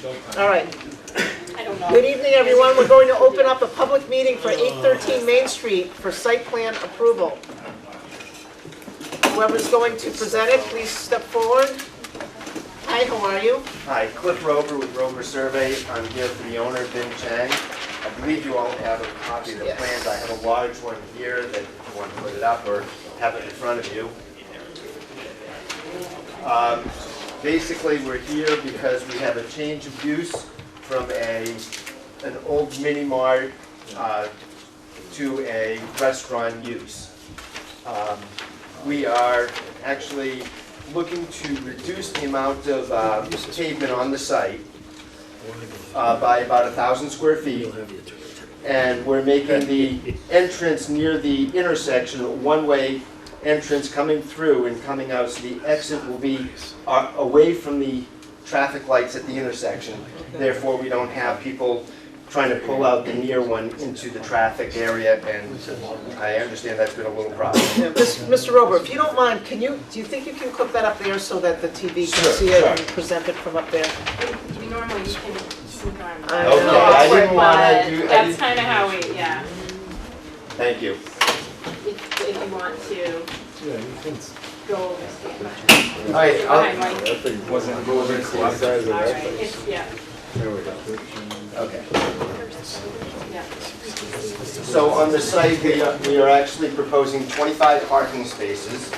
All right. I don't know. Good evening, everyone. We're going to open up a public meeting for 813 Main Street for site plan approval. Whoever's going to present it, please step forward. Hi, how are you? Hi, Cliff Rover with Rover Survey. I'm here for the owner, Vin Chang. I believe you all have a copy of the Yes. plans. I have a large one here that if you want to put it up or have it in front of you. Basically, we're here because we have a change of use from an old mini mart to a restaurant use. We are actually looking to reduce the amount of pavement on the site by about 1,000 square feet. And we're making the entrance near the intersection a one-way entrance coming through and coming out, so the exit will be away from the traffic lights at the intersection. Therefore, we don't have people trying to pull out the near one into the traffic area, and I understand that's been a little problem. Yeah, Mr. Rober, if you don't mind, do you think you can clip that up there so that the TV can Sure, see it sure. and present it from up there? Normally you can sneak on. I know. Okay, I didn't want to do. That's kind of how we, yeah. Thank you. If you want to go over stand by. All right, Behind Mike. That thing wasn't moving to the size of All that right, thing. it's, yeah, There we go. Okay. yeah. So on the site, we are actually proposing 25 parking spaces,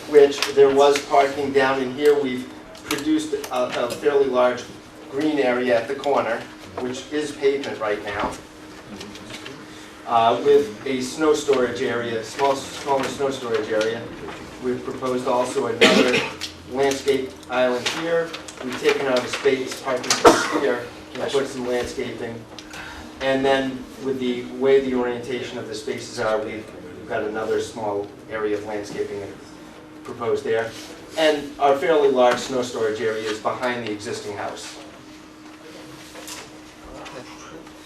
which there was parking down in here. We've produced a fairly large green area at the corner, which is pavement right now, with a snow storage area, smaller snow storage area. We've proposed also another landscape island here. We've taken out a parking space here, and put some landscaping. And then with the way the orientation of the spaces are, we've got another small area of landscaping proposed there. And our fairly large snow storage area is behind the existing house.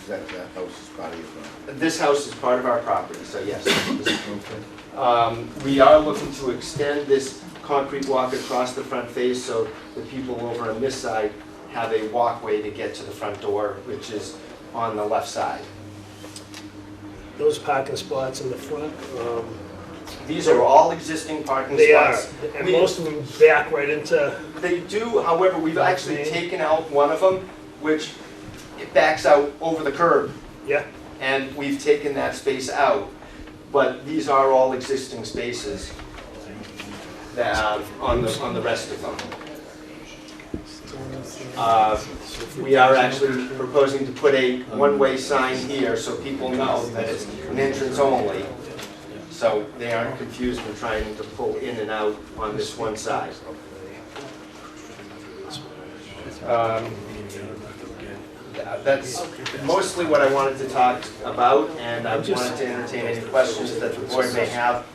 That house is part of your property. This house is part of our property, so yes. We are looking to extend this concrete walk across the front face so the people over on this side have a walkway to get to the front door, which is on the left side. Those parking spots in the front, These are all existing parking they are, spots. and most of them back right into, They do, however, we've actually taken out one of them, which it backs out over the curb, yeah, and we've taken that space out. But these are all existing spaces that, on the rest of them. We are actually proposing to put a one-way sign here so people know that it's an entrance only, so they aren't confused when trying to pull in and out on this one side. That's mostly what I wanted to talk about, and I wanted to entertain any questions that the board may have.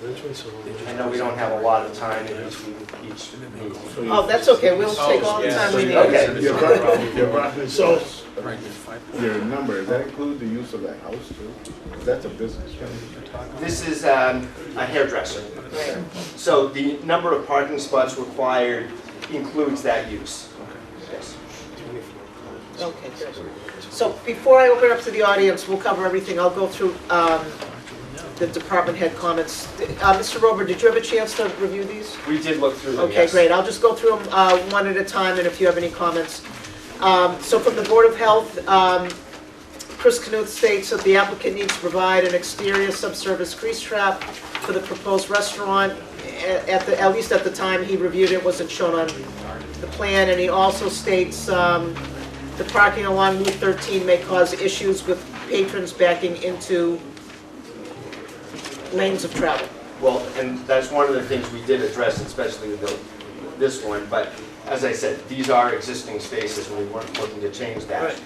I know we don't have a lot of time in each meeting. Oh, that's okay. We'll take all the time we need. Okay. so, Your number, does that include the use of that house too? That's a business, right? This is a hairdresser. So the number of parking spots required includes that use. Yes. Okay, good. So before I open up to the audience, we'll cover everything. I'll go through the department head comments. Mr. Rober, did you have a chance to review these? We did look through them, Okay, yes. great. I'll just go through them one at a time, and if you have any comments. So from the Board of Health, Chris Knuth states that the applicant needs to provide an exterior subsurface grease trap for the proposed restaurant. At least at the time he reviewed it, wasn't shown on the plan, and he also states the parking along Route 13 may cause issues with patrons backing into lanes of travel. Well, and that's one of the things we did address, especially with this one, but as I said, these are existing spaces and we weren't looking to change that. Right.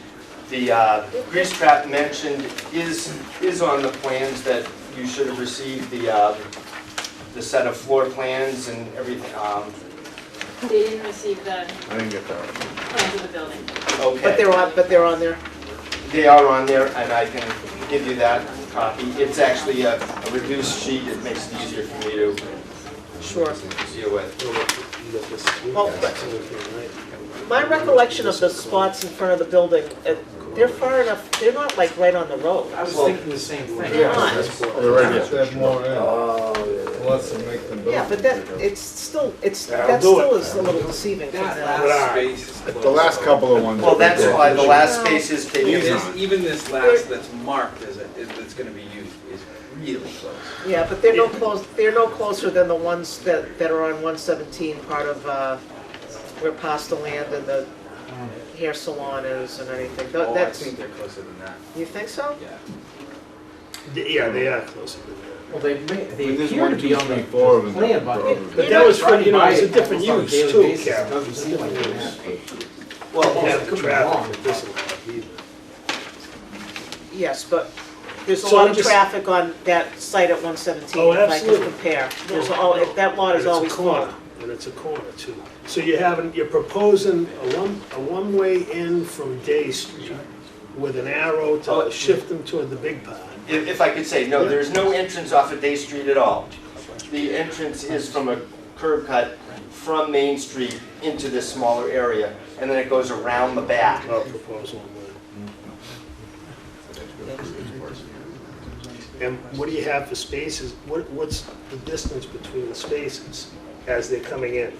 The grease trap mentioned is on the plans that you should have received, the set of floor plans and everything. They didn't receive the I didn't get that. plans of the building. Okay. But they're on there. They are on there, and I can give you that copy. It's actually a reduced sheet. It makes it easier for me to Sure. deal with. Well, my recollection of the spots in front of the building, they're far enough, they're not like right on the road. I was thinking the same thing. They're not. They're right here. That more in. Wants to make the building. Yeah, but that, it's still, That'll that do still it. is a little deceiving. That Alright. last space is close. The last couple of ones. Well, that's why the last space is taken. Even this last that's marked as that's gonna be used is really close. Yeah, but they're no closer than the ones that are on 117, part of, where past the land and the hair salon is and anything. Oh, I That's, think they're closer than that, you think so? yeah. Yeah, they are closer to that. Well, they There's appear one, to two, be on three, the four of them. plan, but But that was for, you know, it's a Driving by different almost on a use daily too, basis, it Carol. doesn't It's a seem like different it use. has. Well, Have the could be traffic wrong. that doesn't have either. Yes, but there's a So lot I'm of just- traffic on that site at 117, Oh, if I can absolutely. compare. There's No, all, no. that lot is And it's a always full. corner, and it's a corner too. So you're proposing a one-way in from Day Street with an arrow to shift them toward the big pond. if I could say, no, there's no entrance off of Day Street at all. The entrance is from a curb cut from Main Street into this smaller area, and then it goes around the back. Our proposal. And what do you have for spaces? What's the distance between the spaces as they're coming in?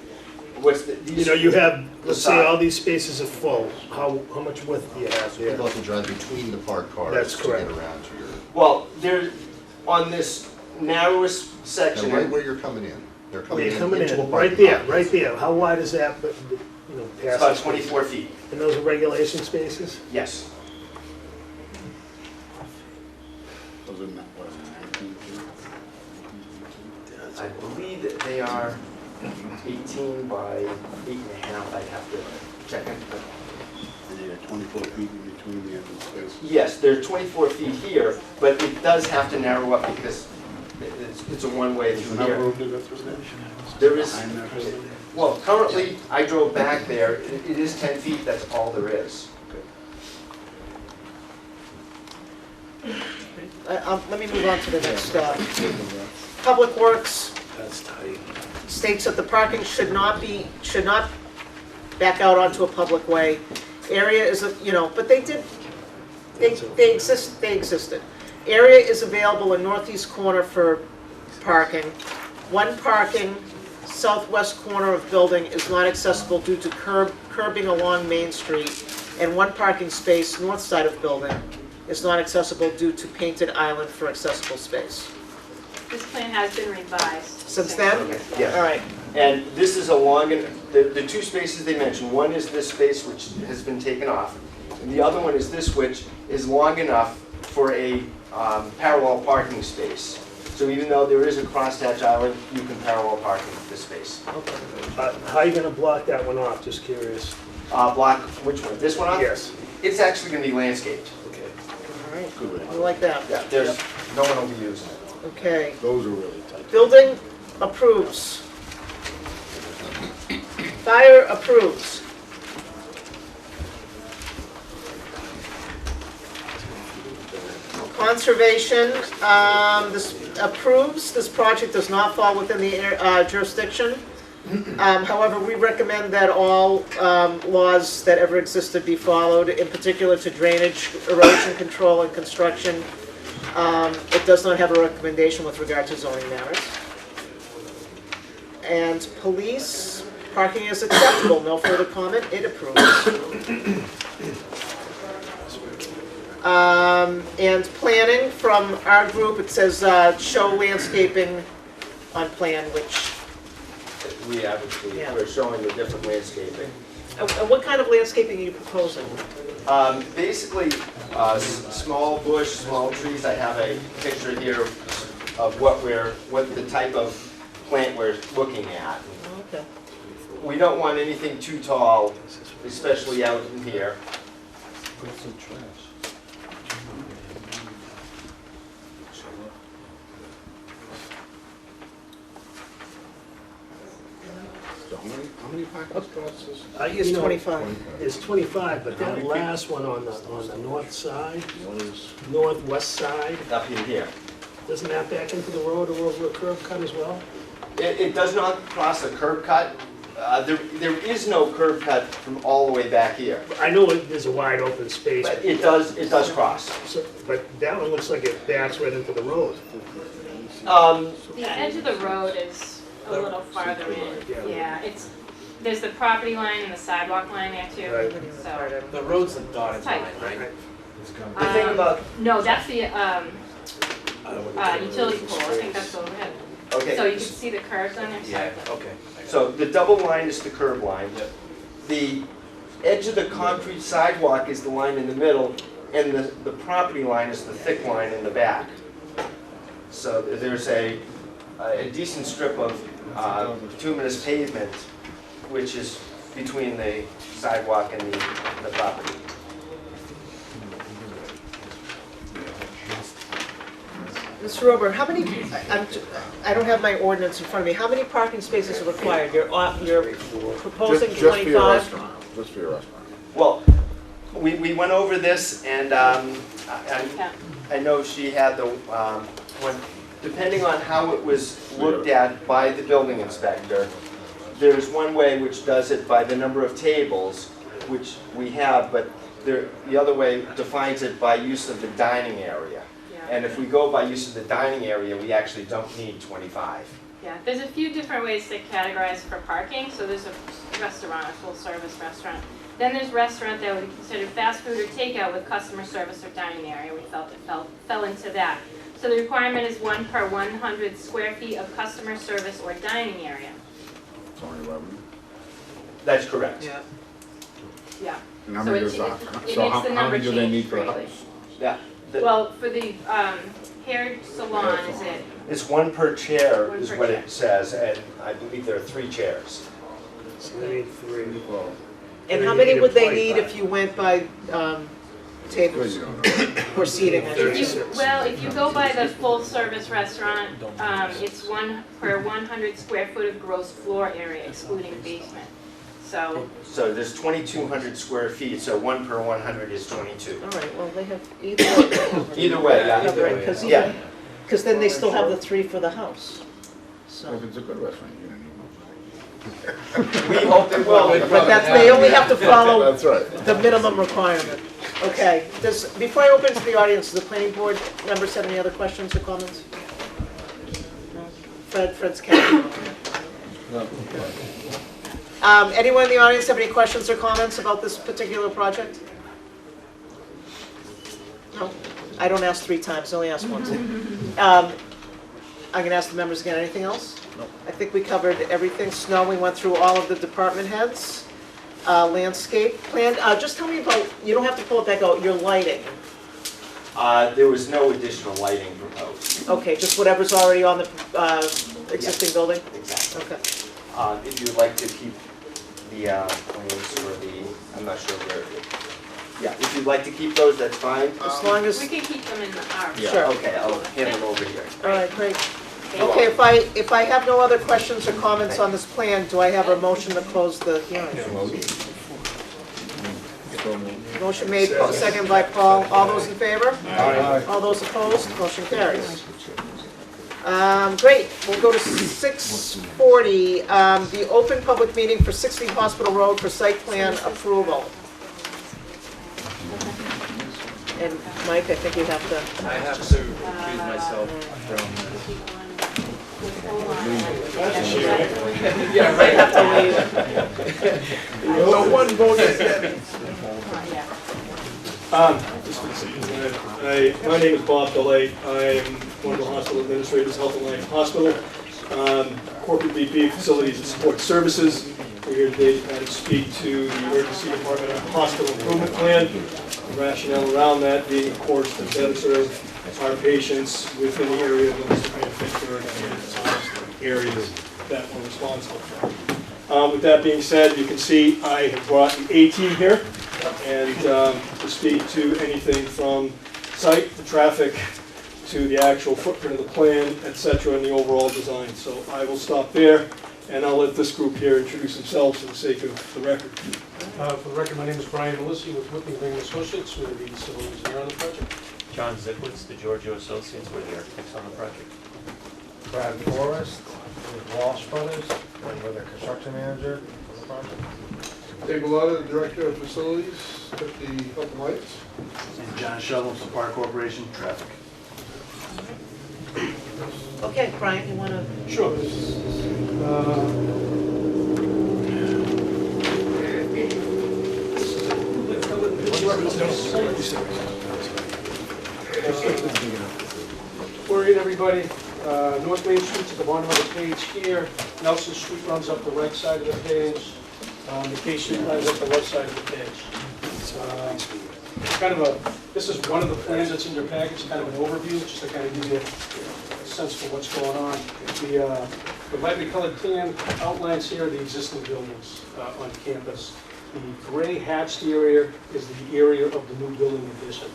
What's the, You know, you have, let's say side. all these spaces are full. How much width do you have there? People have to drive between the parked cars That's to correct. get around to your, well, there's, on this narrowest and section, right where you're coming in. They're Where coming you're in coming into a in, parking right there, lot. right there. How wide is that, you know, it's past? about the- 24 feet, And those are regulation spaces? yes. Those are not, what is it, 19 feet? I believe that they are 18 by 8.5, I'd have to check it. but- And you got 24 feet in between the entrance spaces. Yes, they're 24 feet here, but it does have to narrow up because it's a one-way Is through there enough here. room to go through there? There is, Behind that building? well, currently, I drove back there, it is 10 feet, that's all there is. Let me move on to the next. Public Works That's tight. states that the parking should not back out onto a public way. Area is, you know, but they existed. Area is available in northeast corner for parking. One parking southwest corner of building is not accessible due to curbing along Main Street, and one parking space north side of building is not accessible due to painted island for accessible space. This plan has been revised. Since then? Yeah. All right, And this is along, the two spaces they mentioned, one is this space which has been taken off, and the other one is this which is long enough for a parallel parking space. So even though there is a crosshatch island, you can parallel park in this space. How are you gonna block that one off? Just curious. Block, which one? This one off? Yes. It's actually gonna be landscaped. Okay. all right. Good way. I like that. Yeah, there's, no one will be using it. Okay. Those are really tight. Building approves. Fire approves. Conservation, this approves. This project does not fall within the jurisdiction. However, we recommend that all laws that ever existed be followed, in particular to drainage, erosion control, and construction. It does not have a recommendation with regard to zoning matters. And police, parking is acceptable, no further comment, it approves. And planning, from our group, it says show landscaping on plan, which, We obviously, Yeah. we're showing the different landscaping. what kind of landscaping are you proposing? Basically, small bush, small trees. I have a picture here of what the type of plant we're looking at. Okay. We don't want anything too tall, especially out in here. So how many parking spots is? I think it's 25. It's 25, but that last one on the north side, northwest side, Up in here. doesn't that back into the road or over a curb cut as well? It does not cross a curb cut. There is no curb cut from all the way back here, I know there's a wide open space, but it does cross. but that one looks like it backs right into the road. The edge of the road is a little farther in, yeah, there's the property line and the sidewalk line there too, Right. so. The road's the dotted Tight. line, right? The thing about, No, that's the, utility pole, I think that's overhead. So you okay, can see the curves on there, Yeah, so. okay. so the double line is the curb line. The edge of the concrete sidewalk is the line in the middle, and the property line is the thick line in the back. So there's a decent strip of bituminous pavement, which is between the sidewalk and the property. Mr. Rober, how many, I don't have my ordinance in front of me, how many parking spaces are required? You're proposing Just for your 25? restaurant, just for your restaurant. Well, we went over this, and Yeah. I know she had the, depending on how it was looked at by the building inspector, there's one way which does it by the number of tables, which we have, but the other way defines it by use of the dining area. Yeah. And if we go by use of the dining area, we actually don't need 25. Yeah, there's a few different ways to categorize for parking. So there's a restaurant, a full-service restaurant. Then there's restaurant that would be considered fast food or takeout with customer service or dining area. We felt it fell into that. So the requirement is 1 per 100 square feet of customer service or dining area. It's only 11. That's correct. Yeah. Yeah. And how So many it does that? makes So the how number many do they change need for the greatly. house? Yeah. Well, for the hair salon, is it? It's one per chair One is per what chair. it says, and I believe there are 3 chairs. I need 3. Well, And You how many need would they 25. need if you went by good, tables you know. or seating? I should If say? you, well, if you go by the full-service restaurant, it's 1 per 100 square foot of gross floor area excluding basement. So, So there's 2,200 square feet, so 1 per 100 is 22. All right, well, they have either way. Either way, yeah. Either way, Because Yeah. then they still have the 3 for the house. So, If it's a good restaurant, you don't need We hope it will. but they only have to much. follow That's right. the minimum requirement. Okay, before I open to the audience, does the planning board members have any other questions or comments? No? Fred's counting. Anyone in the audience have any questions or comments about this particular project? No? I don't ask 3 times, I only ask once. I'm gonna ask the members again, anything else? No. I think we covered everything. Snow, we went through all of the department heads. Landscape plan, just tell me about, you don't have to pull it back out, your lighting. There was no additional lighting proposed. Okay, just whatever's already on the existing building? Exactly. Okay. If you'd like to keep the plans for the, I'm not sure where, yeah, if you'd like to keep those, that's fine. As long as, we can keep them in our. Yeah, Sure. okay, I'll hand them over here. all right, great. Okay, if I have no other questions or comments on this plan, do I have a motion to close the hearing? Motion made, second by Paul. All those in favor? Aye. All those opposed? Motion carries. Great, we'll go to 6:40, the open public meeting for 60 Hospital Road for site plan approval. And Mike, I think you have to, I have to recuse myself from. Yeah, might have to leave. So one vote is My name is Bob DeLay. I'm one of the hospital administrators, Health and Life Hospital. Corporate VP of Facilities and Support Services. We're here today to kind of speak to the Emergency Department Hospital Improvement Plan. The rationale around that being, of course, to better serve our patients within the area of Leominster and Pittsburgh and areas that we're responsible for. With that being said, you can see I have brought the A-team here and to speak to anything from site, the traffic, to the actual footprint of the plan, etc., and the overall design. So I will stop there, and I'll let this group here introduce themselves for the sake of the record. For the record, my name is Brian Melissi with Whitney Green Associates. We're the civil engineer on the project. John Zikwitz, the Giorgio Associates, we're the architects on the project. Brad Forrest with Walsh Brothers. And with the construction manager for the project. Dave Bellotta, the Director of Facilities at the Health Alliance. And John Shullum, from Park Corporation, Traffic. Okay, Brian, you want to? Sure. Where in everybody, North Main Street's at the bottom of the page here. Nelson Street runs up the right side of the page. McKay Street runs up the left side of the page. This is one of the plans that's in your package, kind of an overview, just to kind of give you a sense for what's going on. The lightly colored tan outlines here are the existing buildings on campus. The gray hatched area is the area of the new building addition.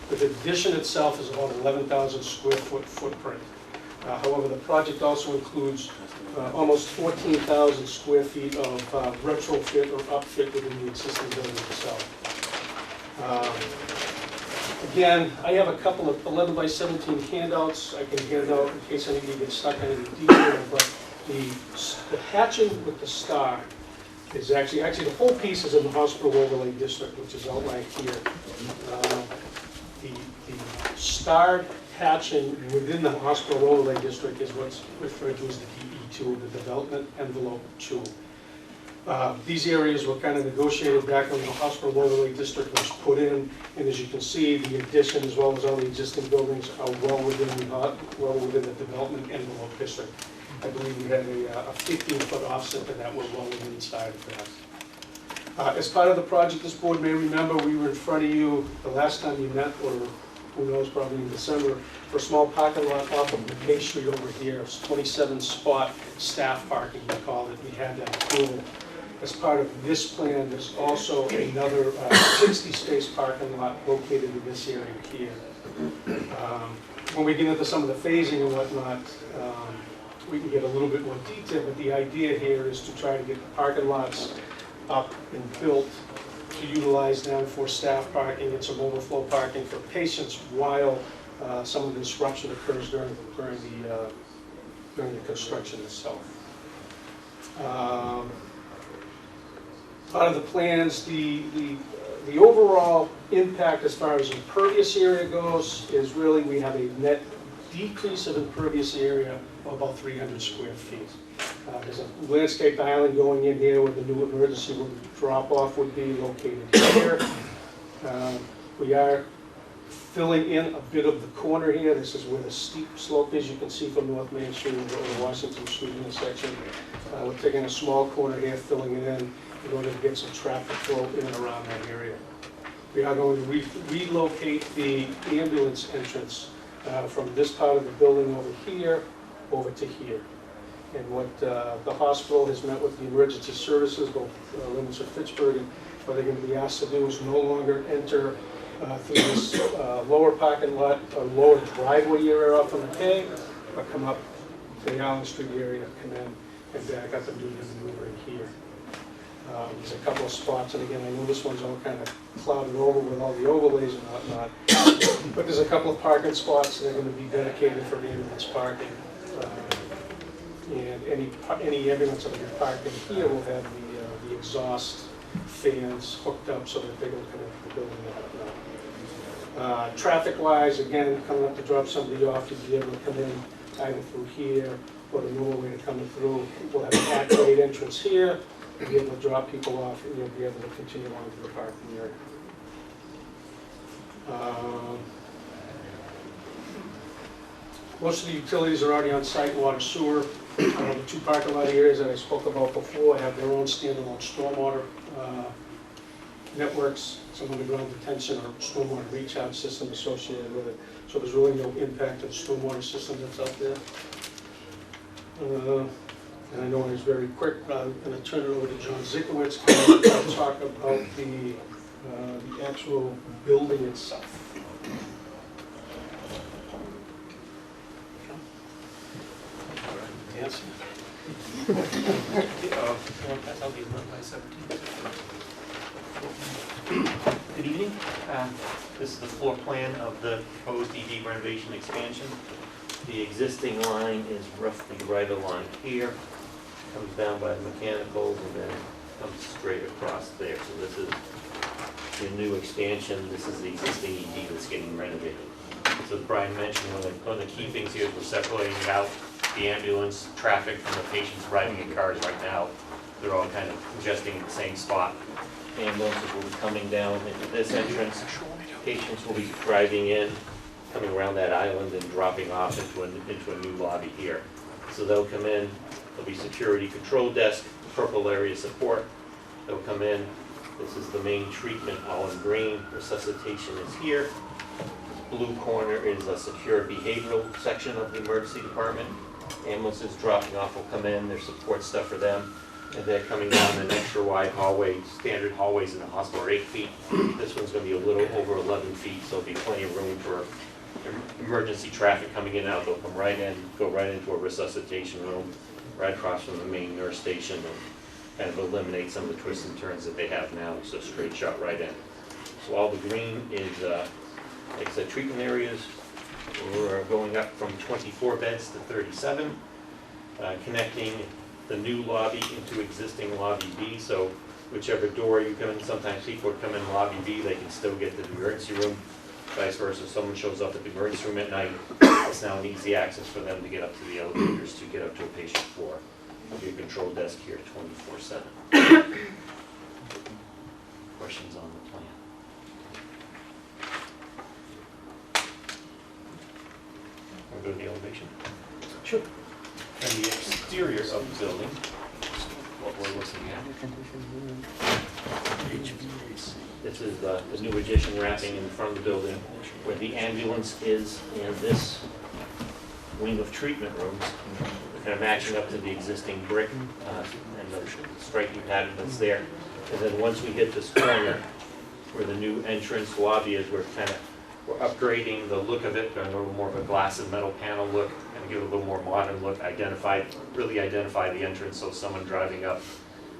The addition itself is about 11,000 square foot footprint. However, the project also includes almost 14,000 square feet of retrofit or upfit within the existing building itself. Again, I have a couple of 11 by 17 handouts I can hand out in case any of you get stuck on any detail, but the hatching with the star is actually the whole piece is in the hospital overlay district, which is outlined here. The starred hatching within the hospital overlay district is what's referred to as the DE2, the Development Envelope 2. These areas were kind of negotiated back when the hospital overlay district was put in, and as you can see, the addition as well as all the existing buildings are well within the Development Envelope district. I believe we had a 15-foot offset to that. We're well within inside of that. As part of the project, this board may remember we were in front of you the last time you met, or who knows, probably in December, for a small parking lot off of McKay Street over here. It's 27-spot staff parking, we call it. We had that approval. As part of this plan, there's also another 60-space parking lot located in this area here. When we get into some of the phasing and whatnot, we can get a little bit more detail, but the idea here is to try to get the parking lots up and built to utilize them for staff parking and some overflow parking for patients while some of the disruption occurs during the construction itself. Part of the plans, the overall impact as far as impervious area goes is really we have a net decrease of impervious area of about 300 square feet. There's a landscape island going in here where the new emergency room drop-off would be located here. We are filling in a bit of the corner here. This is where the steep slope is. You can see from North Main Street or the Washington Street intersection. We're taking a small corner here, filling it in order to get some traffic flow in and around that area. We are going to relocate the ambulance entrance from this part of the building over here over to here. And what the hospital has met with the emergency services, both Leominster, Fitchburg, and what they're going to be asked to do is no longer enter through this lower parking lot, or lower driveway area off of McKay, but come up to the Allen Street area, come in, and back up and do the maneuvering here. There's a couple of spots, and again, I know this one's all kind of clouded over with all the overlays and whatnot, but there's a couple of parking spots that are going to be dedicated for ambulance parking. And any ambulance that will be parked in here will have the exhaust fans hooked up so that they don't connect to the building and whatnot. Traffic-wise, again, coming up to drop somebody off, you'd be able to come in either through here or the normal way to come through. We'll have an at-grade entrance here. You'll be able to drop people off, and you'll be able to continue on to the parking area. Most of the utilities are already on site, water, sewer. The two parking lot areas that I spoke about before have their own standalone stormwater networks, some underground detention or stormwater recharge system associated with it. So there's really no impact to the stormwater system that's out there. And I know I was very quick, I'm going to turn it over to John Zikowitz to talk about the actual building itself. Yes. Good evening. This is the floor plan of the proposed ED renovation expansion. The existing line is roughly right along here. comes down by the mechanicals, and then comes straight across there. So this is the new expansion, this is the existing ED that's getting renovated. So Brian mentioned one of the key things here is we're separating out the ambulance traffic from the patients riding in cars right now. They're all kind of congesting in the same spot. Ambulances will be coming down into this entrance. Patients will be driving in, coming around that island and dropping off into a new lobby here. So they'll come in, there'll be security control desk, purple area support. They'll come in. This is the main treatment, all in green. Resuscitation is here. Blue corner is a secure behavioral section of the emergency department. Ambulances dropping off will come in, there's support stuff for them. And they're coming down an extra wide hallway. Standard hallways in the hospital are 8 feet. This one's gonna be a little over 11 feet, so there'll be plenty of room for emergency traffic coming in and out. They'll come right in, go right into a resuscitation room, right across from the main nurse station, and kind of eliminate some of the twists and turns that they have now. It's a straight shot right in. So all the green is, like I said, treatment areas. We're going up from 24 beds to 37, connecting the new lobby into existing lobby B. So whichever door you come in, sometimes people would come in lobby B, they can still get to the emergency room. Vice versa, if someone shows up at the emergency room at night, it's now an easy access for them to get up to the elevators to get up to a patient floor. There'll be a control desk here 24/7. Questions on the plan? We'll go to the elevation. Sure. And the exterior of the building, what we're looking at. This is the new addition wrapping in front of the building where the ambulance is in this wing of treatment rooms. Kind of matching up to the existing brick and the striping pattern that's there. And then once we hit this corner where the new entrance lobby is, we're upgrading the look of it, going a little more of a glass and metal panel look, and give it a little more modern look, really identify the entrance, so someone driving up,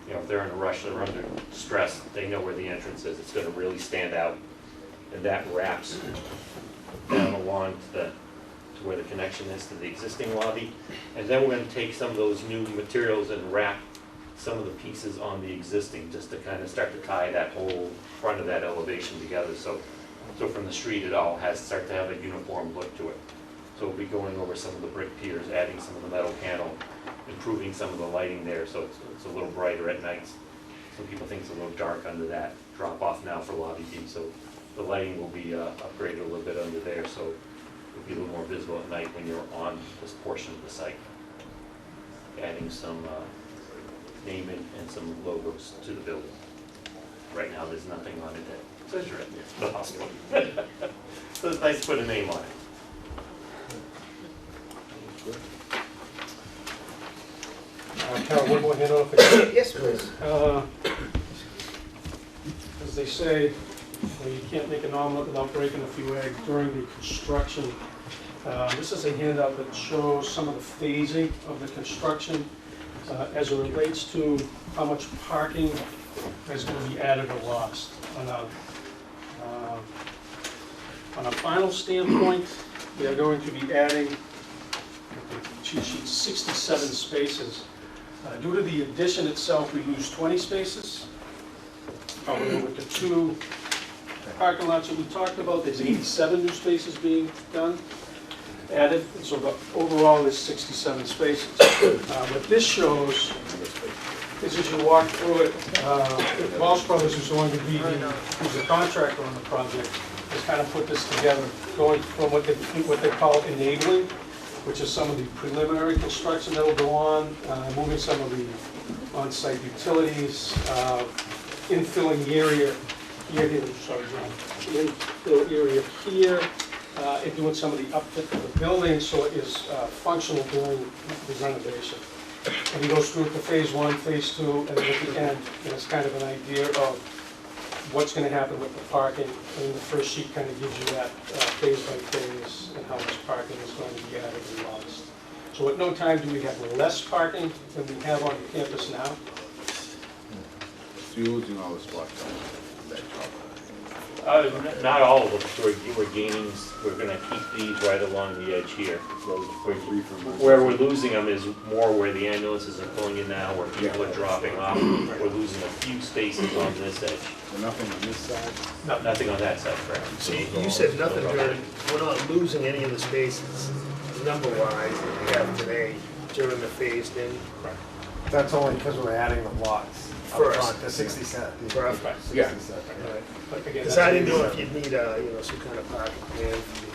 you know, if they're in a rush, they're under stress, they know where the entrance is. It's going to really stand out. And that wraps down along to where the connection is to the existing lobby. And then we're going to take some of those new materials and wrap some of the pieces on the existing, just to kind of start to tie that whole front of that elevation together. So from the street, it all start to have a uniform look to it. So we'll be going over some of the brick piers, adding some of the metal panel, improving some of the lighting there, so it's a little brighter at night. Some people think it's a little dark under that drop off now for lobby B, so the lighting will be upgraded a little bit under there, so it'll be a little more visible at night when you're on this portion of the site. Adding some naming and some logos to the building. Right now, there's nothing on it that says you're at the hospital. So it's nice to put a name on it. Carol, one more handout if I can. Yes, please. As they say, you can't make an omelet without breaking a few eggs during the construction. This is a handout that shows some of the phasing of the construction as it relates to how much parking is going to be added or lost. On a final standpoint, we are going to be adding, cheat sheet, 67 spaces. Due to the addition itself, we lose 20 spaces. However, with the two parking lots that we talked about, there's 87 new spaces being added, and so the overall is 67 spaces. What this shows is, as you walk through it, Walsh Brothers, who's going to be who's the contractor on the project, has kind of put this together, going from what they call enabling, which is some of the preliminary construction that will go on, moving some of the on-site utilities, infilling the area here, sorry, John, infill area here, and doing some of the upfit of the building so it is functional during the renovation. And he goes through to phase 1, phase 2, and then at the end, it's kind of an idea of what's going to happen with the parking. And the first sheet kind of gives you that phase by phase and how much parking is going to be added and lost. So at no time do we have less parking than we have on the campus now. It's using all the spots on that job. Not all of them, we're gaining, we're gonna keep these right along the edge here. Where we're losing them is more where the ambulances are pulling in now, where people are dropping off. We're losing a few spaces on this edge. Nothing on this side? Nothing on that side, correct? So you said nothing during, we're not losing any of the spaces number-wise that we have today during the phased in. That's only because we're adding the lots up First. front, the 60 set. First. 60 Yeah. set. But again, Because I didn't know if you'd need some kind of parking plan for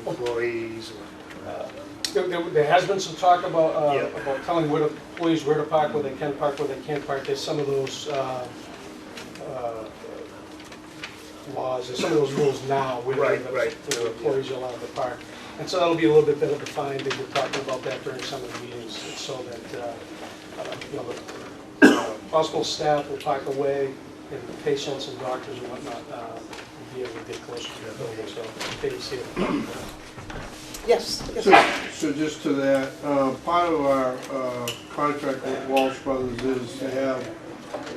the employees or. There has been some talk about, Yeah. about telling employees where to park, where they can park, where they can't park. There's some of those laws, there's some of those rules now where Right. the employees are allowed to park. And so that'll be a little bit better defined, and we're talking about that during some of the meetings, so that, the hospital staff will park away, and the patients and doctors and whatnot will be able to get closer to the building, so they can see it. Yes. So just to that, part of our contract with Walsh Brothers is to have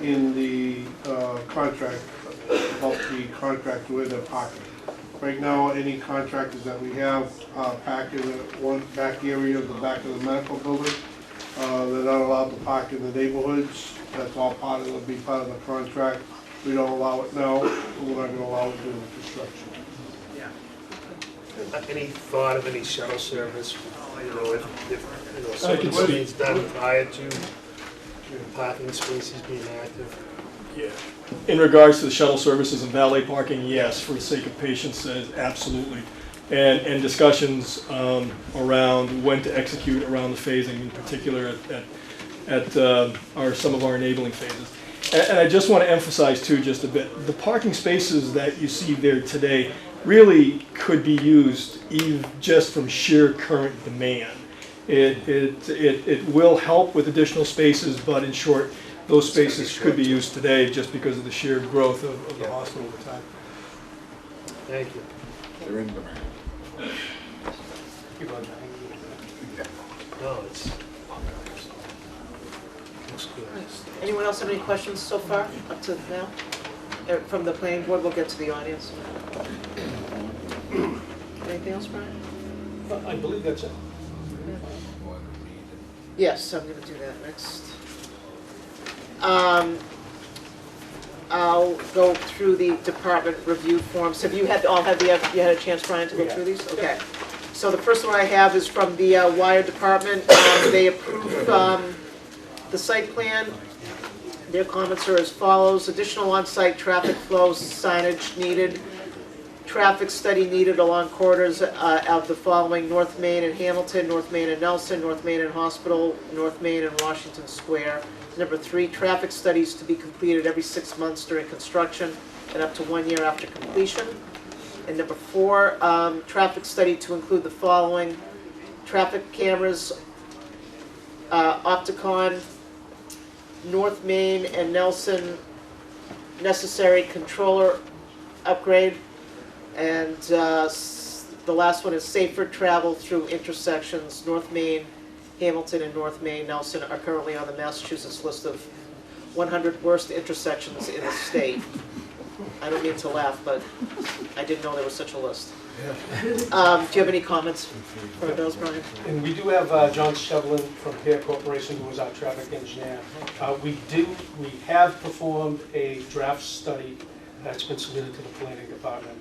in the contract, about the contract where they're parking. Right now, any contractors that we have park in one back area of the back of the medical building. They're not allowed to park in the neighborhoods. That's all it'll be part of the contract. We don't allow it now, and we're not gonna allow it during the construction. Any thought of any shuttle service, if I some can of the speak. is done prior to parking spaces being active? Yeah. In regards to the shuttle services and valet parking, yes, for the sake of patients, absolutely. And discussions around when to execute around the phasing, in particular at some of our enabling phases. And I just want to emphasize too, just a bit, the parking spaces that you see there today really could be used just from sheer current demand. It will help with additional spaces, but in short, those spaces could be used today just because of the sheer growth of the hospital over time. Thank you. They're in demand. No, it's, looks good. Anyone else have any questions so far, up to now? From the planning board, we'll get to the audience. Anything else, Brian? I believe that's it. Yes, I'm gonna do that next. I'll go through the department review forms. Have you had you had a chance, Brian, to go through these? Okay. So the first one I have is from the wire department. They approved the site plan. Their comments are as follows: additional on-site traffic flow signage needed. Traffic study needed along corridors of the following: North Main and Hamilton, North Main and Nelson, North Main and Hospital, North Main and Washington Square. Number 3, traffic studies to be completed every 6 months during construction and up to 1 year after completion. And number 4, traffic study to include the following: traffic cameras, Opticon, North Main and Nelson, necessary controller upgrade. And the last one is safer travel through intersections. North Main, Hamilton, and North Main, Nelson are currently on the Massachusetts list of 100 worst intersections in the state. I don't mean to laugh, but I didn't know there was such a list. Do you have any comments for those, Brian? And we do have John Shevlin from Pear Corporation, who is our traffic engineer. We have performed a draft study that's been submitted to the planning department.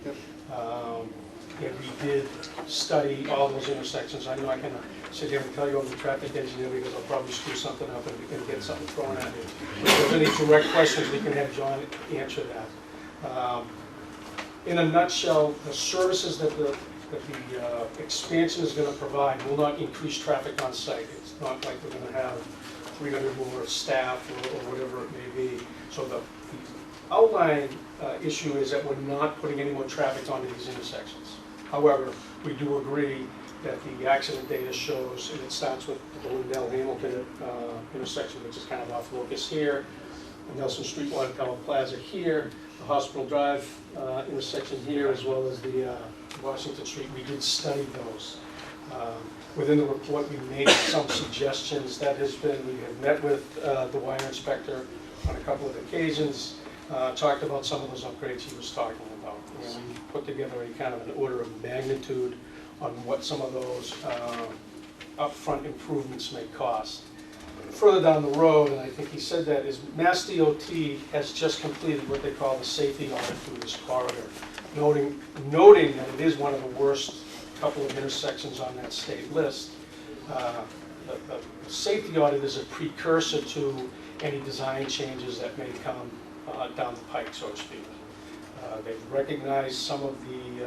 And we did study all those intersections. I know I can sit here and tell you I'm the traffic engineer because I'll probably screw something up and get something thrown at me. If there's any direct questions, we can have John answer that. In a nutshell, the services that the expansion is going to provide will not increase traffic on site. It's not like we're going to have 300 more staff or whatever it may be. So the outline issue is that we're not putting any more traffic onto these intersections. However, we do agree that the accident data shows, and it starts with the Lindell-Hamilton intersection, which is kind of off locus here, the Nelson Street Watertower Plaza here, the Hospital Drive intersection here, as well as the Washington Street. We did study those. Within the report, we made some suggestions. That has been, we have met with the wire inspector on a couple of occasions, talked about some of those upgrades he was talking about. And we put together a kind of an order of magnitude on what some of those upfront improvements may cost. Further down the road, and I think he said that, is Mass DOT has just completed what they call the safety audit through this corridor, noting that it is one of the worst couple of intersections on that state list. The safety audit is a precursor to any design changes that may come down the pike, so to speak. They've recognized some of the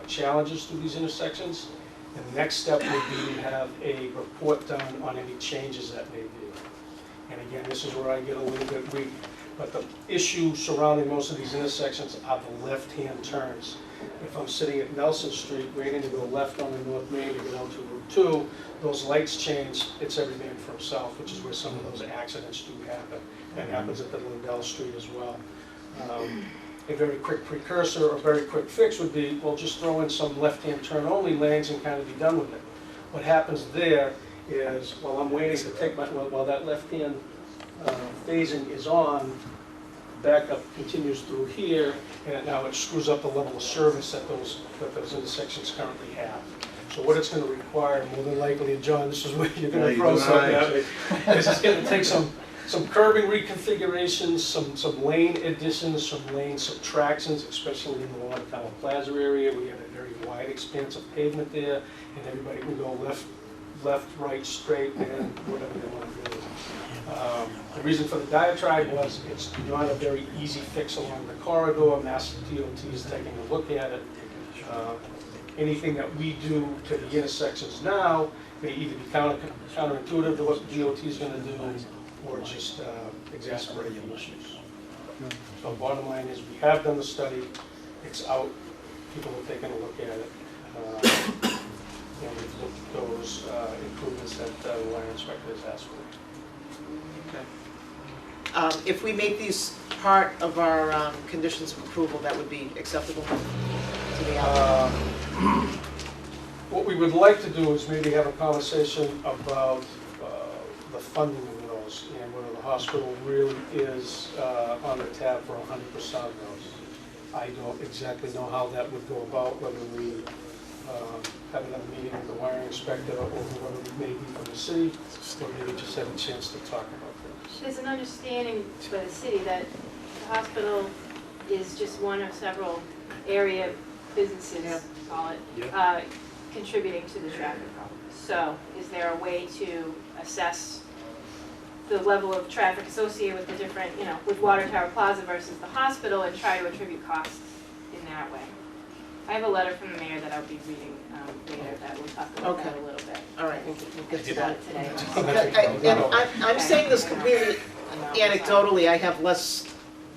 challenges through these intersections, and the next step would be to have a report done on any changes that may be. And again, this is where I get a little bit weak, but the issue surrounding most of these intersections are the left-hand turns. If I'm sitting at Nelson Street, waiting to go left on the North Main to get out to Route 2, those lights change, it's every man for himself, which is where some of those accidents do happen. That happens at the Lindell Street as well. A very quick precursor or very quick fix would be, well, just throw in some left-hand turn only lanes and kind of be done with it. What happens there is, while I'm waiting to take my, while that left-hand phasing is on, backup continues through here, and now it screws up the level of service that those intersections currently have. So what it's going to require, more than likely, and John, this is where you're going to throw something at me, is it's going to take some curbing reconfigurations, some lane additions, some lane subtractions, especially in the Watertower Plaza area. We have a very wide expanse of pavement there, and everybody can go left, right, straight, and whatever they want to do. The reason for the diatribe was it's not a very easy fix along the corridor. Mass DOT is taking a look at it. Anything that we do to the intersections now may either be counterintuitive to what the DOT is going to do, or just exacerbate the issues. So bottom line is, we have done the study, it's out, people are taking a look at it. And we've looked at those improvements that the wire inspector has asked for. If we make these part of our conditions of approval, that would be acceptable to the applicant? What we would like to do is maybe have a conversation about the funding of those, and whether the hospital really is on the tab for 100% of those. I don't exactly know how that would go about, whether we have another meeting with the wiring inspector, or whether it may be from the city, or maybe just have a chance to talk about this. There's an understanding by the city that the hospital is just one of several area businesses, call it, contributing to the traffic problem. So is there a way to assess the level of traffic associated with the different, with Water Tower Plaza versus the hospital, and try to attribute costs in that way? I have a letter from the mayor that I'll be reading later that will talk about that a little bit. All right, we'll get to that today. And I'm saying this completely anecdotally. I have less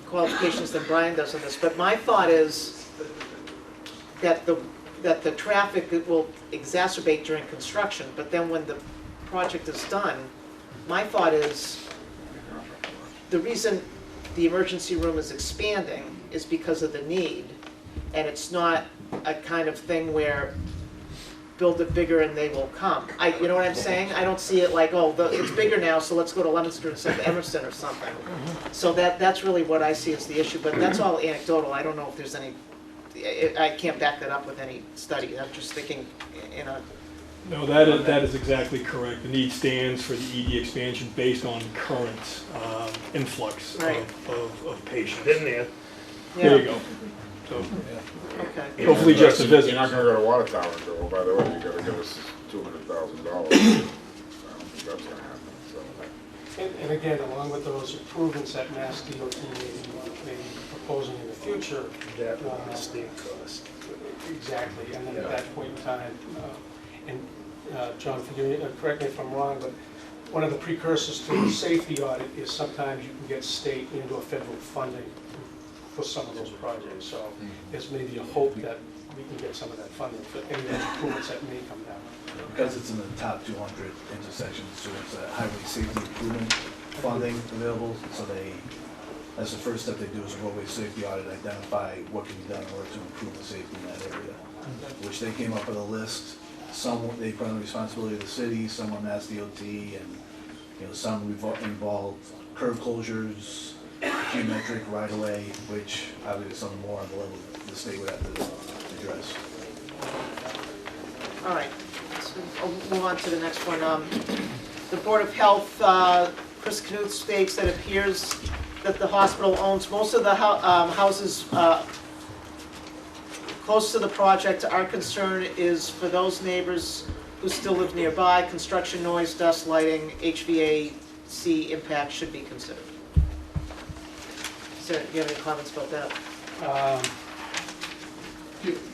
qualifications than Brian does on this, but my thought is that the traffic will exacerbate during construction, but then when the project is done, my thought is the reason the emergency room is expanding is because of the need, and it's not a kind of thing where build it bigger and they will come. You know what I'm saying? I don't see it like, oh, it's bigger now, so let's go to Leominster instead of Emerson or something. So that's really what I see as the issue, but that's all anecdotal. I don't know if there's any, I can't back that up with any study. I'm just thinking in a... No, that is exactly correct. The need stands for the ED expansion based on current influx of patients. Been there. There you go. So, Okay. hopefully just a visit. You're not gonna go to Watertower and go, oh, by the way, you gotta give us $200,000. I don't think that's gonna happen, so. And again, along with those improvements that Mass DOT may be proposing in the future. That would be a state cost. Exactly, and then at that point in time, John, correct me if I'm wrong, but one of the precursors to the safety audit is sometimes you can get state into a federal funding for some of those projects. So there's maybe a hope that we can get some of that funding for any of the improvements that may come down. Because it's in the top 200 intersections, so it's a highway safety improvement funding available. So that's the first step they do, is a roadway safety audit, identify what can be done in order to improve the safety in that area. Which they came up with a list. Some they put on the responsibility of the city, some on Mass DOT, and some involved curb closures, geometric right of way, which obviously is something more on the level the state would have to address. All right, so I'll move on to the next one. The Board of Health, Chris Knut states that it appears that the hospital owns most of the houses close to the project. Our concern is for those neighbors who still live nearby. Construction noise, dust, lighting, HVAC impact should be considered. Sir, do you have any comments about that?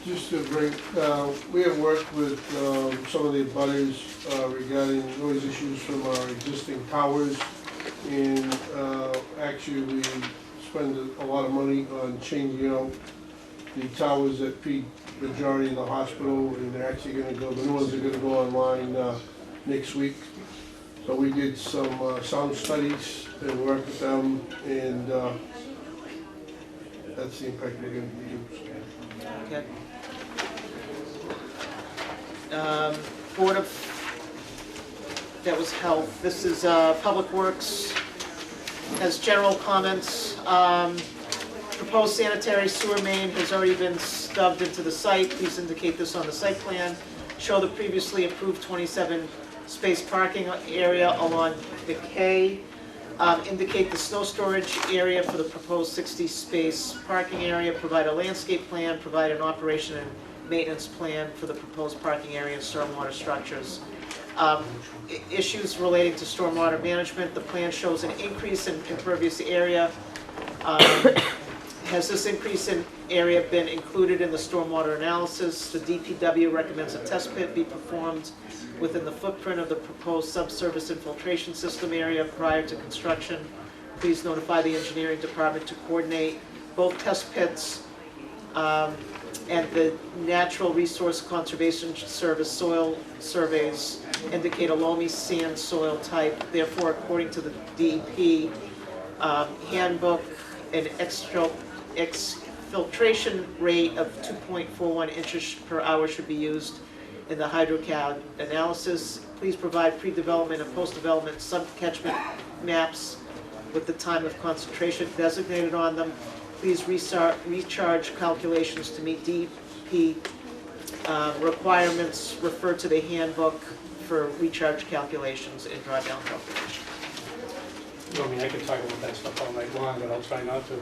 Just to bring, we have worked with some of the abutters regarding noise issues from our existing towers. And actually, we spend a lot of money on changing out the towers that feed majority of the hospital, and they're actually gonna go, the new ones are gonna go online next week. So we did some sound studies and worked with them, and that's the impact we're gonna use. Okay. Board of, that was Health. This is Public Works, has general comments. Proposed sanitary sewer main has already been stubbed into the site. Please indicate this on the site plan. Show the previously approved 27 space parking area along McKay. Indicate the snow storage area for the proposed 60 space parking area. Provide a landscape plan. Provide an operation and maintenance plan for the proposed parking area and stormwater structures. Issues relating to stormwater management. The plan shows an increase in impervious area. Has this increase in area been included in the stormwater analysis? The DPW recommends a test pit be performed within the footprint of the proposed subsurface infiltration system area prior to construction. Please notify the engineering department to coordinate both test pits and the Natural Resource Conservation Service soil surveys indicate a loamy sand soil type. Therefore, according to the DEP handbook, an exfiltration rate of 2.41 inches per hour should be used in the HydroCAD analysis. Please provide pre-development and post-development sub-catchment maps with the time of concentration designated on them. Please recharge calculations to meet DEP requirements. Refer to the handbook for recharge calculations and drawdown calculations. I mean, I could talk about that stuff all night long, but I'll try not to.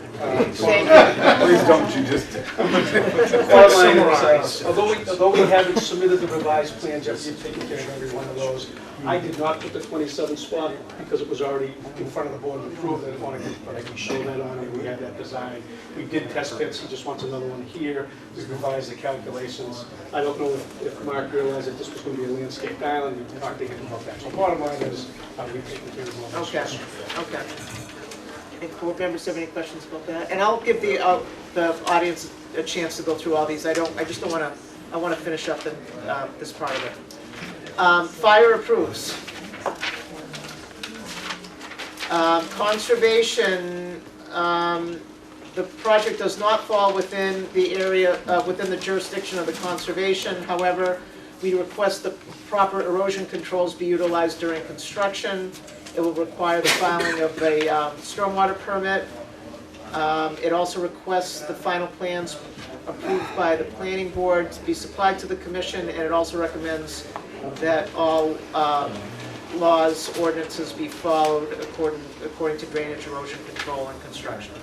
Please don't you just. Bottom line is, although we haven't submitted the revised plans, you've taken care of every one of those. I did not put the 27 spot because it was already in front of the board and approved. I didn't want to, but I can show that on it. We had that design. We did test pits. He just wants another one here. We revised the calculations. I don't know if Mark realized that this was going to be a landscaped island. We talked to him about that. So bottom line is, we've taken care of all those. Okay, okay. Any board members have any questions about that? And I'll give the audience a chance to go through all these. I just don't want to, I want to finish up this part of it. Fire approves. Conservation, the project does not fall within the area, within the jurisdiction of the conservation. However, we request the proper erosion controls be utilized during construction. It will require the filing of a stormwater permit. It also requests the final plans approved by the planning board to be supplied to the commission, and it also recommends that all laws, ordinances be followed according to drainage, erosion control, and construction.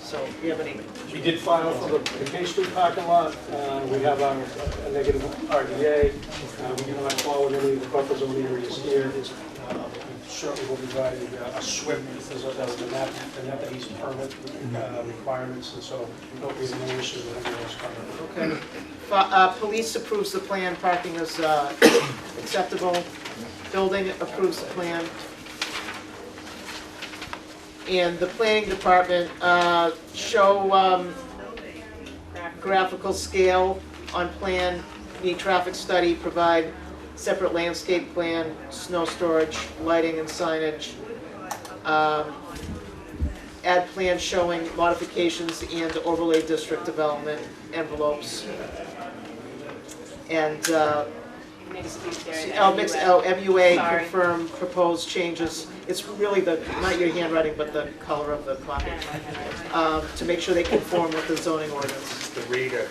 So, do you have any? We did file for the K Street parking lot. We have a negative RDA. We do not fall in any of the buffer zone areas here. We certainly will be providing a SWIP as the net that he's permit requirements, and so there'll be no issue with any of those covered. Okay. Police approves the plan. Parking is acceptable. Building approves the plan. And the planning department show graphical scale on plan, need traffic study, provide separate landscape plan, snow storage, lighting and signage. Add plans showing modifications and overlay district development envelopes. And mixed use area. Oh, mixed, oh, MUA, Sorry. confirm proposed changes. It's really the, not your handwriting, but the color of the copy. To make sure they conform with the zoning ordinance. The reader.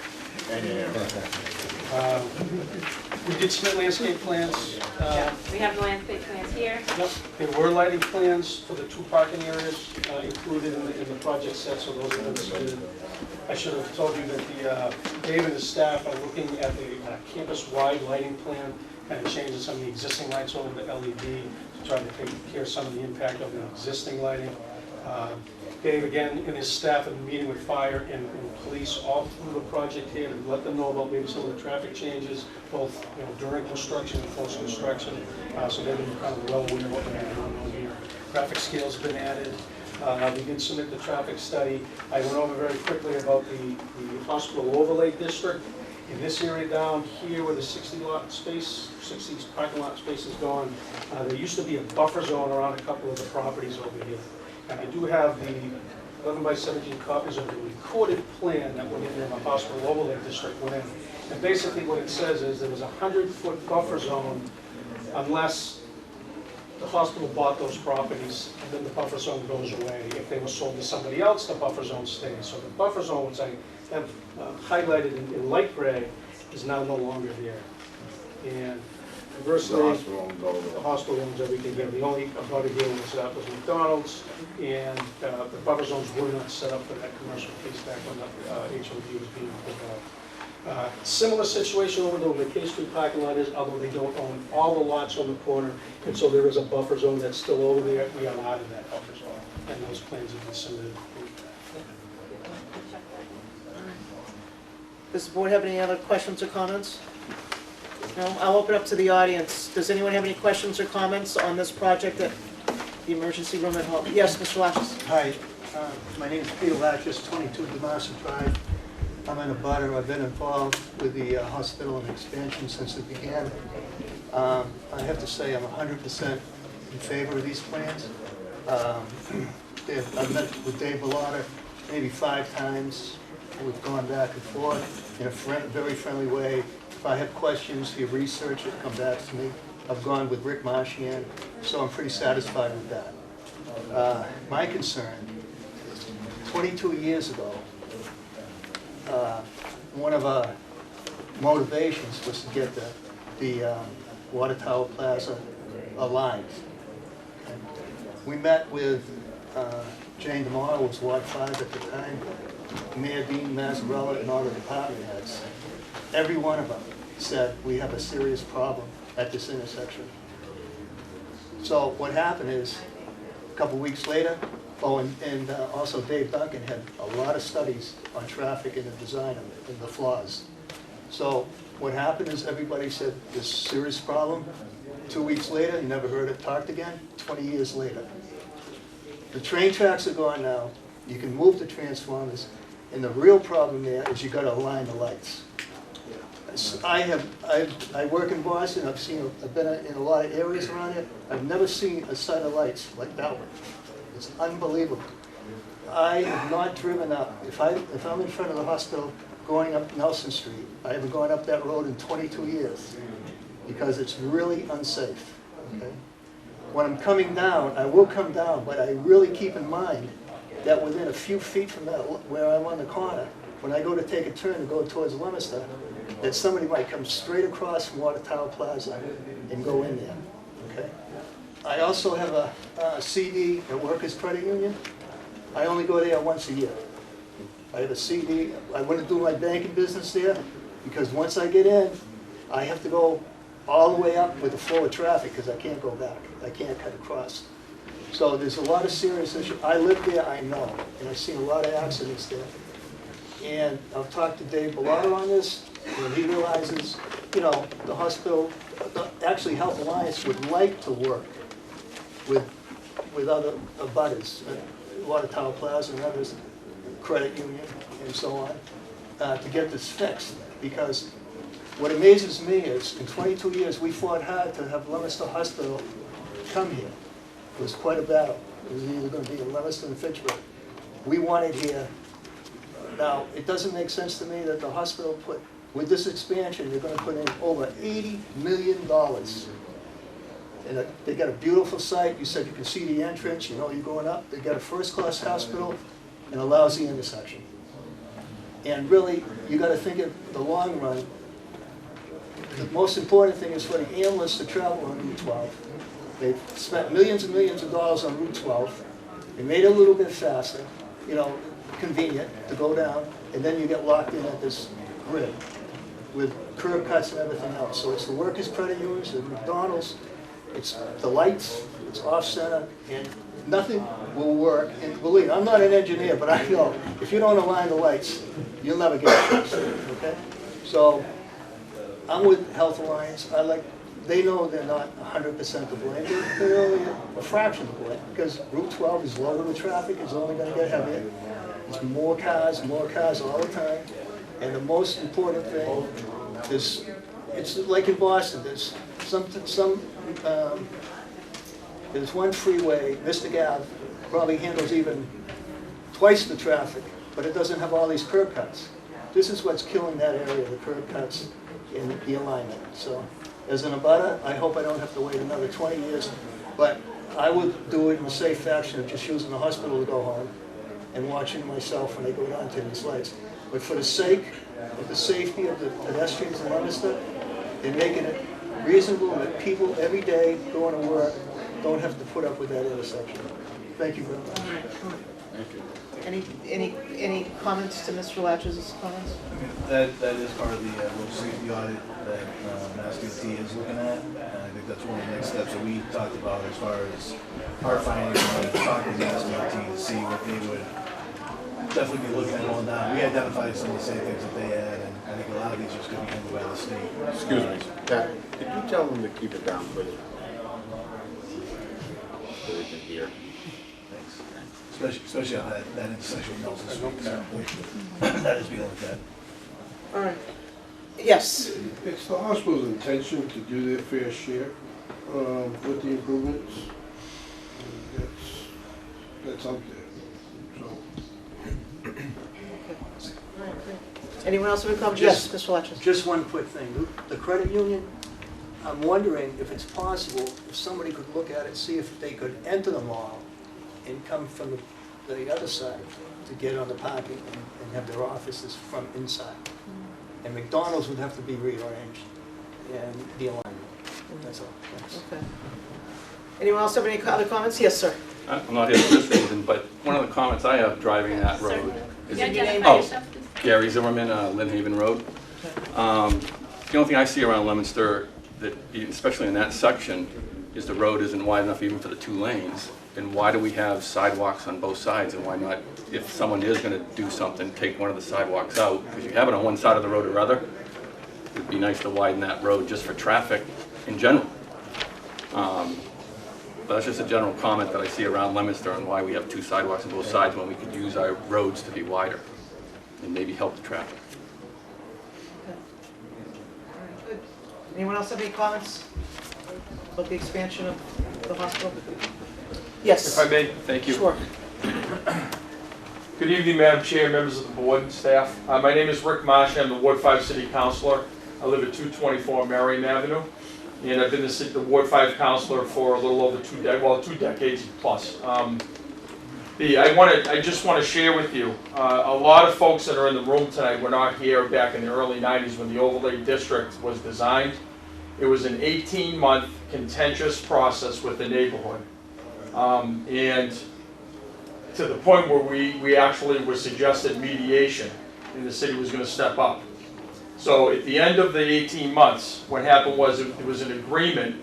We did submit landscape plans. Yeah, we have the landscape plans here. Yep, there were lighting plans for the 2 parking areas included in the project set, so those have been submitted. I should have told you that Dave and his staff are looking at the campus-wide lighting plan, kind of changing some of the existing lights over to LED to try to take care of some of the impact of the existing lighting. Dave, again, and his staff have been meeting with fire and police all through the project here to let them know about maybe some of the traffic changes, both during construction and post-construction. So they've been kind of well aware of what we're going on here. Traffic scales have been added. We did submit the traffic study. I went over very quickly about the hospital overlay district. In this area down here where the 60 parking lot space is gone, there used to be a buffer zone around a couple of the properties over here. And I do have the 11 by 17 copies of the recorded plan that went in there, the hospital overlay district went in. And basically what it says is there was a 100-foot buffer zone unless the hospital bought those properties, and then the buffer zone goes away. If they were sold to somebody else, the buffer zone stays. So the buffer zone, which I have highlighted in light gray, is now no longer there. And conversely, the hospital owns everything here. The only abutter here was McDonald's, and the buffer zones were not set up for that commercial piece back when the HOD was being developed. Similar situation over there where the K Street parking lot is, although they don't own all the lots on the corner, and so there is a buffer zone that's still over there. We are out of that buffer zone, and those plans have been submitted. Does the board have any other questions or comments? No, I'll open up to the audience. Does anyone have any questions or comments on this project at the emergency room at home? Yes, Mr. Latches. Hi, my name is Peter Latches, 22 Demarson Drive. I'm in a butter. I've been involved with the hospital and expansion since it began. I have to say I'm 100% in favor of these plans. I've met with Dave Bellotta maybe 5 times. We've gone back and forth in a very friendly way. If I have questions, he research it, come back to me. I've gone with Rick Marchian, so I'm pretty satisfied with that. My concern, 22 years ago, one of our motivations was to get the Water Tower Plaza aligned. We met with Jane DeMar, who was Ward 5 at the time, Mayor Dean Mazzarella, and all the department heads. Every one of them said, we have a serious problem at this intersection. So what happened is, a couple weeks later, and also Dave Duncan had a lot of studies on traffic and the design of it and the flaws. So what happened is everybody said, this is a serious problem. 2 weeks later, you never heard it talked again. 20 years later. The train tracks are gone now. You can move the transformers. And the real problem there is you got to align the lights. I work in Boston. I've been in a lot of areas around here. I've never seen a set of lights like that one. It's unbelievable. I have not driven up. If I'm in front of the hospital going up Nelson Street, I haven't gone up that road in 22 years because it's really unsafe. Okay? When I'm coming down, I will come down, but I really keep in mind that within a few feet from that, where I'm on the corner, when I go to take a turn and go towards Leominster, that somebody might come straight across from Water Tower Plaza and go in there. Okay? I also have a CD at Workers' Credit Union. I only go there once a year. I have a CD. I want to do my banking business there because once I get in, I have to go all the way up with the flow of traffic because I can't go back. I can't cut across. So there's a lot of serious issues. I live there, I know, and I've seen a lot of accidents there. And I've talked to Dave Bellotta on this, and he realizes, the hospital, actually Health Alliance would like to work with other abutters, Water Tower Plaza and others, credit union, and so on, to get this fixed. Because what amazes me is, in 22 years, we fought hard to have Leominster Hospital come here. It was quite a battle. It was either going to be in Leominster and Fitchburg. We want it here. Now, it doesn't make sense to me that the hospital put With this expansion, they're gonna put in over $80 million. And they got a beautiful site. You said you can see the entrance, you know you're going up. They got a first-class hospital and a lousy intersection. And really, you gotta think of the long run. The most important thing is for the ambulance to travel on Route 12. They've spent millions and millions of dollars on Route 12. They made it a little bit faster, you know, convenient to go down, and then you get locked in at this grid with curb cuts and everything else. So it's the workers' credit unions, the McDonald's, it's the lights, it's off-center, and nothing will work. And believe me, I'm not an engineer, but I know if you don't align the lights, you'll never get it fixed, okay? So I'm with Health Alliance. They know they're not 100% to blame. They're only a fraction to blame because Route 12 is loaded with traffic. It's only going to get heavier. There's more cars all the time. And the most important thing is, it's like in Boston. There's there's one freeway, Mystic Ave, probably handles even twice the traffic, but it doesn't have all these curb cuts. This is what's killing that area, the curb cuts and the alignment. So, as an abutter, I hope I don't have to wait another 20 years, but I would do it in a safe fashion of just using the hospital to go home and watching myself when they go down to these lights. But for the sake of the safety of the pedestrians in Leominster, they're making it reasonable that people every day going to work don't have to put up with that intersection. Thank you very much. Any comments to Mr. Latch's comments? That is part of the road safety audit that Mass DOT is looking at. And I think that's one of the next steps that we talked about as far as our findings when we talked to Mass DOT to see what they would definitely be looking at going down. We identified some of the same things that they had, and I think a lot of these are going to be handled by the state. Excuse me, Pat, could you tell them to keep it down, please? So we can hear. Especially on that intersection with Nelson Street. So that is being looked at. All right. Yes. It's the hospital's intention to do their fair share with the improvements. That's up there, so. Anyone else have any comments? Yes, Mr. Latches. Just one quick thing. The credit union, I'm wondering if it's possible, if somebody could look at it, see if they could enter the mall and come from the other side to get on the parking and have their offices from inside. And McDonald's would have to be rearranged and be aligned. That's all. Thanks. Okay. Anyone else have any other comments? Yes, sir. I'm not here for this reason, but one of the comments I have driving that road is... Can you identify yourself, please? Gary Zimmerman, Lynn Haven Road. The only thing I see around Leominster, that, especially in that section, is the road isn't wide enough even for the 2 lanes. And why do we have sidewalks on both sides? And why not, if someone is going to do something, take one of the sidewalks out? Because you have it on one side of the road or other. It would be nice to widen that road just for traffic in general. But that's just a general comment that I see around Leominster on why we have 2 sidewalks on both sides when we could use our roads to be wider and maybe help the traffic. Good. Anyone else have any comments about the expansion of the hospital? Yes. If I may, thank you. Sure. Good evening, Madam Chair, members of the board and staff. My name is Rick Marsh. I'm the Ward 5 City Councilor. I live at 224 Marion Avenue, and I've been the Ward 5 Councilor for a little over 2 decades plus. I just want to share with you, a lot of folks that are in the room tonight were not here back in the early 90s when the overlay district was designed. It was an 18-month contentious process with the neighborhood. And to the point where we actually were suggested mediation, and the city was going to step up. So at the end of the 18 months, what happened was there was an agreement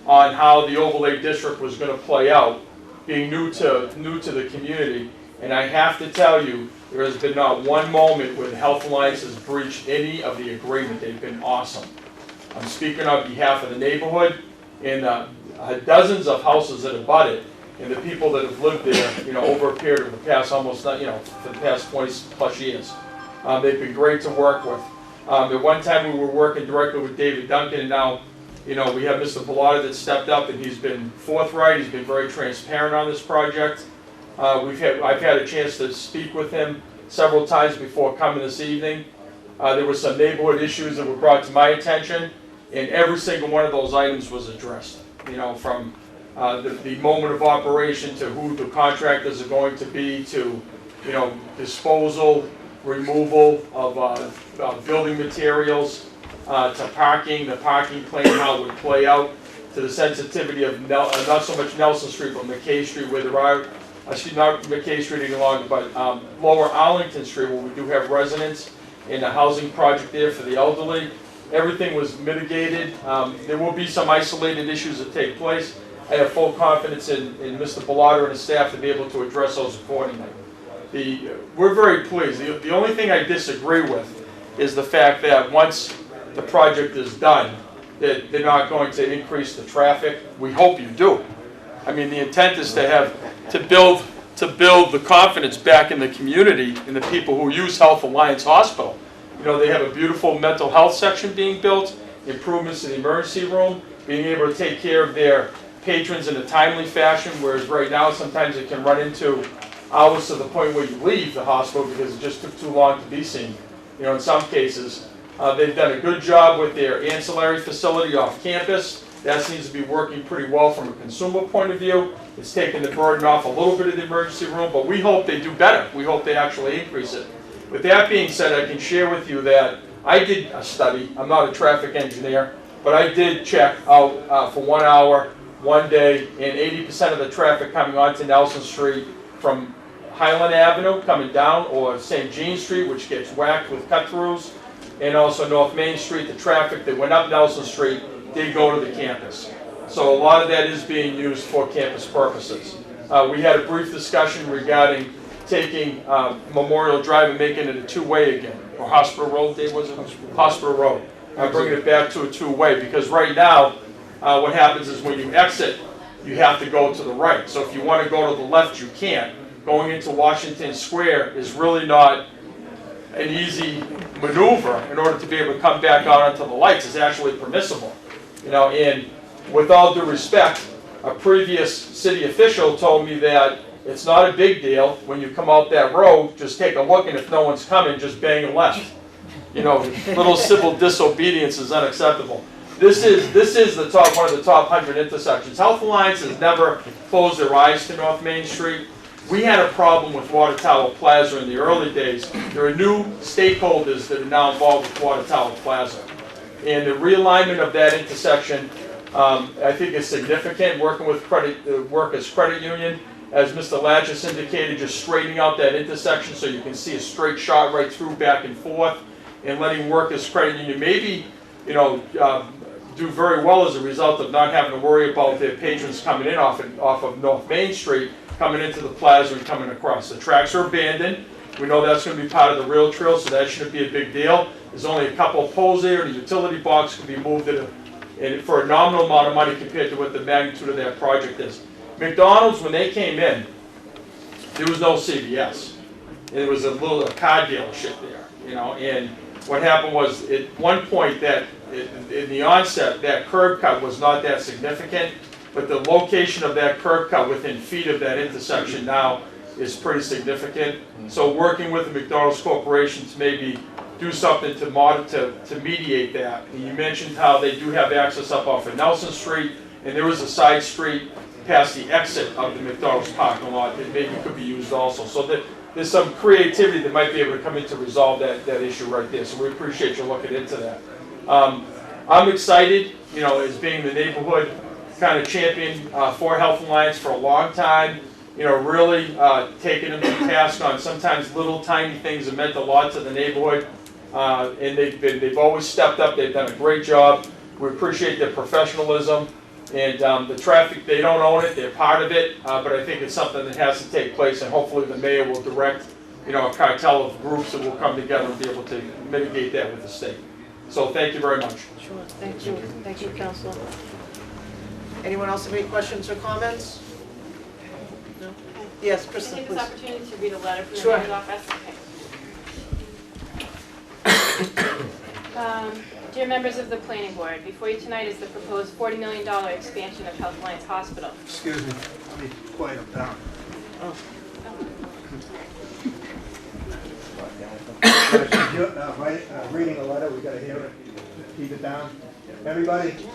on how the overlay district was going to play out, being new to the community. And I have to tell you, there has been not one moment where the Health Alliance has breached any of the agreement. They've been awesome. I'm speaking on behalf of the neighborhood and dozens of houses that abut it, and the people that have lived there, over a period of the past for the past 20 plus years. They've been great to work with. At one time we were working directly with David Duncan, and now, we have Mr. Bellotta that stepped up, and he's been forthright. He's been very transparent on this project. I've had a chance to speak with him several times before coming this evening. There were some neighborhood issues that were brought to my attention, and every single one of those items was addressed. You know, from the moment of operation to who the contractors are going to be, to, you know, disposal, removal of building materials, to parking, the parking plan, how it would play out, to the sensitivity of not so much Nelson Street, but McKay Street, where there are, not McKay Street any longer, but Lower Arlington Street, where we do have residents in a housing project there for the elderly. Everything was mitigated. There will be some isolated issues that take place. I have full confidence in Mr. Bellata and his staff to be able to address those accordingly. We're very pleased. The only thing I disagree with is the fact that once the project is done, that they're not going to increase the traffic. We hope you do. I mean, the intent is to build the confidence back in the community and the people who use Health Alliance Hospital. You know, they have a beautiful mental health section being built, improvements in the emergency room, being able to take care of their patrons in a timely fashion, whereas right now sometimes it can run into hours to the point where you leave the hospital because it just took too long to be seen. You know, in some cases, they've done a good job with their ancillary facility off campus. That seems to be working pretty well from a consumer point of view. It's taken the burden off a little bit of the emergency room, but we hope they do better. We hope they actually increase it. With that being said, I can share with you that I did a study. I'm not a traffic engineer, but I did check out for 1 hour, one day, and 80% of the traffic coming onto Nelson Street from Highland Avenue coming down, or St. Jean Street, which gets whacked with cut-throughs, and also North Main Street, the traffic that went up Nelson Street did go to the campus. So a lot of that is being used for campus purposes. We had a brief discussion regarding taking Memorial Drive and making it a two-way again, or Hospital Road, Dave, was it? Hospital Road. Bringing it back to a two-way, because right now, what happens is when you exit, you have to go to the right. So if you want to go to the left, you can't. Going into Washington Square is really not an easy maneuver in order to be able to come back out onto the lights. It's actually permissible. You know, and with all due respect, a previous city official told me that it's not a big deal when you come out that road, just take a look, and if no one's coming, just bang left. You know, little civil disobedience is unacceptable. This is the top, one of the top 100 intersections. Health Alliance has never closed their eyes to North Main Street. We had a problem with Water Tower Plaza in the early days. There are new stakeholders that are now involved with Water Tower Plaza. And the realignment of that intersection, I think, is significant. Working with Workers Credit Union, as Mr. Latches indicated, just straightening out that intersection so you can see a straight shot right through, back and forth, and letting Workers Credit Union maybe, you know, do very well as a result of not having to worry about their patrons coming in off of North Main Street, coming into the plaza and coming across. The tracks are abandoned. We know that's going to be part of the rail trail, so that shouldn't be a big deal. There's only a couple of poles there. The utility box can be moved for a nominal amount of money compared to what the magnitude of that project is. McDonald's, when they came in, there was no CVS. There was a car dealership there, you know, and what happened was, at one point, that in the onset, that curb cut was not that significant, but the location of that curb cut within feet of that intersection now is pretty significant. So working with the McDonald's Corporation to maybe do something to mediate that. And you mentioned how they do have access up off of Nelson Street, and there is a side street past the exit of the McDonald's parking lot that maybe could be used also. So that there's some creativity that might be able to come in to resolve that issue right there. So we appreciate you looking into that. I'm excited, you know, as being the neighborhood kind of champion for Health Alliance for a long time. You know, really taking them to task on sometimes little tiny things that meant a lot to the neighborhood. And they've always stepped up. They've done a great job. We appreciate their professionalism. And the traffic, they don't own it, they're part of it, but I think it's something that has to take place, and hopefully the mayor will direct, you know, a cartel of groups that will come together and be able to mitigate that with the state. So thank you very much. Sure, thank you. Thank you, Councilor. Anyone else have any questions or comments? No? Yes, Kristen, Can I take please. this opportunity to read a letter from the Sure. mayor's office? Okay. Dear members of the planning board, before you tonight is the proposed $40 million expansion of Health Alliance Hospital. Excuse me, let me quiet him down. Keep it down. Everybody keep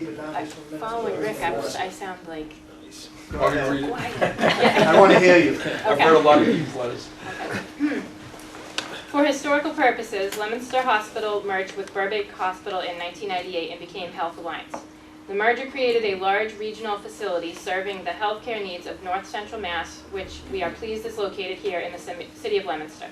it down. I'm following Rick, I sound like Go ahead. quiet. I want to hear you. I've heard a lot of these letters. For historical purposes, Leominster Hospital merged with Burbank Hospital in 1998 and became Health Alliance. The merger created a large regional facility serving the healthcare needs of North Central Mass, which we are pleased is located here in the city of Leominster.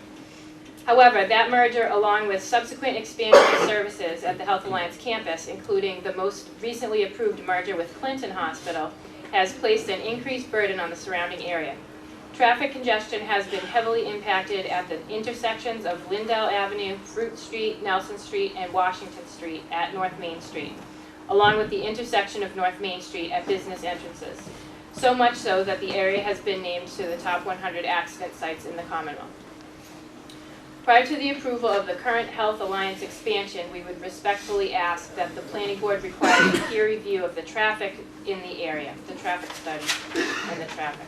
However, that merger, along with subsequent expansion of services at the Health Alliance campus, including the most recently approved merger with Clinton Hospital, has placed an increased burden on the surrounding area. Traffic congestion has been heavily impacted at the intersections of Lindell Avenue, Fruit Street, Nelson Street, and Washington Street at North Main Street, along with the intersection of North Main Street at business entrances. So much so that the area has been named to the top 100 accident sites in the Commonwealth. Prior to the approval of the current Health Alliance expansion, we would respectfully ask that the planning board require a peer review of the traffic in the area, the traffic study and the traffic.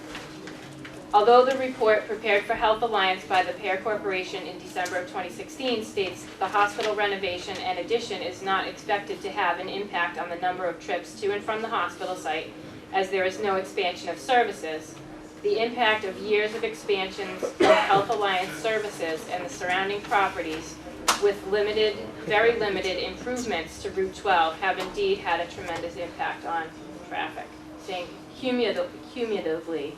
Although the report prepared for Health Alliance by the Pear Corporation in December of 2016 states the hospital renovation and addition is not expected to have an impact on the number of trips to and from the hospital site, as there is no expansion of services, the impact of years of expansions of Health Alliance services and the surrounding properties with very limited improvements to Route 12 have indeed had a tremendous impact on traffic, saying cumulatively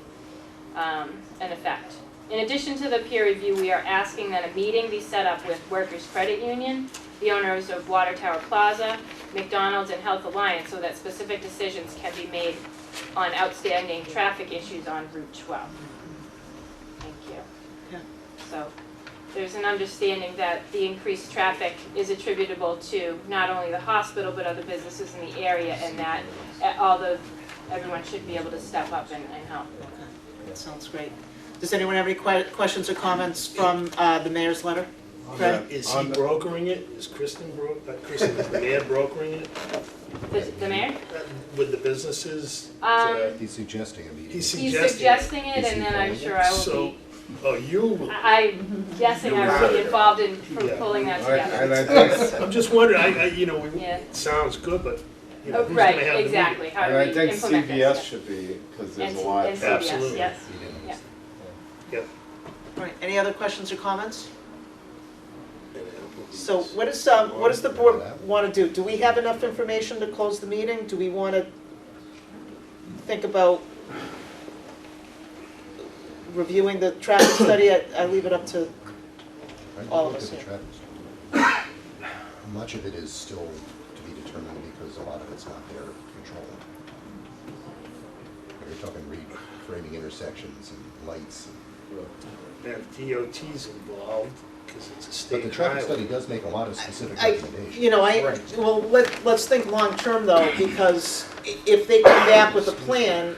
an effect. In addition to the peer review, we are asking that a meeting be set up with Workers Credit Union, the owners of Water Tower Plaza, McDonald's, and Health Alliance so that specific decisions can be made on outstanding traffic issues on Route 12. Thank you. Yeah. So there's an understanding that the increased traffic is attributable to not only the hospital but other businesses in the area, and that everyone should be able to step up and help. Okay, that sounds great. Does anyone have any questions or comments from the mayor's letter? Craig? Is he brokering it? Is Kristen, is the mayor brokering it? The mayor? With the businesses? He's suggesting a meeting. He's suggesting it, and then I'm sure I will be. Oh, you? I'm guessing I will be involved in pulling that together. I'm just wondering, Yeah. it sounds good, but, who's gonna Right, have the meeting? exactly. How do And I we think implement this? CVS should be, because there's a lot. And CVS, Absolutely. yes. Yeah. Yep. All right, any other questions or comments? So what does the board want to do? Do we have enough information to close the meeting? Do we want to think about reviewing the traffic study? I leave it up to all of us here. Much of it is still to be determined because a lot of it's not their control. You're talking reframing intersections and lights. And DOT's involved, because it's a But state the traffic highway. study does make a lot of specific recommendations. Well, let's think long-term though, because if they come back with a plan,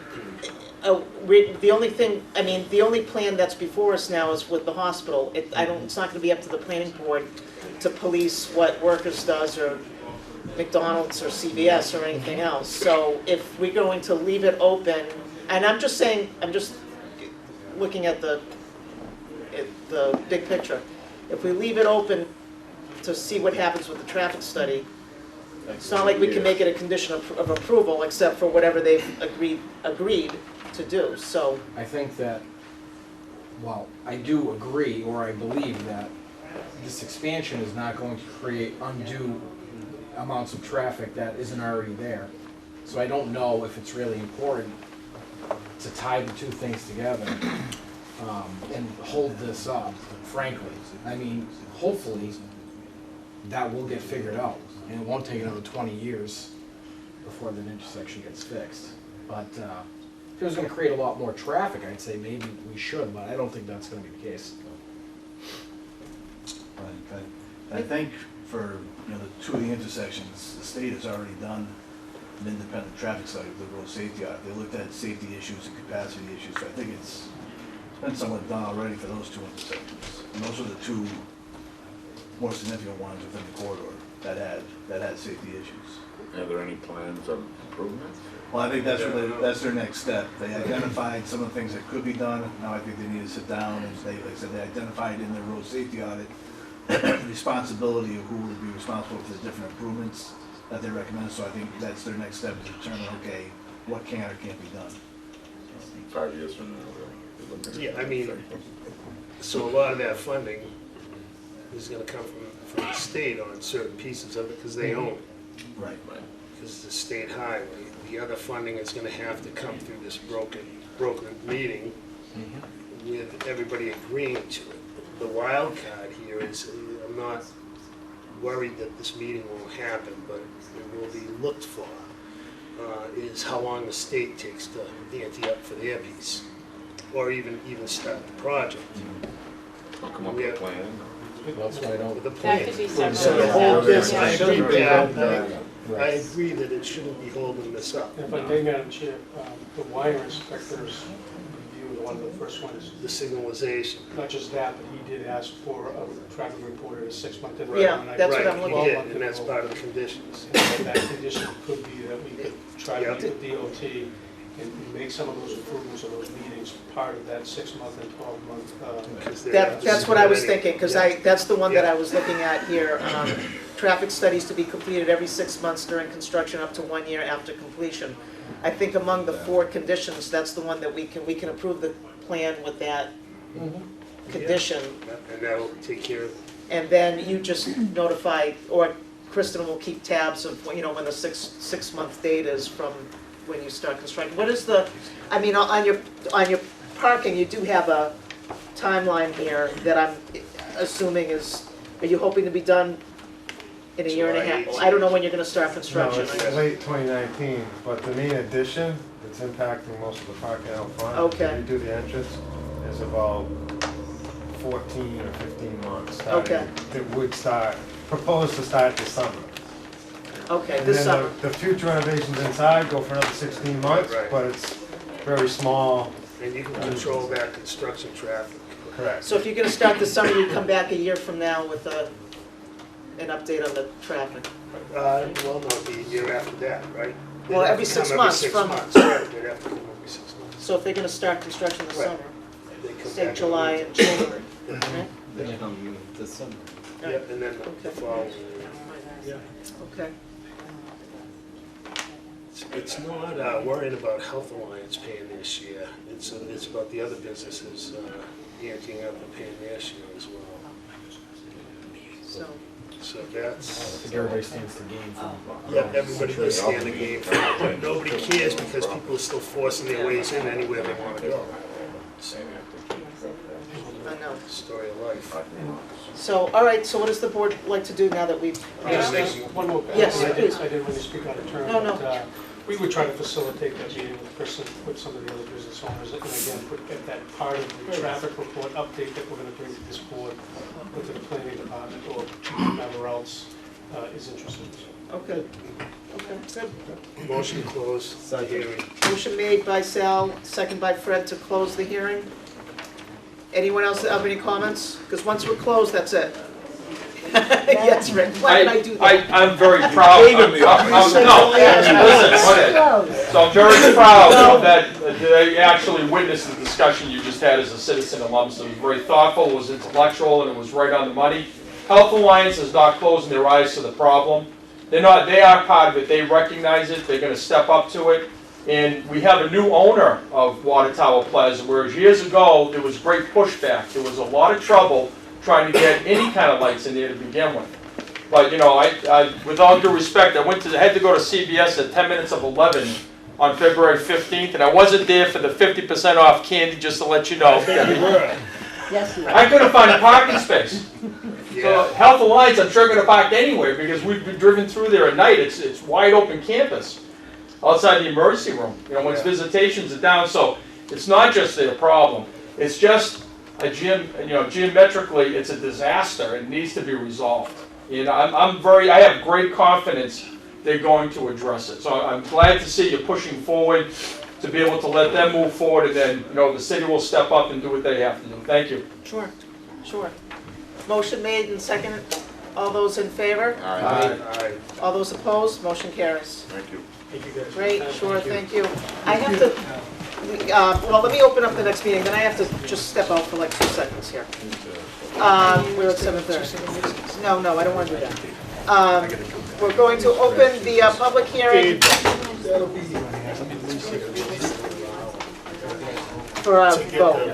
the only plan that's before us now is with the hospital. It's not gonna be up to the planning board to police what Workers does or McDonald's or CVS or anything else. So if we're going to leave it open, and I'm just looking at the big picture. If we leave it open to see what happens with the traffic study, it's not like we can make it a condition of approval except for whatever they've agreed to do, so. I think that, well, I do agree, or I believe that this expansion is not going to create undue amounts of traffic that isn't already there. So I don't know if it's really important to tie the two things together and hold this up, frankly. I mean, hopefully that will get figured out, and it won't take another 20 years before the intersection gets fixed. But if it was going to create a lot more traffic, I'd say maybe we should, but I don't think that's going to be the case. I think for the two of the intersections, the state has already done an independent traffic study with the road safety audit. They looked at safety issues and capacity issues, so I think it's been somewhat done already for those two intersections. And those are the two more significant ones within the corridor that had safety issues. Are there any plans of improvements? Well, I think that's their next step. They identified some of the things that could be done. Now I think they need to sit down and like I said, they identified in their road safety audit responsibility of who will be responsible for the different improvements that they recommend. So I think that's their next step, to determine, okay, what can or can't be done. 5 years from now, we're looking at. Yeah, I mean, so a lot of that funding is gonna come from the state on certain pieces of it, because they own it. Right. Because it's a state highway. The other funding is gonna have to come through this broken meeting with everybody agreeing to it. The wild card here is, I'm not worried that this meeting won't happen, but it will be looked for, is how long the state takes to ante up for their piece, or even start the project. I'll come up with a plan. That's why I don't. The That plan. could be several So the years whole, out. this, I agree with that. Yeah. I agree that it shouldn't be holding this up. If I may, Madam Chair, the wire inspector's review, one of the first ones, The signalization. not just that, but he did ask for a traffic report at a 6-month interval. Yeah, and I- that's what I'm Right, looking he at. did, and that's part of the conditions. And that condition could be that we could try to Yeah. meet with DOT and make some of those improvements of those meetings part of that 6-month and 12-month. That's what I was thinking, because that's the one that Yeah. I was looking at here. Traffic studies to be completed every 6 months during construction up to 1 year after completion. I think among the 4 conditions, that's the one that we can approve the plan with that condition. And that'll take care of, And then you just notify, or Kristen will keep tabs of, when the six-month date is from when you start constructing. What is the, I mean, on your parking, you do have a timeline here that I'm assuming is, are you hoping to be done in a year and a half? July I don't know when you're gonna start No, construction. it's late 2019, but the main addition that's impacting most of the parking out front, Okay. to redo the entrance, is about 14 or 15 months. Okay. That would start, proposed to start this summer. Okay, And this then summer. the future renovations inside go for another 16 months, Right. but it's very small. and you can control that construction traffic. Correct. So if you're gonna start this summer, you come back a year from now with an update on the traffic. Well, no, the year after that, right? Well, They'd have every to 6 come months Every from- 6 months, right, they'd have to come every 6 months. So if they're gonna start construction this Right. summer, They come say back July every- and January. Yeah. Okay? They come this summer. Yep, and then the following. Okay. It's not worrying about Health Alliance paying their share. It's about the other businesses emptying up and paying their share as well. So I that's, think everybody stands to gain from. yeah, everybody does stand to gain for it, but nobody cares because people are still forcing their ways in anywhere they want to go. I know. Story of life. So, all right, so what does the board like to do now that we've? One more. Yes, I please. didn't want to speak out of turn. No, no. but, we would try to facilitate that meeting with Chris and with some of the other business owners, and again, get that part of the traffic report update that we're going to bring to this board, to the planning department, or whoever else is interested. Okay. Okay, good. Motion to close the hearing. Motion made by Sal, second by Fred to close the hearing. Anyone else have any comments? Because once we're closed, that's it. Yes, Rick, why did I do that? I'm very proud. Listen, so I'm very proud that they actually witnessed the discussion you just had as a citizen of Leominster. It was very thoughtful, it was intellectual, and it was right on the money. Health Alliance is not closing their eyes to the problem. They are part of it, they recognize it, they're gonna step up to it. And we have a new owner of Water Tower Plaza, whereas years ago, there was great pushback. There was a lot of trouble trying to get any kind of lights in there to begin with. But, I with all due respect, I had to go to CVS at 10 minutes of 11 on February 15th, and I wasn't there for the 50% off candy, just to let you know. Yes, you I couldn't find a parking space. So Health Alliance, I'm sure going to park anywhere, because we've been driven through there at night. It's wide open campus outside the emergency room, once visitations are down. So it's not just their problem. It's just a geometrically, it's a disaster. It needs to be resolved. I have great confidence they're going to address it. So I'm glad to see you pushing forward to be able to let them move forward, and then, the city will step up and do what they have to do. Thank you. Sure, sure. Motion made and seconded. All those in favor? Aye. All those opposed? Motion carries. Thank you. Thank you guys. Great, sure, thank you. I have to, well, let me open up the next meeting, then I have to just step out for like 2 seconds here. We're at 7:30. No, I don't want to do that. We're going to open the public hearing for a vote.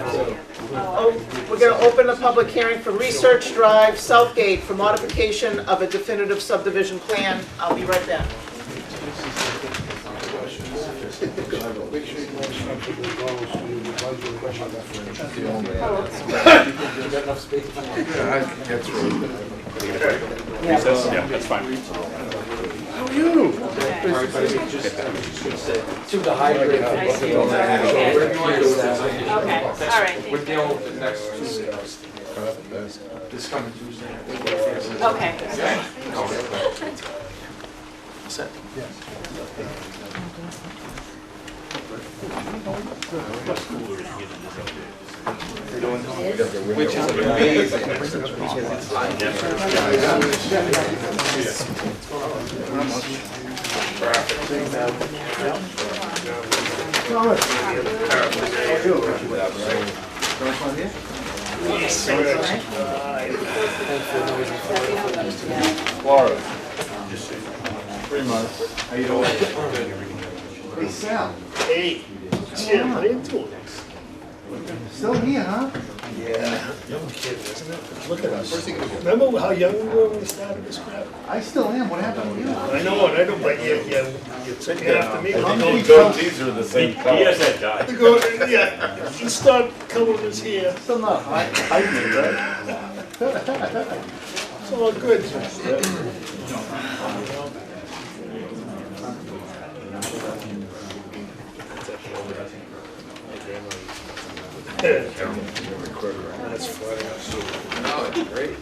Oh, we're going to open the public hearing for Research Drive, Southgate, for modification of a definitive subdivision plan. I'll be right back. Recess? Yeah, that's fine. How are you? To the hydrant. I see. We're Okay, all right. We're dealing with the next Tuesday. This coming Tuesday. Okay. Which is amazing, because it's like. Florida. 3 months. How you doing? Hey, Sal. Hey, Jim, how you doing? Still here, huh? Yeah. Young kid, isn't it? Look at us. Remember how young we were when we started this crap? I still am. What happened to you? I know, but you took it after me. How many goatees are the same color? He has that dye. Yeah, he started covering his hair. Still not heightened, right? It's all good. That's funny. Oh, it's great.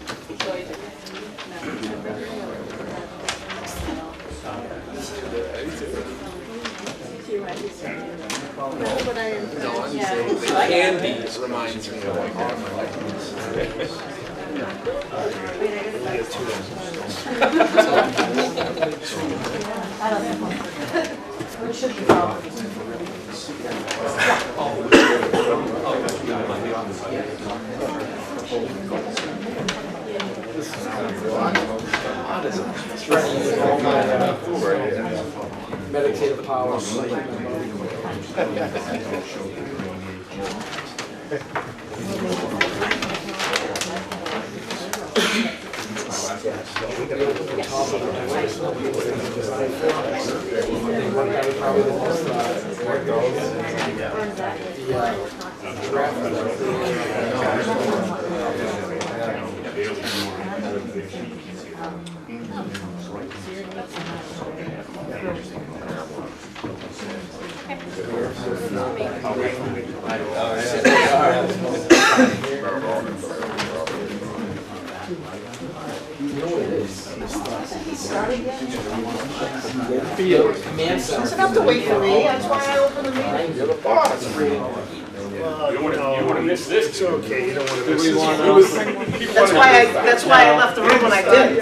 Candies reminds me of Meditative power. Doesn't have to wait for me, that's why I opened the meeting. You're the boss. You don't want to miss this. It's okay, you don't want to miss this. That's why I left the room when I did.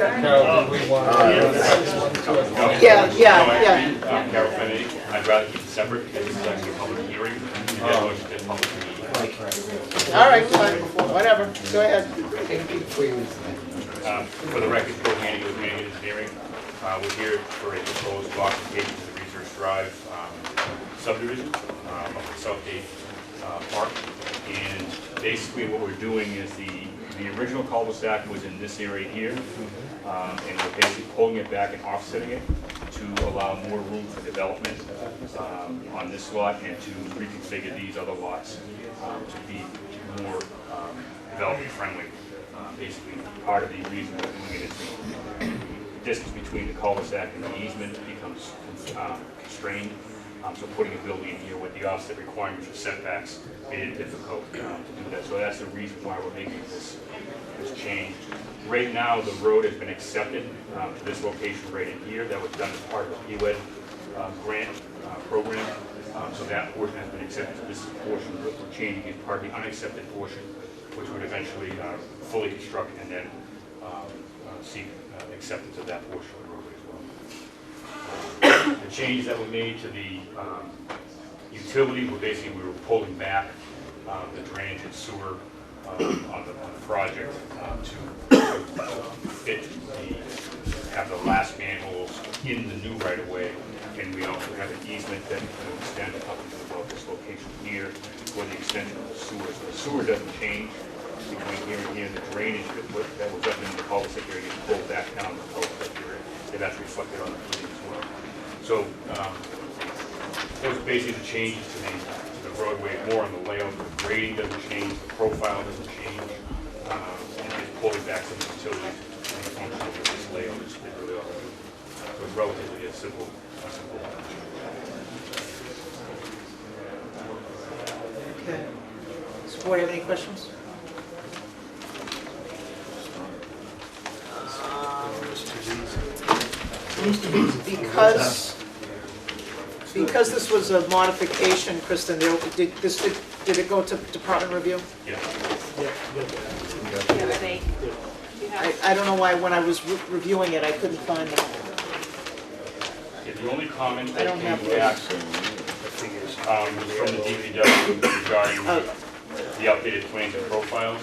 Yeah. Carol Kennedy, I'd rather keep it separate because this is actually a public hearing. You have motion to public meeting. All right, fine, whatever, go ahead. For the record, Code Manager with Management Engineering, we're here for a proposed modification to the Research Drive subdivision of the Southgate Park. And basically what we're doing is the original cul-de-sac was in this area here, and we're basically pulling it back and offsetting it to allow more room for development on this lot and to reconfigure these other lots to be more development friendly. Basically, part of the reason we're doing it is the distance between the cul-de-sac and the easement becomes constrained. So putting a building in here with the offset requirements for setbacks made it difficult to do that. So that's the reason why we're making this change. Right now, the road has been accepted to this location right in here. That was done as part of the PWED grant program. So that portion has been accepted. So this portion that we're changing is part of the unaccepted portion, which would eventually fully construct and then seek acceptance of that portion of the roadway as well. The changes that were made to the Utility, we were pulling back the drainage and sewer on the project to fit have the last manholes in the new right-of-way, and we also have an easement that will extend up into about this location here for the extension of the sewer. So the sewer doesn't change between here and here. The drainage that was up in the cul-de-sac area gets pulled back down to the cul-de-sac area, and that's reflected on the plan as well. So those are basically the changes to the roadway, more on the layout. The grading doesn't change, the profile doesn't change, and just pulling back some utilities and the function of this layout is really all. So it's relatively a simple. Okay. Does the board have any questions? Because this was a modification, Kristen, did it go to department review? Yeah. I don't know why when I was reviewing it, I couldn't find it. Yeah, the only comment I that don't have came back was from the DPW regarding the updated plans and profiles.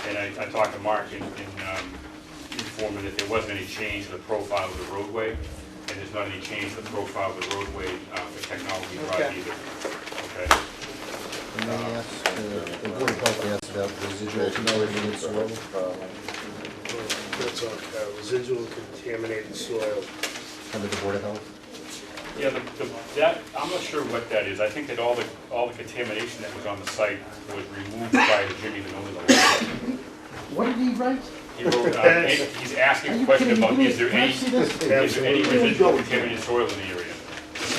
And I talked to Mark and informed him that there wasn't any change to the profile of the roadway, and there's not any change to the profile of the roadway for technology drive either. Okay. And they asked, the board of health asked about residual contaminated soil. That's on residual contaminated soil. Under the board of health? Yeah, that I'm not sure what that is. I think that all the contamination that was on the site was removed by Jimmy the owner of the land. What did he write? He wrote, he's asking a question about is there any residual contaminated soil in the area?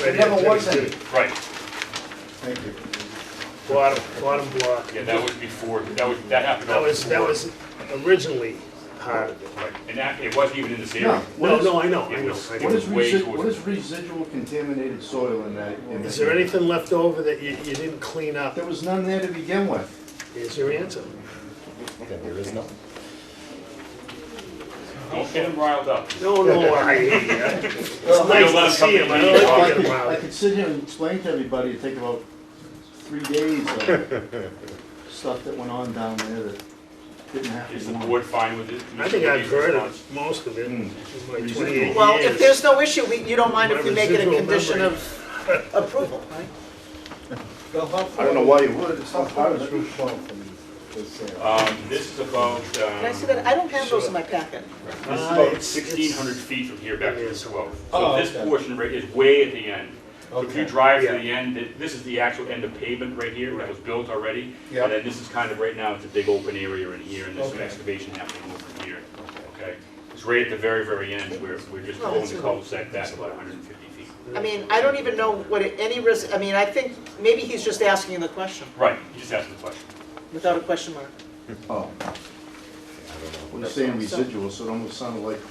There never was any. Right. Thank you. Bottom block. Yeah, that was before. That happened. That was originally part of it. Right, and it wasn't even in this area. No, I know. What is residual contaminated soil in that? Is there anything left over that you didn't clean up? There was none there to begin with. Here's your answer. Then there is none. Don't get him riled up. No, I hear you. It's nice to see him. I don't like to get him riled I up. could sit here and explain to everybody, it'd take about 3 days of stuff that went on down there that didn't have to Is go the on. board fine with it? I think I've heard of most of it in my 28 Well, if years. there's no issue, you don't mind if we make it a residual condition memory. of approval, right? I don't know why you would, it's not part of it. This is about. Can I see that? I don't have those in my packet. This is about 1,600 feet from here back to the 12. So this portion right is way at the end. So if you drive to the end, this is the actual end of pavement right here that was built already. Yep. And then this is kind of right now, it's a big open area in here, and there's some excavation happening over here. Okay? It's right at the very, very end where we're just pulling the cul-de-sac back about 150 feet. I mean, I don't even know what any risk, I mean, I think maybe he's just asking the question Right, you just asked the question. without a question mark. Oh. Well, you're saying residual, so it almost sounded like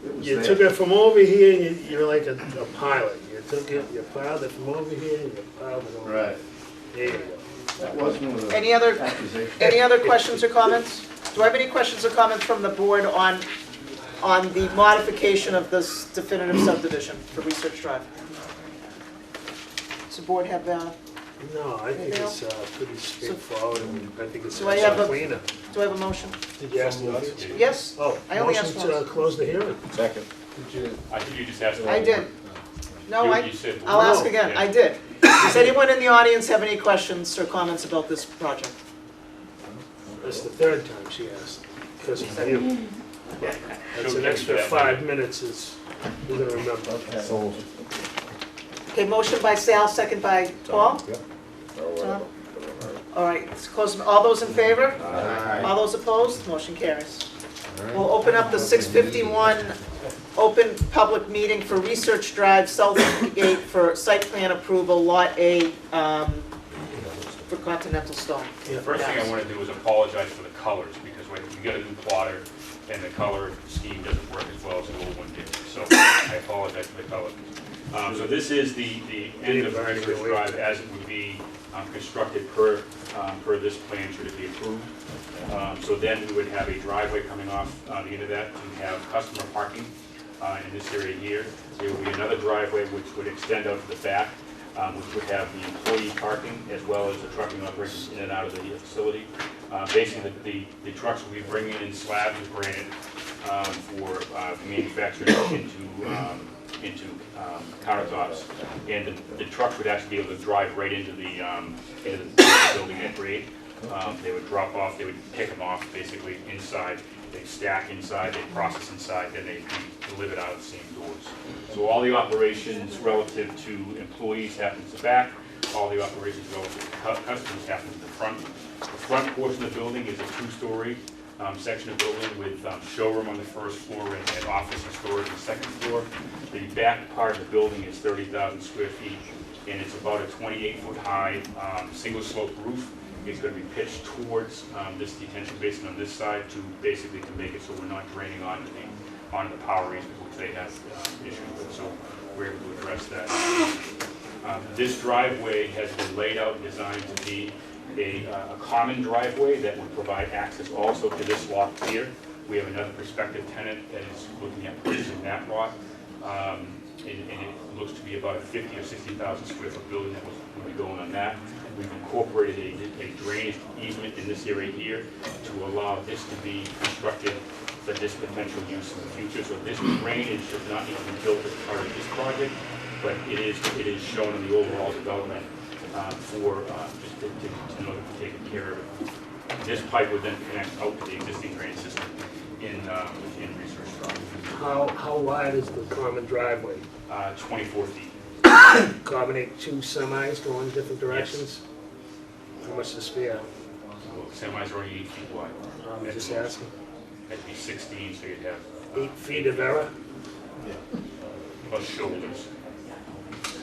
it was You there. took it from over here, and you're like a pilot. You took it, you piled it from over here, and you piled it over. Right. There you go. That wasn't with Any other, accusation. any other questions or comments? Do I have any questions or comments from the board on the modification of this definitive subdivision for Research Drive? Does the board have, No, I think it's pretty straightforward, and I think it's do I have cleaner. do I have a motion? Did you ask me? Yes? Oh, I only asked motion to once. close the hearing. Second. I think you just asked. I did. No, You said- I'll ask No. again. I did. Does anyone in the audience have any questions or comments about this project? That's the third time she asked, because of you. That's an extra 5 minutes is, you're gonna remember. Sold. Okay, motion by Sal, second by Paul? Yep. Tom? All right, let's close. All those in favor? All those opposed? Motion carries. We'll open up the 6:51 open public meeting for Research Drive, Southgate for site plan approval, Lot A, for Continental Stone. The first thing I want to do is apologize for the colors, because we got a new plotter, and the color scheme doesn't work as well as the old one did. So I apologize for the color. So this is the end of Research Drive as it would be constructed per this plan should it be approved. So then we would have a driveway coming off the end of that to have customer parking in this area here. There will be another driveway which would extend out to the back. which would have the employee parking as well as the trucking operations in and out of the facility. Basically, the trucks will be bringing in slabs of granite for manufacturing into countertops, and the trucks would actually be able to drive right into the building at grade. They would drop off, they would pick them off basically inside, they stack inside, they process inside, then they'd be delivered out of the same doors. So all the operations relative to employees happen to the back, all the operations relative to customers happen to the front. The front portion of the building is a two-story section of building with showroom on the first floor and office and storage on the second floor. The back part of the building is 30,000 square feet, and it's about a 28-foot high single slope roof. It's going to be pitched towards this detention basin on this side to basically to make it so we're not draining onto the power easement, which they have issues with. So we're able to address that. This driveway has been laid out and designed to be a common driveway that would provide access also to this lot here. We have another prospective tenant that is looking at purchasing that lot. And it looks to be about a 50 or 60,000 square foot building that would be going on that. We've incorporated a drainage easement in this area here to allow this to be constructed for this potential use in the future. So this drainage does not need to be built as part of this project, but it is shown in the overall development for just in order to take care of it. This pipe would then connect out to the existing drainage system in Research Drive. How wide is the common driveway? 24 feet. Accommodate two semis going different directions? Yes. How much to spare? Well, semis are only 8 feet wide. I'm just asking. That'd be 16, so you'd have 8 feet of error? Yeah. Plus shoulders.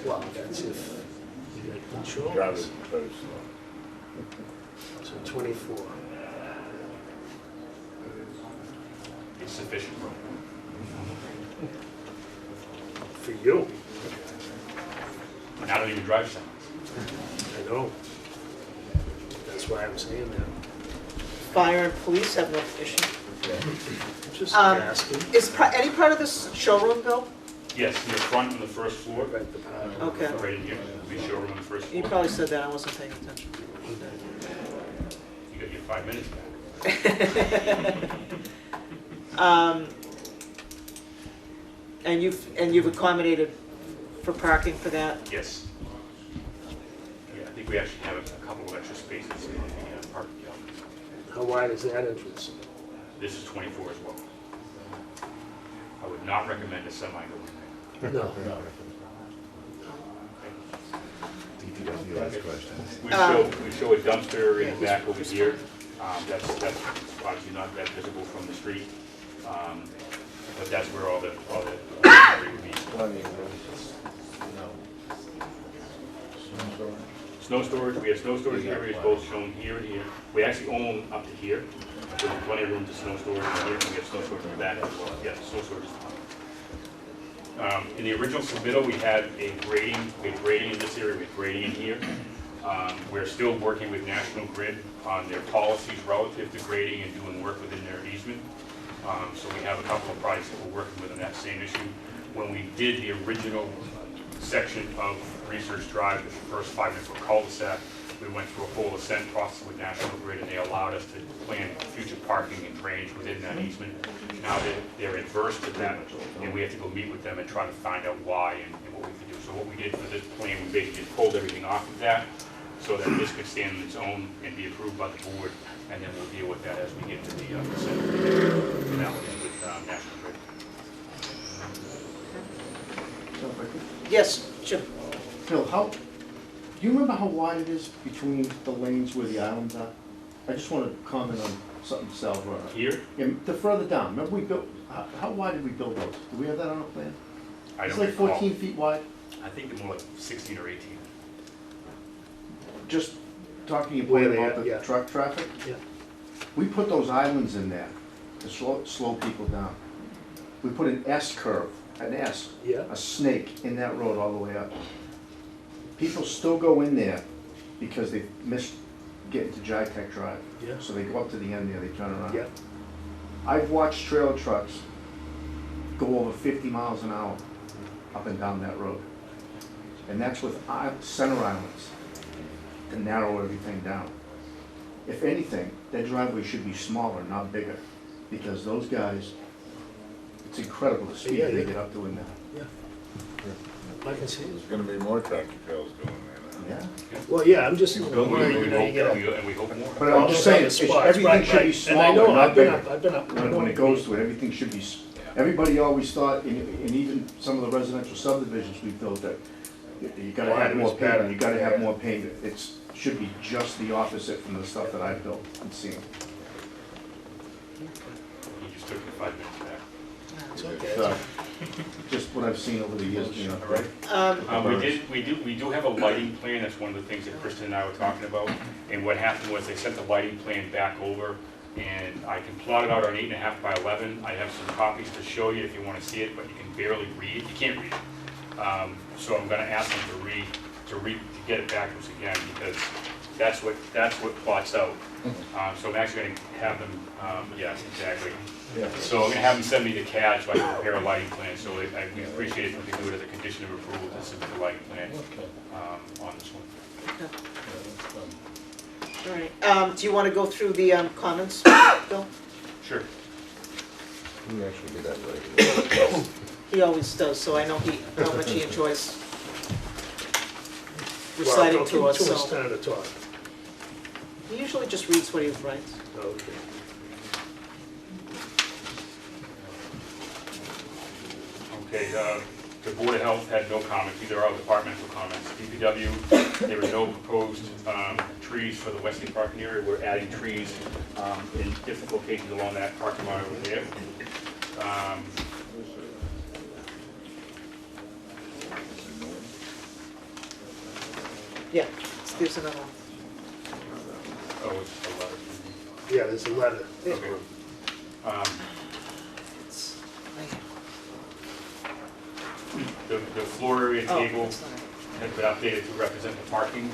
Well, that's if you got control. Drive it very slow. So 24. It's sufficient room. For you. And I don't even drive semis. I know. That's why I'm saying that. Fire and police have no issue. Just asking. Is any part of this showroom built? Yes, in the front on the first floor. Okay. Right in here, the showroom on the first floor. You probably said that, I wasn't paying attention. You got your 5 minutes back. And you've accommodated for parking for that? Yes. Yeah, I think we actually have a couple of extra spaces in the parking lot. How wide is that entrance? This is 24 as well. I would not recommend a semi going No. DPW has questions. We show a dumpster in the back over here. That's obviously not that visible from the street. But that's where all the debris would be. Snow storage, we have snow storage areas both shown here and here. We actually own up to here. There's plenty of room to snow storage in here, and we have snow storage in the back as well. Yeah, snow storage is fine. In the original submittal, we had grading in this area, we had grading in here. We're still working with National Grid on their policies relative to grading and doing work within their easement. So we have a couple of projects that we're working with on that same issue. When we did the original section of Research Drive, the first 5-foot cul-de-sac, we went through a full ascent process with National Grid, and they allowed us to plan future parking and drainage within that easement. Now they're adverse to that, and we have to go meet with them and try to find out why and what we could do. So what we did for this plan, we basically just pulled everything off of that so that this could stand on its own and be approved by the board, and then we'll deal with that as we get to the consent finality with National Grid. Yes, Jim. Phil, do you remember how wide it is between the lanes where the islands are? I just want to comment on something Sal brought up. Here? Yeah, further down. Remember we built, how wide did we build those? Do we have that on a plan? I don't It's like recall. 14 feet wide? I think they're more like 16 or 18. Just talking Where about they at, the yeah. truck traffic? Yeah. We put those islands in there to slow people down. We put an S curve, Yeah. a snake in that road all the way up. People still go in there because they missed getting to Tech Drive. Yeah. So they go up to the end there, they turn around. Yeah. I've watched trailer trucks go over 50 miles an hour up and down that road. and that's with center islands to narrow everything down. If anything, that driveway should be smaller, not bigger, because those guys, it's incredible the speed they get up to in there. Yeah. I can see There's it. gonna be more tractor trailers going there now. Yeah. Well, yeah, I'm just, We worried, you know, you get a. and we hope more. But I'm just saying, Almost on the everything spots, should be right. And I smaller, know, not I've been bigger. up, I've been up. I know When it what goes you to it, everything should be, everybody always thought, and even some of the residential subdivisions we built, that you gotta have more pavement, you gotta have more pavement. It's, should be just the opposite from the stuff that I've built and seen. You just took me 5 minutes back. It's okay. So, just what I've seen over the years, you know, right? We do have a lighting plan. That's one of the things that Kristen and I were talking about. And what happened was they sent the lighting plan back over, and I can plot it out on 8.5 by 11. I have some copies to show you if you want to see it, but you can barely read. You can't read it. So I'm going to ask them to get it back to us again, because that's what plots out. So I'm actually going to have them. Yes, exactly. Yeah. So I'm going to have them send me the CAD so I can prepare a lighting plan. So we appreciate it if we can do it as a condition of approval to submit the lighting plan on this one. All right, do you want to go through the comments, Bill? Sure. Let me actually get that right. He always does, so I know how much he enjoys Well, reciting don't to give us, too much so. time to talk. He usually just reads what he writes. Okay. Okay, the Board of Health had no comments, these are all departmental comments. DPW, there were no proposed trees for the Wesley parking area. We're adding trees in different locations along that parking lot over there. Yeah, there's another one. Oh, it's a letter. Yeah, there's a letter. Okay. The floor area Oh, table that's not it. has been updated to represent the parking.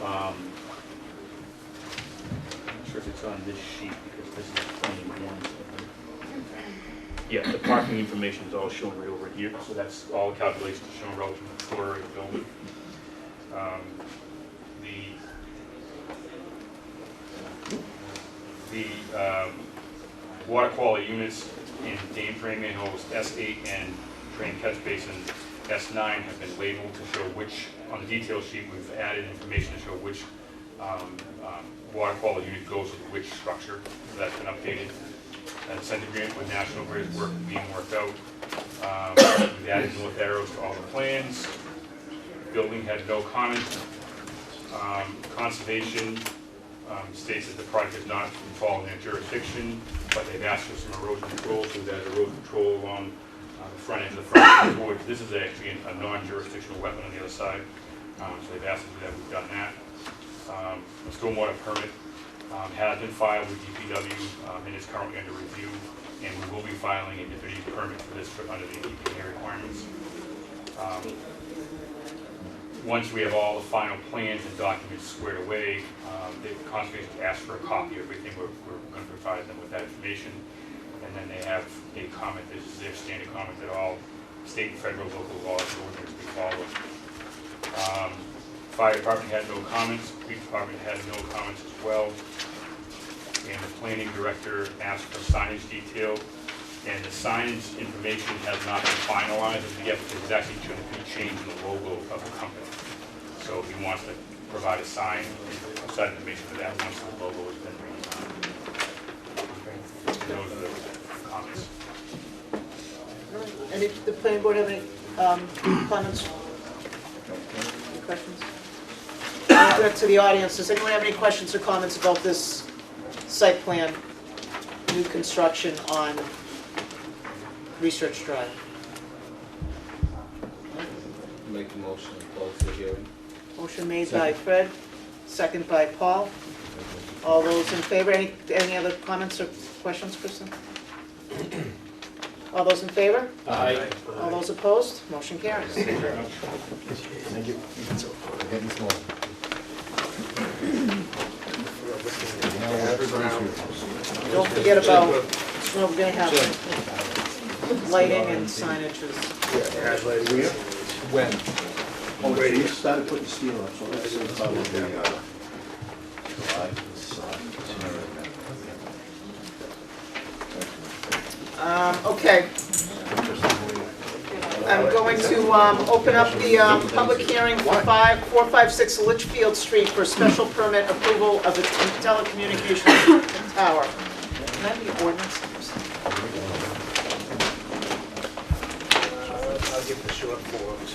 I'm not sure if it's on this sheet because this is only one. Yeah, the parking information is all shown right over here, so that's all the calculations shown relative to the floor area of the building. The water quality units in drain manholes S8 and drain catch basin S9 have been labeled to show which, on the detail sheet, we've added information to show which water quality unit goes with which structure. So that's been updated. And sent agreement with National Grid is being worked out. We've added north arrows to all the plans. Building had no comment. Conservation states that the project does not fall in their jurisdiction, but they've asked for some erosion control, so that erosion control along the front end of the front of the board. This is actually a non-jurisdictional wetland on the other side, so they've asked us to do that. We've done that. A stormwater permit has been filed with DPW and is currently under review, and we will be filing a deputy permit for this under the EPA requirements. Once we have all the final plans and documents squared away, the conservation asked for a copy of everything. We're going to provide them with that information. And then they have a comment, this is their standard comment, that all state and federal local laws and ordinances be followed. Fire department had no comments, police department had no comments as well. And the planning director asked for signage detail. And the signage information has not been finalized as yet because it's actually going to be changing the logo of the company. So he wants to provide a sign information for that once the logo has been redesigned. Those are the comments. Any, the planning board have any comments? Any questions? I'll go to the audience. Does anyone have any questions or comments about this site plan, new construction on Research Drive? Make the motion to close the hearing. Motion made by Fred, second by Paul. All those in favor? Any other comments or questions, Kristen? All those in favor? Aye. All those opposed? Motion carries. Thank you very much. Thank you. Getting small. Don't forget about, well, we're gonna have lighting and signage. When? Already. We started putting steel up, so that's probably, Okay. I'm going to open up the public hearing for 456 Litchfield Street for special permit approval of the telecommunications tower. Can I have the ordinance? I'll give the short forms.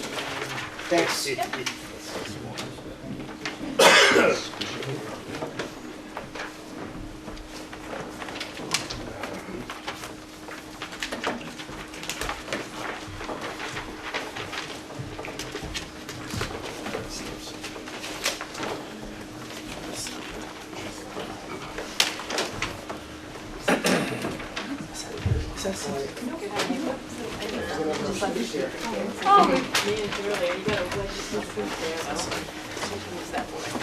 Thanks. Oh, we needed to earlier, you gotta wedge yourself in there, though. You can use that one.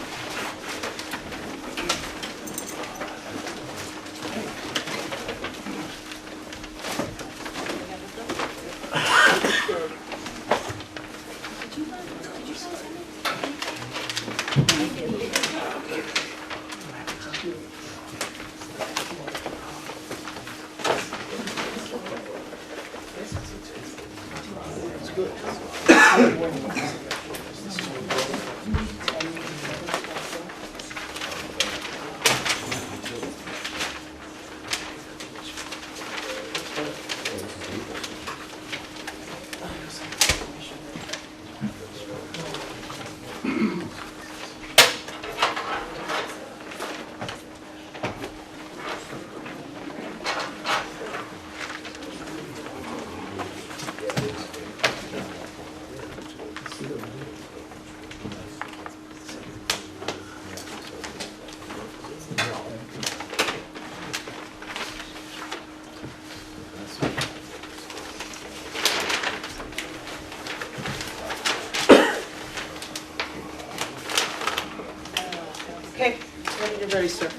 Okay, when you're ready, sir.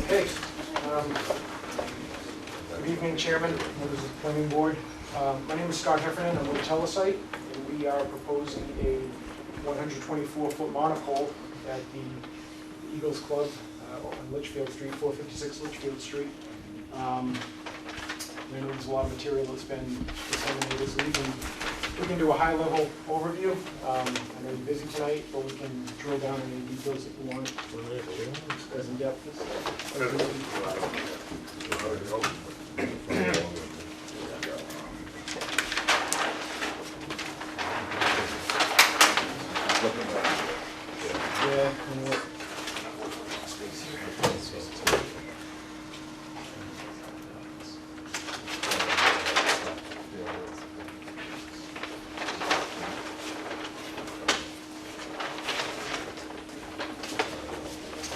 Okay. Good evening, Chairman, members of the Planning Board. My name is Scott Heffernan. I'm with Telesite, and we are proposing a 124-foot monopole at the Eagles Club on Litchfield Street, 456 Litchfield Street. I know there's a lot of material that's been disseminated, so we can do a high-level overview. I know you're busy tonight, but we can drill down on any details if you want, as in depth. Yeah, and what? Space here.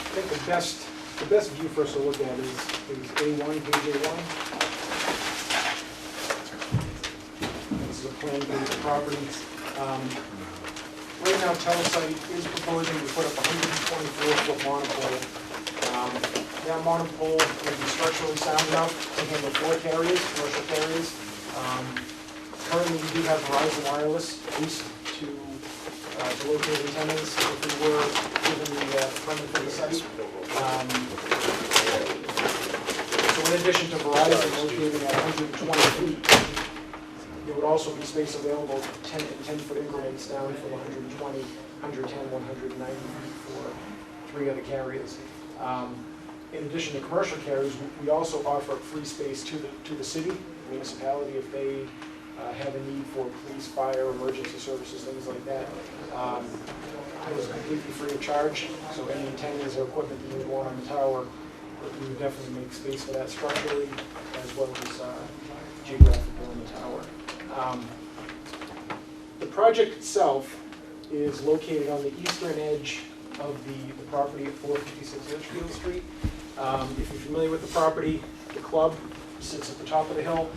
I think the best view for us to look at is A1, page A1. This is a plan of the property. Right now, Telesite is proposing to put up a 124-foot monopole. That monopole will be structurally sound enough to handle floor carriers, commercial carriers. Currently, we do have Verizon Wireless, at least to locate antennas if we were given the permit for the site. So in addition to Verizon locating at 120 feet, there would also be space available 10 and 10-foot increments down from 120, 110, 190 feet for 3 other carriers. In addition to commercial carriers, we also offer free space to the city, municipality, if they have a need for police, fire, emergency services, things like that. It is completely free of charge, so any antennas or equipment that you would want on the tower, we would definitely make space for that structurally, as well as geographically on the tower. The project itself is located on the eastern edge of the property at 456 Litchfield Street. If you're familiar with the property, the club sits at the top of the hill.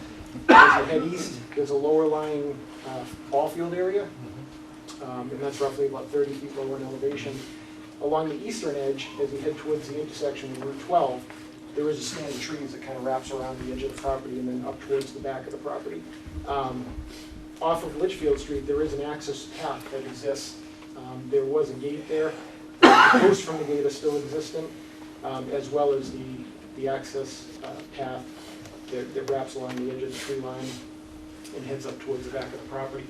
As you head east, there's a lower lying ball field area, and that's roughly about 30 feet lower in elevation. Along the eastern edge, as you head towards the intersection with Route 12, there is a stand of trees that kind of wraps around the edge of the property and then up towards the back of the property. off of Litchfield Street, there is an access path that exists. There was a gate there. The post from the gate is still existent, as well as the access path that wraps along the edge of the tree line and heads up towards the back of the property.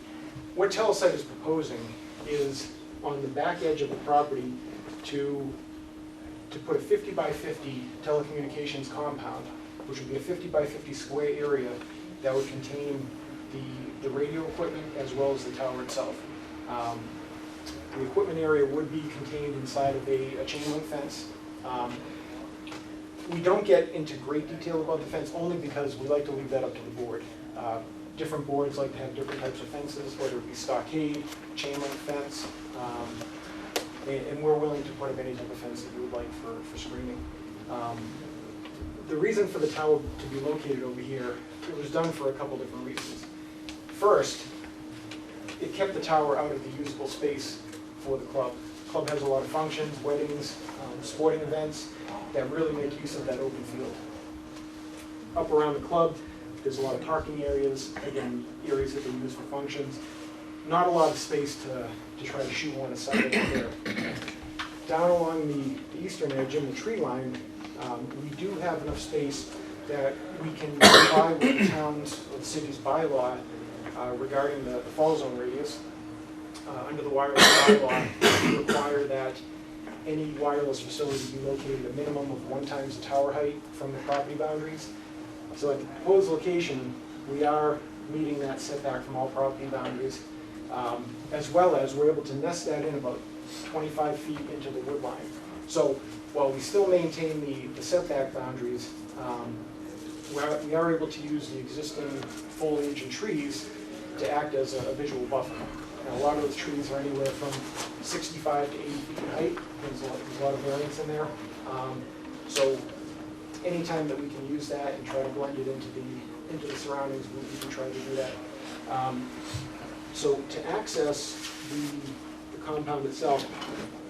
What Telesite is proposing is on the back edge of the property to put a 50 by 50 telecommunications compound, which would be a 50 by 50 square area that would contain the radio equipment as well as the tower itself. The equipment area would be contained inside of a chain link fence. We don't get into great detail about the fence only because we like to leave that up to the board. Different boards like to have different types of fences, whether it be stockade, chain link fence, and we're willing to put up any type of fence that you would like for screening. The reason for the tower to be located over here, it was done for a couple different reasons. First, it kept the tower out of the usable space for the club. The club has a lot of functions, weddings, sporting events that really make use of that open field. Up around the club, there's a lot of parking areas, again, areas that they use for functions. Not a lot of space to try to shoehorn a site over there. Down along the eastern edge in the tree line, we do have enough space that we can comply with the town's or the city's bylaw regarding the fall zone radius. Under the wireless bylaw, we require that any wireless facility be located a minimum of 1 times the tower height from the property boundaries. So at the proposed location, we are meeting that setback from all property boundaries, as well as we're able to nest that in about 25 feet into the wood line. So while we still maintain the setback boundaries, we are able to use the existing foliage and trees to act as a visual buffer. Now, a lot of those trees are anywhere from 65 to 80 feet in height. There's a lot of variance in there. So anytime that we can use that and try to blend it into the surroundings, we can try to do that. So to access the compound itself,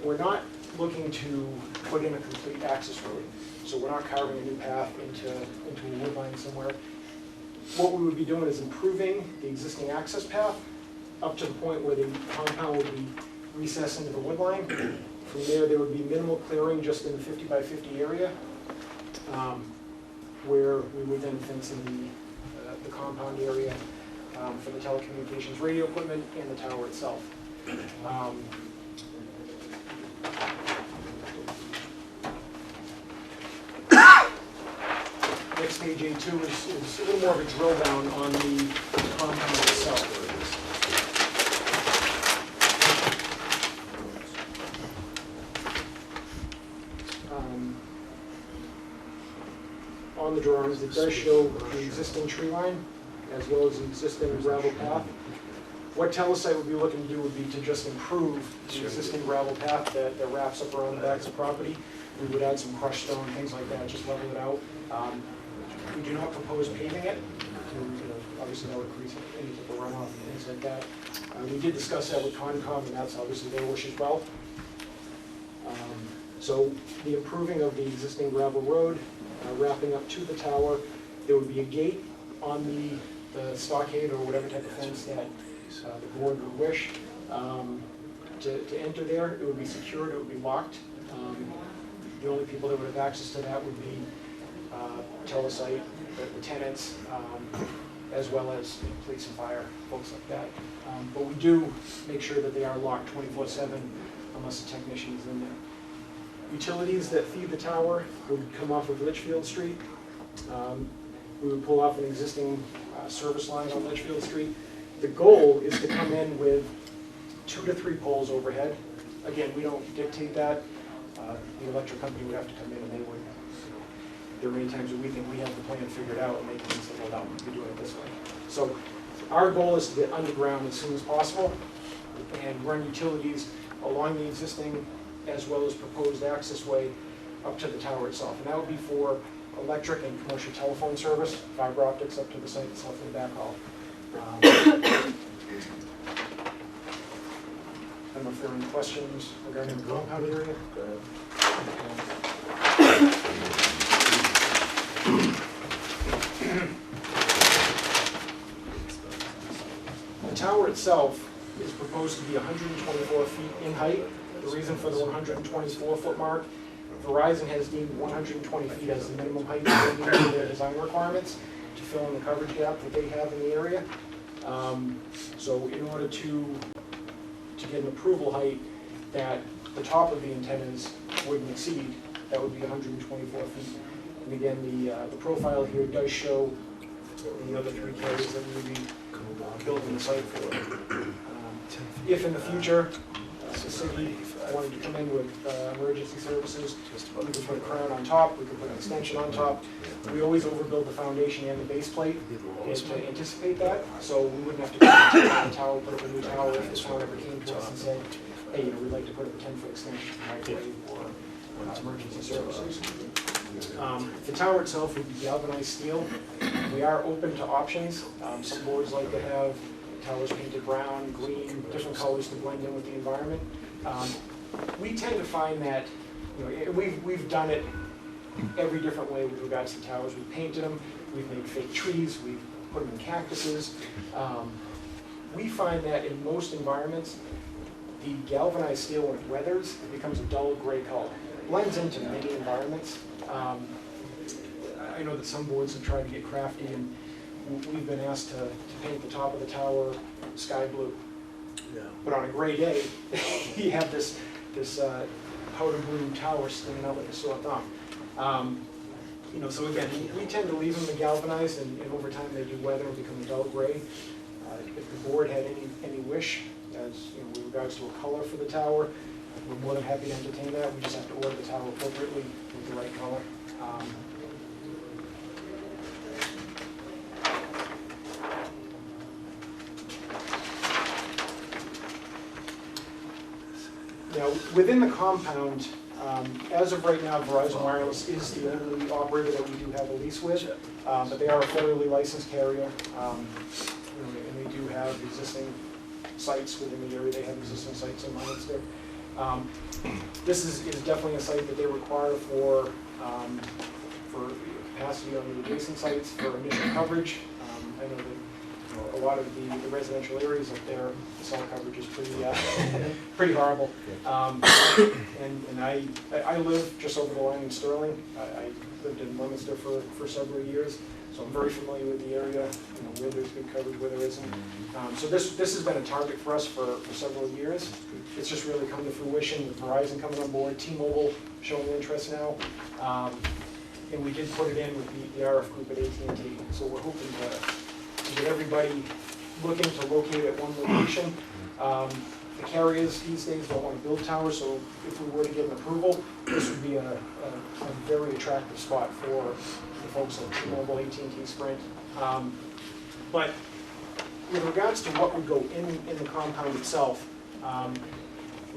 we're not looking to put in a complete access road. So we're not carving a new path into a wood line somewhere. What we would be doing is improving the existing access path up to the point where the compound would be recessed into the wood line. From there would be minimal clearing just in the 50 by 50 area, where we would then fence in the compound area for the telecommunications radio equipment and the tower itself. Next page A2 is a little more of a drill down on the compound itself. On the drawings, it does show the existing tree line as well as the existing gravel path. What Telesite would be looking to do would be to just improve the existing gravel path that wraps up around the backs of property. We would add some crushed stone, things like that, just level it out. We do not propose paving it. Obviously, that would increase any type of runoff and things like that. We did discuss that with Concom, and that's obviously their wish as well. So the improving of the existing gravel road, wrapping up to the tower, there would be a gate on the stockade or whatever type of fence that the board would wish to enter there. It would be secured, it would be locked. The only people that would have access to that would be Telesite, the tenants, as well as police and fire, folks like that. But we do make sure that they are locked 24/7 unless the technician is in there. Utilities that feed the tower would come off of Litchfield Street. We would pull off an existing service line on Litchfield Street. The goal is to come in with 2 to 3 poles overhead. Again, we don't dictate that. The electric company would have to come in and they would. There are many times that we think we have the plan figured out and they can say, well, no, we're doing it this way. So our goal is to get underground as soon as possible and run utilities along the existing as well as proposed access way up to the tower itself. And that would be for electric and commercial telephone service, fiber optics up to the site itself in the backhaul. I don't know if there are any questions regarding the compound area. Go ahead. The tower itself is proposed to be 124 feet in height. The reason for the 124-foot mark, Verizon has deemed 120 feet as the minimum height they need for their design requirements to fill in the coverage gap that they have in the area. So in order to get an approval height that the top of the antennas wouldn't exceed, that would be 124 feet. And again, the profile here does show the other three carriers that we would be building the site for. If in the future, the city wanted to come in with emergency services, we could put a crown on top, we could put an extension on top. We always overbuild the foundation and the base plate to anticipate that, so we wouldn't have to go to the tower, put up a new tower if this tower ever came to us and said, hey, we'd like to put up a 10-foot extension for microwave or emergency services. The tower itself would be galvanized steel. We are open to options. Some boards like to have towers painted brown, green, different colors to blend in with the environment. We tend to find that, we've done it every different way with regards to towers. We've painted them, we've made fake trees, we've put them in cactuses. We find that in most environments, the galvanized steel, when it weathers, it becomes a dull gray color. It blends into many environments. I know that some boards have tried to get crafty, and we've been asked to paint the top of the tower sky blue. Yeah. But on a gray day, you have this powder blue tower sticking out like a sore thumb. So again, we tend to leave them galvanized, and over time they do weather and become a dull gray. If the board had any wish, as with regards to a color for the tower, we're more than happy to entertain that. We just have to order the tower appropriately with the right color. Now, within the compound, as of right now, Verizon Wireless is the only operator that we do have a lease with, but they are a federally licensed carrier, and they do have existing sites within the area. They have existing sites in Leominster. This is definitely a site that they require for capacity on the adjacent sites for initial coverage. I know that a lot of the residential areas up there, the cell coverage is pretty horrible. And I live just over the line in Sterling. I lived in Leominster for several years, so I'm very familiar with the area, where there's good coverage, where there isn't. So this has been a target for us for several years. It's just really come to fruition with Verizon coming on board, T-Mobile showing interest now. And we did put it in with the RF group at AT&T. So we're hoping to get everybody looking to locate at one location. The carriers these days don't want to build towers, so if we were to get an approval, this would be a very attractive spot for the folks at T-Mobile, AT&T, Sprint. But with regards to what would go in the compound itself,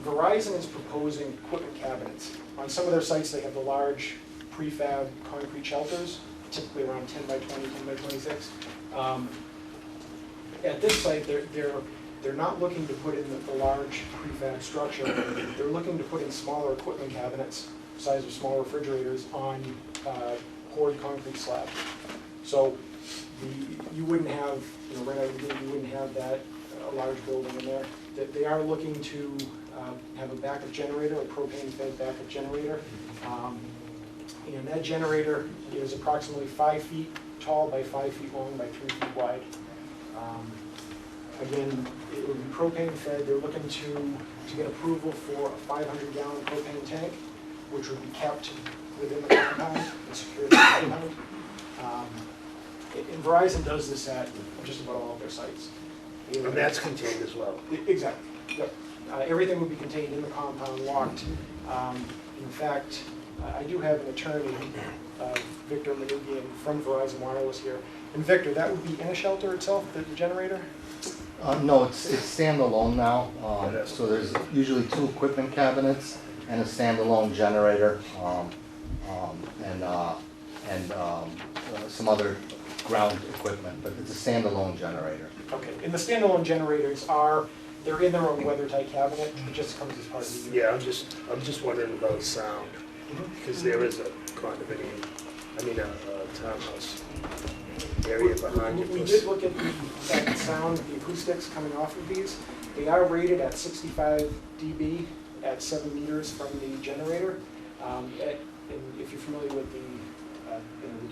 Verizon is proposing equipment cabinets. On some of their sites, they have the large prefab concrete shelters, typically around 10 by 20, 10 by 26. At this site, they're not looking to put in the large prefab structure. They're looking to put in smaller equipment cabinets, size of small refrigerators, on poured concrete slab. So you wouldn't have, right out of the gate, you wouldn't have that a large building in there. They are looking to have a backup generator, a propane-fed backup generator. And that generator is approximately 5 feet tall by 5 feet long by 3 feet wide. Again, it would be propane-fed. They're looking to get approval for a 500-gallon propane tank, which would be kept within the compound and secured in the compound. And Verizon does this at just about all of their sites. And that's contained as well. Exactly. Yep. Everything would be contained in the compound, locked. In fact, I do have an attorney, Victor Manugian, from Verizon Wireless here. And Victor, that would be in a shelter itself, the generator? No, it's standalone now. So there's usually 2 equipment cabinets and a standalone generator, and some other ground equipment, but it's a standalone generator. Okay, and the standalone generators they're in their own weather-tight cabinet. It just comes as part of the unit. Yeah, I'm just wondering about sound, because there is a condominium, a townhouse area behind you. We did look at the sound, the acoustics coming off of these. They are rated at 65 dB at 7 meters from the generator. And if you're familiar with the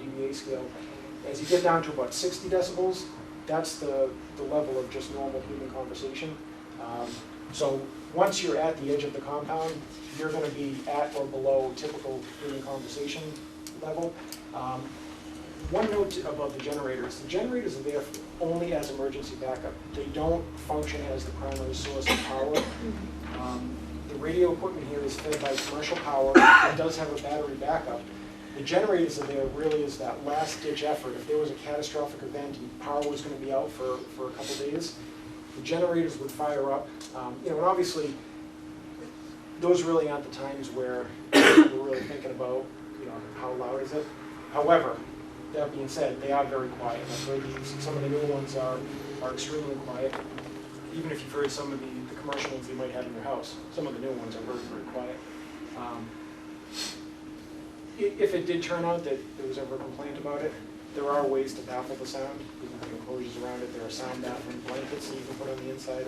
dBA scale, as you get down to about 60 decibels, that's the level of just normal human conversation. So once you're at the edge of the compound, you're going to be at or below typical human conversation level. One note about the generators are there only as emergency backup. They don't function as the primary source of power. The radio equipment here is fed by commercial power. It does have a battery backup. The generators are there really as that last ditch effort. If there was a catastrophic event and power was going to be out for a couple days, the generators would fire up. And obviously, those really aren't the times where we're really thinking about, how loud is it. However, that being said, they are very quiet. I've heard some of the new ones are extremely quiet. Even if you've heard some of the commercial ones you might have in your house, some of the new ones are very, very quiet. If it did turn out that there was ever a complaint about it, there are ways to baffle the sound. You can put enclosures around it. There are sound baffling blankets that you can put on the inside of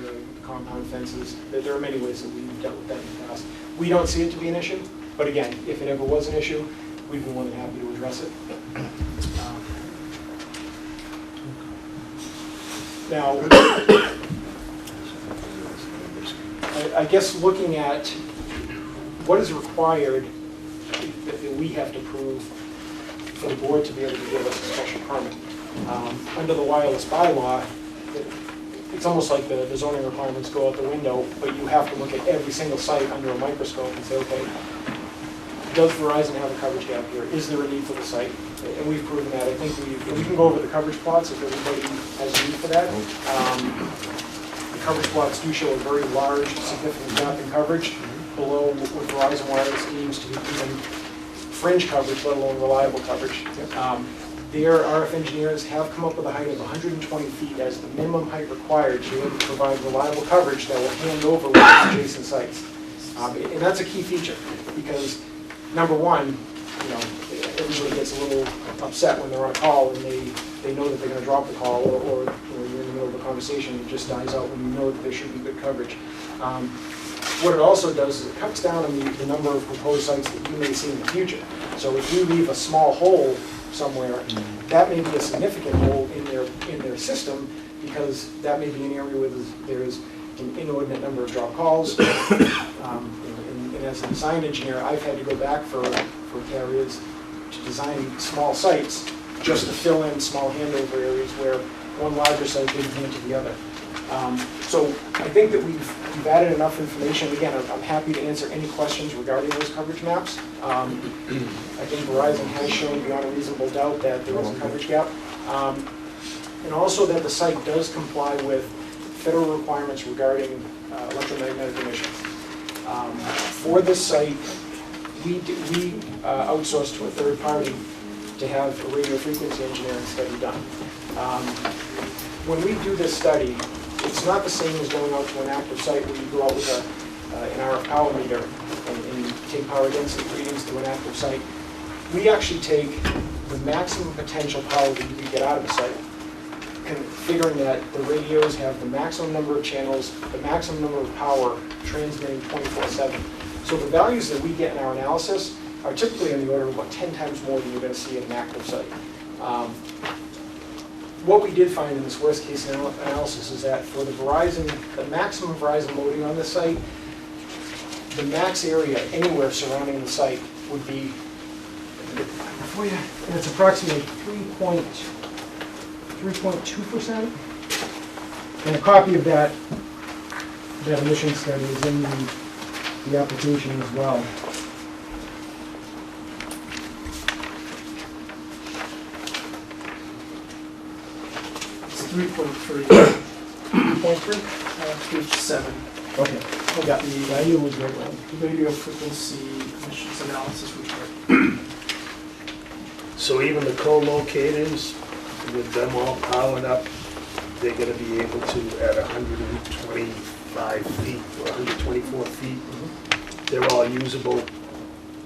the compound fences. There are many ways that we've dealt with that in the past. We don't see it to be an issue, but again, if it ever was an issue, we'd be more than happy to address it. Now, I guess looking at what is required that we have to prove for the board to be able to give us a special permit. Under the wireless bylaw, it's almost like the zoning requirements go out the window, but you have to look at every single site under a microscope and say, okay, does Verizon have a coverage gap here? Is there a need for the site? And we've proven that. I think we can go over the coverage plots if everybody has a need for that. The coverage plots do show a very large, significant gap in coverage below what Verizon Wireless deems to be even fringe coverage, let alone reliable coverage. Their RF engineers have come up with a height of 120 feet as the minimum height required to be able to provide reliable coverage that will hand over with adjacent sites. And that's a key feature because, number one, everybody gets a little upset when they're on a call and they know that they're going to drop the call, or you're in the middle of a conversation and it just dies out when you know that there should be good coverage. What it also does is it cuts down on the number of proposed sites that you may see in the future. So if you leave a small hole somewhere, that may be a significant hole in their system because that may be an area where there's an inordinate number of drop calls. And as a design engineer, I've had to go back for carriers to design small sites just to fill in small handover areas where one larger site didn't hand to the other. So I think that we've added enough information. Again, I'm happy to answer any questions regarding those coverage maps. I think Verizon has shown beyond a reasonable doubt that there is a coverage gap. And also that the site does comply with federal requirements regarding electromagnetic emissions. For this site, we outsourced to a third party to have a radio frequency engineering study done. When we do this study, it's not the same as going out to an active site where you go out with an RF power meter and take power density readings to an active site. We actually take the maximum potential power that you can get out of a site, figuring that the radios have the maximum number of channels, the maximum number of power transmitting 24/7. So the values that we get in our analysis are typically in the order of about 10 times more than you're going to see at an active site. What we did find in this worst case analysis is that for the maximum Verizon loading on this site, the max area anywhere surrounding the site would be, and it's approximately 3.2%. And a copy of that emission study is in the application as well. It's 3.3. 3.3? Page 7. Okay. I got the idea was right one. Radio frequency emissions analysis report. So even the co-locators, with them all powered up, they're going to be able to, at 125 feet or 124 feet, they're all usable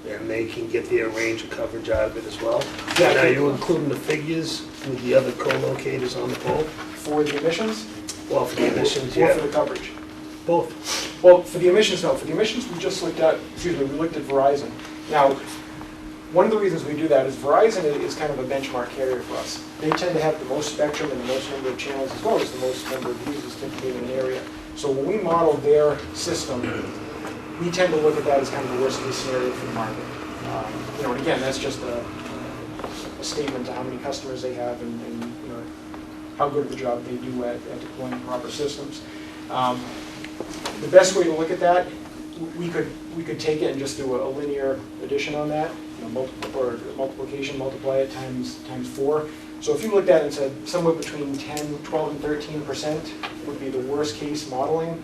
and they can get their range of coverage out of it as well. Yeah. And are you including the figures with the other co-locators on the pole? For the emissions? Well, for the emissions, Or yeah. for the coverage? Both. Well, for the emissions, no. For the emissions, we just looked at, we looked at Verizon. Now, one of the reasons we do that is Verizon is kind of a benchmark carrier for us. They tend to have the most spectrum and the most number of channels, as well as the most number of users typically in an area. So when we model their system, we tend to look at that as kind of the worst case scenario for the market. And again, that's just a statement to how many customers they have and how good of a job they do at deploying proper systems. The best way to look at that, we could take it and just do a linear addition on that, multiplication, multiply it times 4. So if you looked at it and said somewhere between 10, 12, and 13% would be the worst case modeling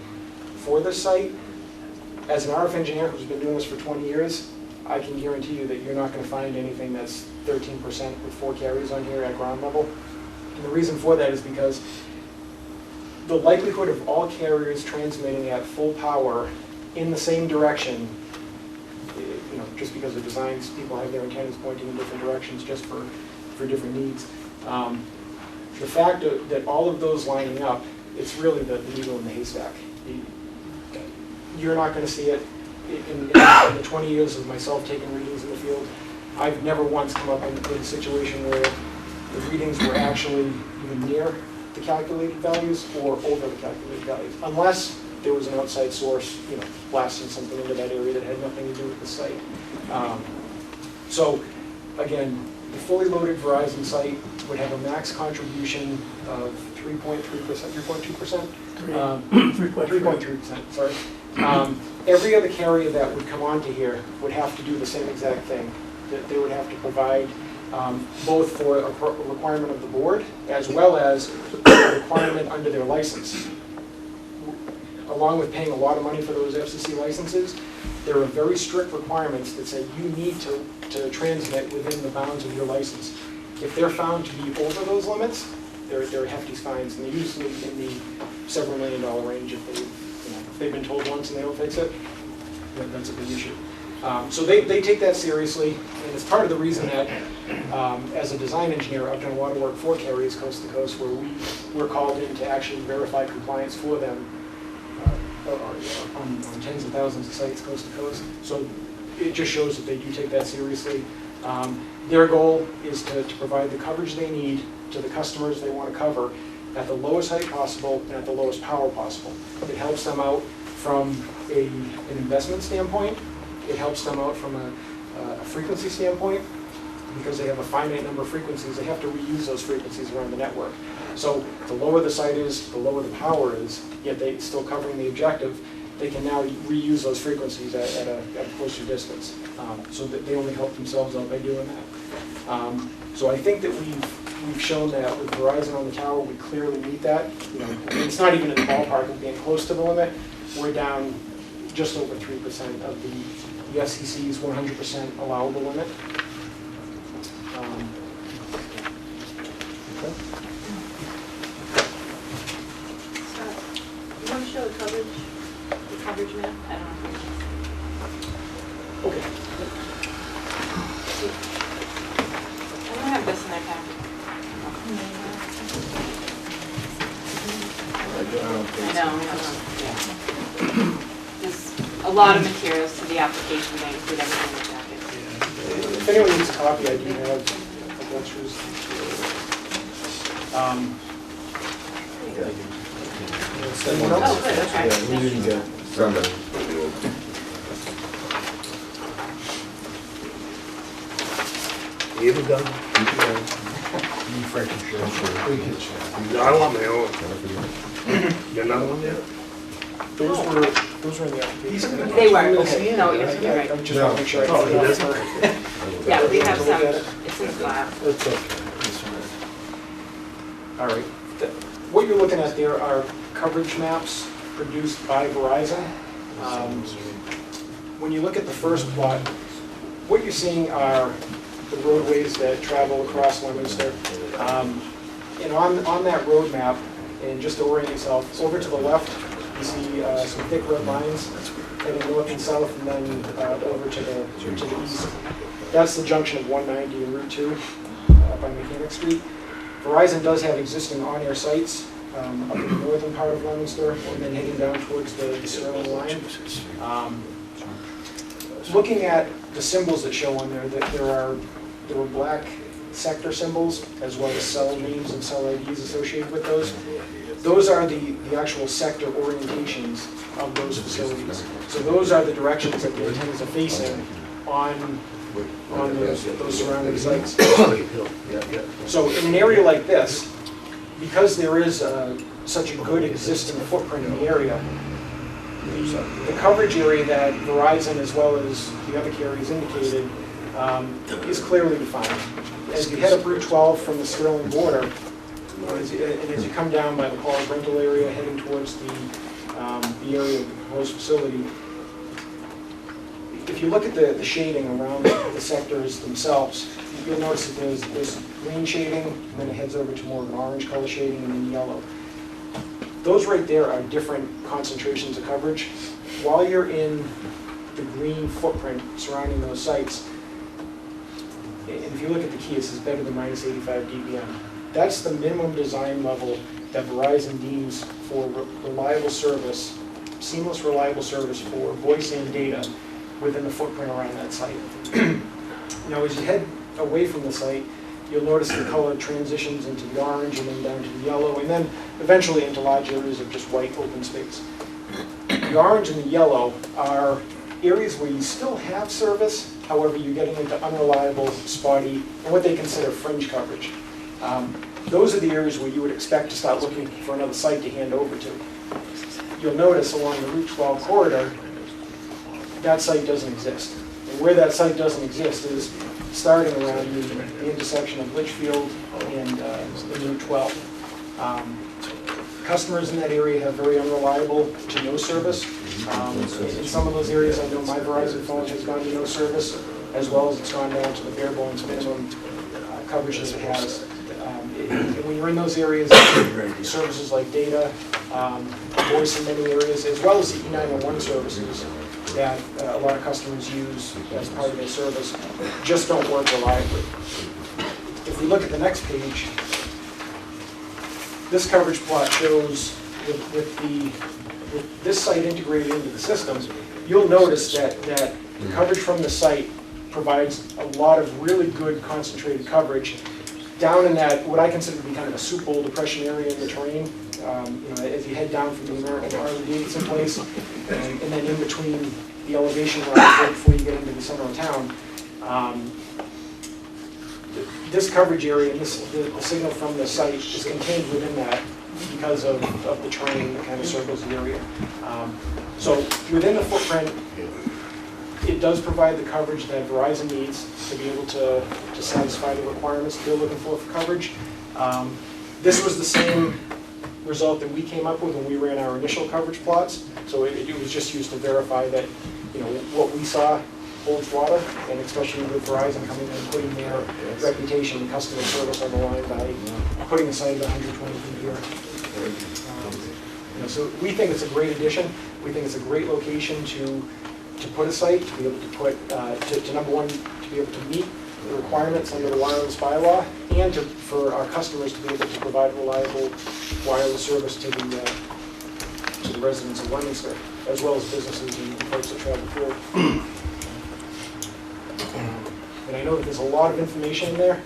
for this site, as an RF engineer who's been doing this for 20 years, I can guarantee you that you're not going to find anything that's 13% with 4 carriers on here at ground level. And the reason for that is because the likelihood of all carriers transmitting at full power in the same direction, just because of designs, people have their antennas pointing in different directions just for different needs. The fact that all of those lining up, it's really the needle in the haystack. You're not going to see it in the 20 years of myself taking readings in the field. I've never once come up in a situation where the readings were actually even near the calculated values or over the calculated values, unless there was an outside source, blasting something into that area that had nothing to do with the site. So, again, the fully loaded Verizon site would have a max contribution of 3.3%, 3.2%? 3.3%, sorry. Every other carrier that would come onto here would have to do the same exact thing. That they would have to provide both for a requirement of the board as well as a requirement under their license. Along with paying a lot of money for those FCC licenses, there are very strict requirements that say you need to transmit within the bounds of your license. If they're found to be over those limits, there are hefty fines, and they're usually in the several $1 million range if they've been told once and they don't fix it. That's a big issue. So they take that seriously, and it's part of the reason that, as a design engineer, I've done a lot of work for carriers coast to coast, where we're called in to actually verify compliance for them on tens of thousands of sites coast to coast. So it just shows that they do take that seriously. Their goal is to provide the coverage they need to the customers they want to cover at the lowest height possible and at the lowest power possible. It helps them out from an investment standpoint. It helps them out from a frequency standpoint, because they have a finite number of frequencies. They have to reuse those frequencies around the network. So the lower the site is, the lower the power is, yet they're still covering the objective. They can now reuse those frequencies at a closer distance. So that they only help themselves out by doing that. So I think that we've shown that with Verizon on the tower, we clearly meet that. It's not even in the ballpark of being close to the limit. We're down just over 3% of the FCC's 100% allowable limit. You want to show the coverage map? I don't know. Okay. I don't have this in their packet. I know. Yeah. There's a lot of materials to the application. They include everything in the packet. If anyone needs a copy, I do have extras. Anyone else? Oh, good, okay. We didn't get send it. You ever done? No, I want my own. You got another one yet? Those were in the application. They were, okay. No, you're right. I just want to make sure I Oh, can it get is? it. Yeah, we have some, it's in the file. That's okay. All right. What you're looking at there are coverage maps produced by Verizon. When you look at the first plot, what you're seeing are the roadways that travel across Leominster. And on that road map, and just to orient yourself, over to the left, you see some thick red lines. heading north and south, and then over to the east. That's the junction of 190 and Route 2 up on Mechanic Street. Verizon does have existing on-air sites up in the northern part of Leominster, and then heading down towards the Sterling line. Looking at the symbols that show on there, that there were black sector symbols as well as cell names and cell IDs associated with those. Those are the actual sector orientations of those facilities. So those are the directions that the antennas are facing on those surrounding sites. So in an area like this, because there is such a good existing footprint in the area, the coverage area that Verizon as well as the other carriers indicated is clearly defined. As you head up Route 12 from the Sterling border, and as you come down by the Paul's rental area heading towards the area of the proposed facility, if you look at the shading around the sectors themselves, you'll notice that there's green shading, and then it heads over to more of an orange color shading, and then yellow. Those right there are different concentrations of coverage. While you're in the green footprint surrounding those sites, and if you look at the key, it says better than minus 85 dBm. That's the minimum design level that Verizon deems for reliable service, seamless reliable service for voice and data within the footprint around that site. Now as you head away from the site, you'll notice the color transitions into the orange and then down to the yellow, and then eventually into large areas of just white open space. The orange and the yellow are areas where you still have service, however you're getting into unreliable, spotty, and what they consider fringe coverage. Those are the areas where you would expect to start looking for another site to hand over to. You'll notice along the Route 12 corridor, that site doesn't exist. And where that site doesn't exist is starting around the intersection of Litchfield and Route 12. Customers in that area have very unreliable to no service. In some of those areas, I know my Verizon phone has gone to no service, as well as it's gone down to the bare bones minimum coverage that it has. And when you're in those areas, services like data, voice in many areas, as well as the E911 services that a lot of customers use as part of their service, just don't work reliably. If we look at the next page, this coverage plot shows with this site integrated into the system, you'll notice that the coverage from the site provides a lot of really good concentrated coverage down in that, what I consider to be kind of a soup bowl depression area in the terrain. As you head down from the American Harley-Davidson place, and then in between the elevation rise right before you get into the center of town, this coverage area and the signal from the site is contained within that because of the terrain that kind of circles the area. So within the footprint, it does provide the coverage that Verizon needs to be able to satisfy the requirements they're looking for coverage. This was the same result that we came up with when we ran our initial coverage plots. So it was just used to verify that what we saw holds water, and especially with Verizon coming in and putting their reputation and customer service on the line by putting a site at 120 feet here. So we think it's a great addition. We think it's a great location to put a site, to be able to put, to number one, to be able to meet the requirements under the wireless bylaw, and for our customers to be able to provide reliable wireless service to the residents of Leominster, as well as businesses and folks that travel through. And I know that there's a lot of information in there.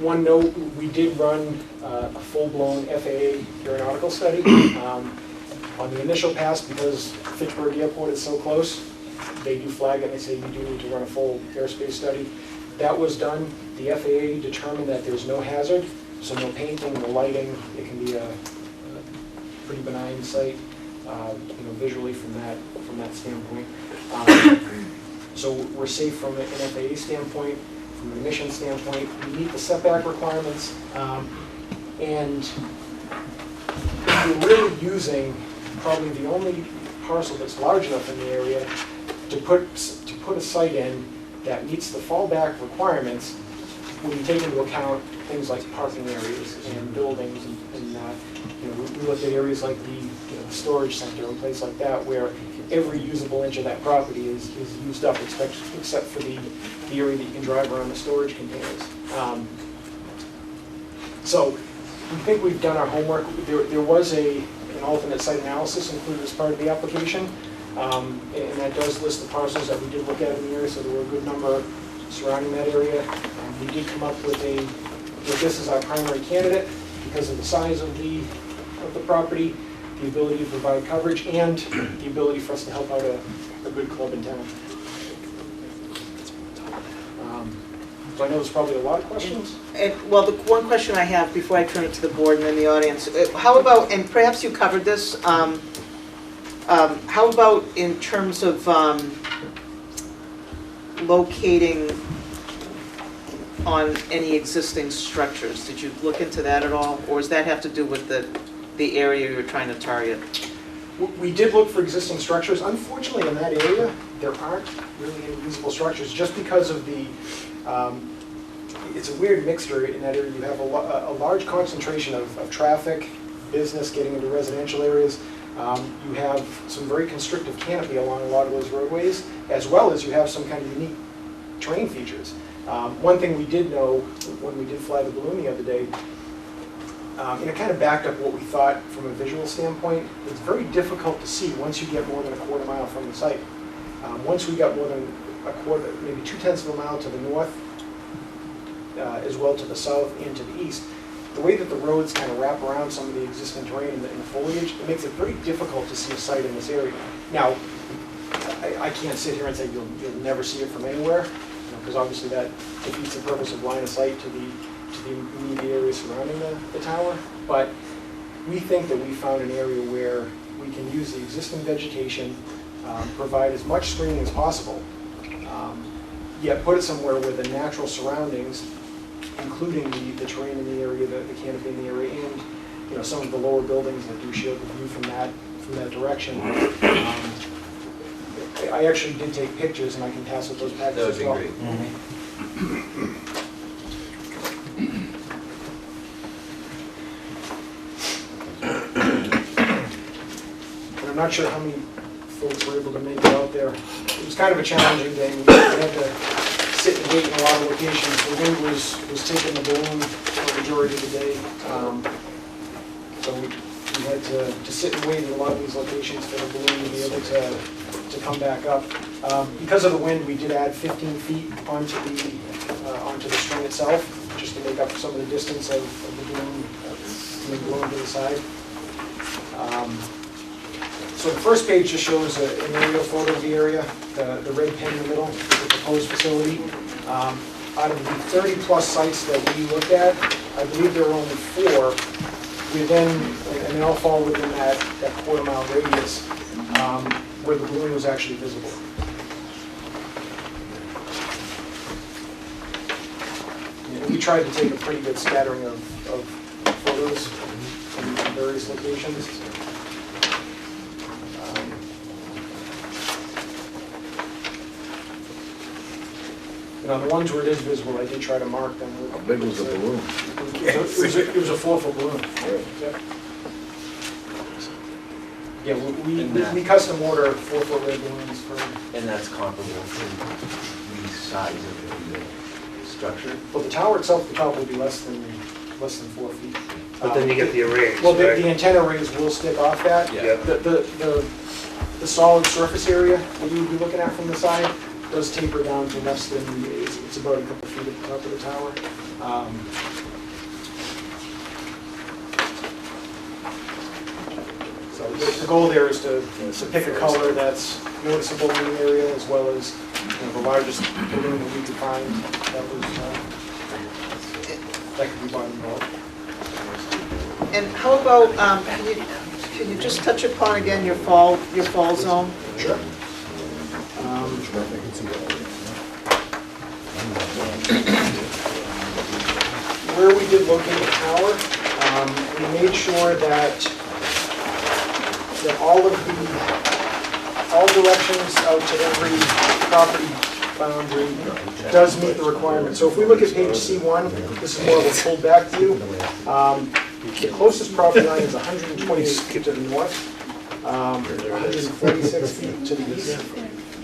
One note, we did run a full-blown FAA aeronautical study. On the initial pass, because Fitchburg Airport is so close, they do flag it and they say you do need to run a full airspace study. That was done. The FAA determined that there's no hazard, so no painting, no lighting. It can be a pretty benign site, visually from that standpoint. So we're safe from an FAA standpoint, from a mission standpoint. We meet the setback requirements, and we're really using probably the only parcel that's large enough in the area to put a site in that meets the fallback requirements when you take into account things like parking areas and buildings and we looked at areas like the storage center and places like that where every usable inch of that property is used up except for the area that you can drive around the storage containers. So we think we've done our homework. There was an alternate site analysis included as part of the application, and that does list the parcels that we did look at in the area, so there were a good number surrounding that area. We did come up with this as our primary candidate because of the size of the property, the ability to provide coverage, and the ability for us to help out a good club in town. So I know there's probably a lot of questions. Well, the one question I have before I turn it to the board and then the audience, how about, and perhaps you covered this, how about in terms of locating on any existing structures? Did you look into that at all? Or does that have to do with the area you're trying to target? We did look for existing structures. Unfortunately, in that area, there aren't really any usable structures just because of the, it's a weird mixture in that area. You have a large concentration of traffic, business getting into residential areas. You have some very constrictive canopy along a lot of those roadways, as well as you have some kind of unique terrain features. One thing we did know when we did fly the balloon the other day, and it kind of backed up what we thought from a visual standpoint, it's very difficult to see once you get more than a quarter mile from the site. Once we got more than a quarter, maybe 2/10 of a mile to the north, as well to the south and to the east, the way that the roads kind of wrap around some of the existing terrain in the foliage, it makes it very difficult to see a site in this area. Now, I can't sit here and say you'll never see it from anywhere, because obviously that defeats the purpose of line of sight to the immediate area surrounding the tower. But we think that we found an area where we can use the existing vegetation, provide as much screening as possible, yet put it somewhere where the natural surroundings, including the terrain in the area, the canopy in the area, and some of the lower buildings that do shield the view from that direction. I actually did take pictures, and I can pass with those packages as well. That would be great. And I'm not sure how many folks were able to make it out there. It was kind of a challenging day. We had to sit and wait in a lot of locations. The wind was taking the balloon for the majority of the day. So we had to sit and wait in a lot of these locations for the balloon to be able to come back up. Because of the wind, we did add 15 feet onto the string itself, just to make up for some of the distance of the balloon, to the side. So the first page just shows an aerial photo of the area, the red pin in the middle, the proposed facility. Out of the 30+ sites that we looked at, I believe there were only 4 within, and they all fall within that quarter-mile radius, where the balloon was actually visible. And we tried to take a pretty good scattering of photos from various locations. The ones where it is visible, I did try to mark them. How big was the balloon? It was a 4-foot balloon. Yeah, we custom order 4-foot red balloons for. And that's comparable to the size of the structure? Well, the tower itself, the top will be less than 4 feet. But then you get the arrays, well, right? the antenna arrays will stick off that. Yeah. The solid surface area that you would be looking at from the side does taper down to less than, it's about a couple feet at the top of the tower. So the goal there is to pick a color that's noticeable in the area, as well as the largest balloon that we could find that could be bought in bulk. And how about, can you just touch upon again your fall zone? Sure. Where we did locate the tower, we made sure that all directions out to every property boundary does meet the requirement. So if we look at page C1, this is more of a pulled back view. The closest property line is 128 feet to the north, 146 feet to the east,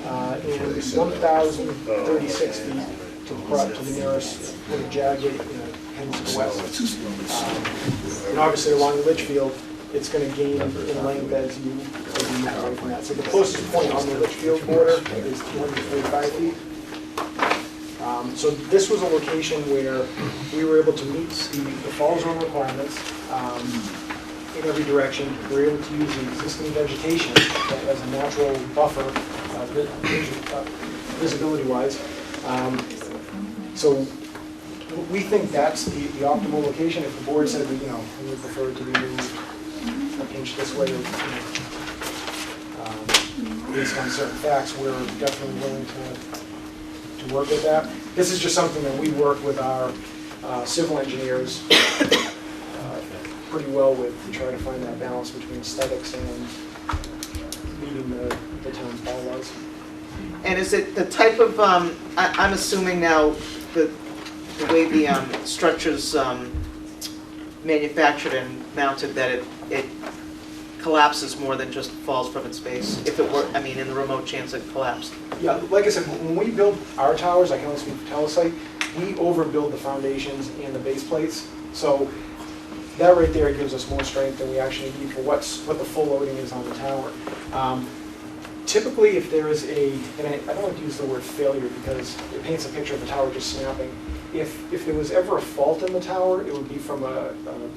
and 1,036 feet to the nearest, with a jagged, heading to the west. And obviously along the Litchfield, it's going to gain in length as you move away from that. So the closest point on the Litchfield border is 245 feet. So this was a location where we were able to meet the fall zone requirements in every direction. We were able to use the existing vegetation as a natural buffer, visibility-wise. So we think that's the optimal location. If the board said we would prefer it to be moved an inch this way, or based on certain facts, we're definitely willing to work with that. This is just something that we work with our civil engineers pretty well with to try to find that balance between aesthetics and meeting the town's bylaws. And is it the type of, I'm assuming now, the way the structure's manufactured and mounted, that it collapses more than just falls from its base, if it were, in the remote chance it collapsed? Yeah, like I said, when we build our towers, I can only speak for Telesite, we overbuild the foundations and the base plates. So that right there gives us more strength than we actually need for what the full loading is on the tower. Typically, if there is and I don't like to use the word failure because it paints a picture of the tower just snapping. If there was ever a fault in the tower, it would be from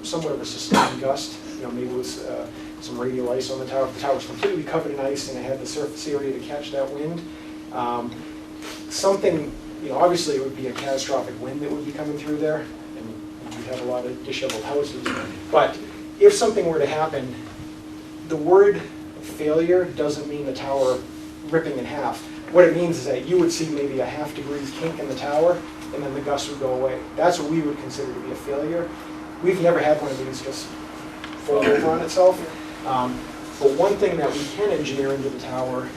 somewhat of a sustained gust. Maybe it was some radial ice on the tower. If the tower was completely covered in ice and it had the surface area to catch that wind, obviously it would be a catastrophic wind that would be coming through there, and you'd have a lot of disheveled houses. But if something were to happen, the word failure doesn't mean the tower ripping in half. What it means is that you would see maybe a ½ degree kink in the tower, and then the gust would go away. That's what we would consider to be a failure. We've never had one of these just fold over on itself. But one thing that we can engineer into the tower,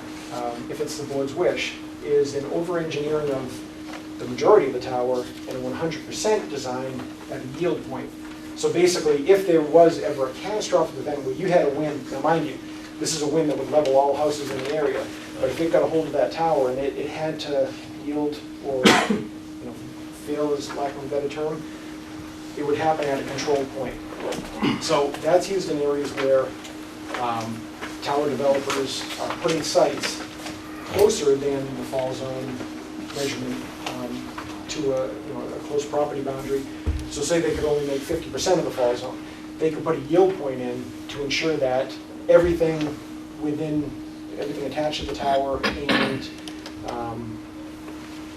if it's the board's wish, is an over-engineering of the majority of the tower and a 100% design at a yield point. So basically, if there was ever a catastrophic event where you had a wind, now mind you, this is a wind that would level all houses in the area, but if it got a hold of that tower and it had to yield or fail, is lack of a better term, it would happen at a controlled point. So that's used in areas where tower developers are putting sites closer than the fall zone measurement to a close property boundary. So say they could only make 50% of the fall zone. They could put a yield point in to ensure that everything attached to the tower and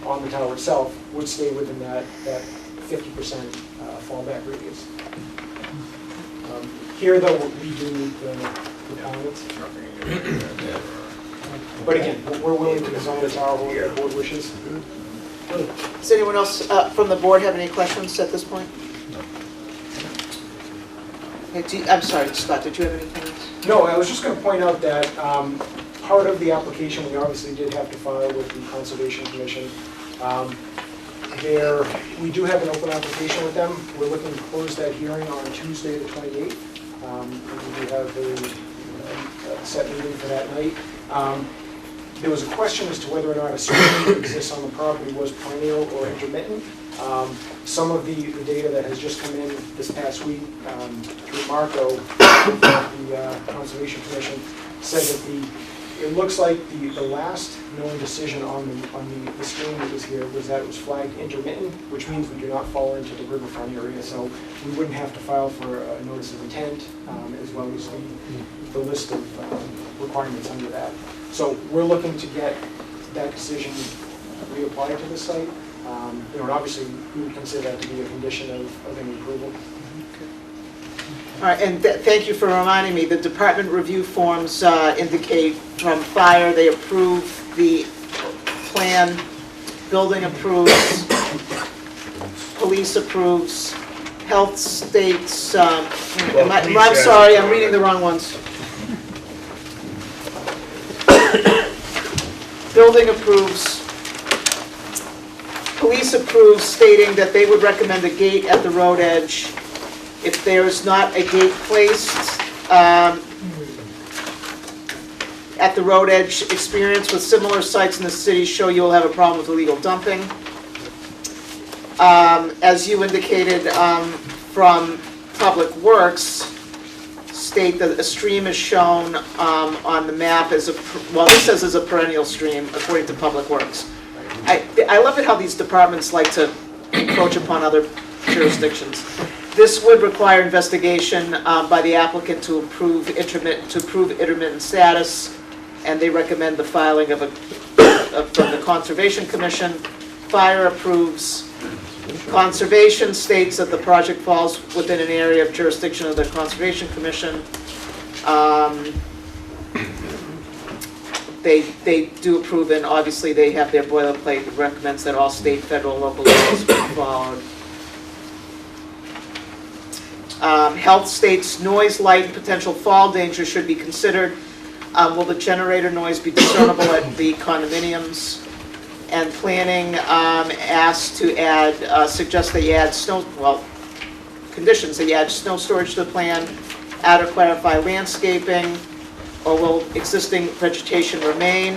on the tower itself would stay within that 50% fallback radius. Here, though, we do meet the requirements. But again, we're willing to design a tower where the board wishes. Does anyone else from the board have any questions at this point? I'm sorry, Scott, did you have any comments? No, I was just going to point out that part of the application we obviously did have to file with the Conservation Commission. We do have an open application with them. We're looking to close that hearing on Tuesday the 28th. We do have a set meeting for that night. There was a question as to whether or not a stream that exists on the property was perennial or intermittent. Some of the data that has just come in this past week through Marco, the Conservation Commission, said that it looks like the last known decision on the stream that was here was that it was flagged intermittent, which means we do not fall into the riverfront area, so we wouldn't have to file for a notice of intent, as well as the list of requirements under that. So we're looking to get that decision reapplied to the site. And obviously, we would consider that to be a condition of any approval. All right, and thank you for reminding me. The department review forms indicate from fire, they approve the plan, building approves, police approves, health states, I'm sorry, I'm reading the wrong ones. Building approves, police approves, stating that they would recommend a gate at the road edge. If there is not a gate placed at the road edge, experience with similar sites in the city show you will have a problem with illegal dumping. As you indicated from Public Works, state that a stream is shown on the map as well, this says is a perennial stream, according to Public Works. I love it how these departments like to encroach upon other jurisdictions. This would require investigation by the applicant to prove intermittent status, and they recommend the filing of from the Conservation Commission. Fire approves. Conservation states that the project falls within an area of jurisdiction of the Conservation Commission. They do approve, and obviously they have their boilerplate that recommends that all state, federal, local laws be followed. Health states noise, light, and potential fall danger should be considered. Will the generator noise be discernible at the condominiums? And planning asked to add, suggests they add conditions, they add snow storage to the plan, add or clarify landscaping, or will existing vegetation remain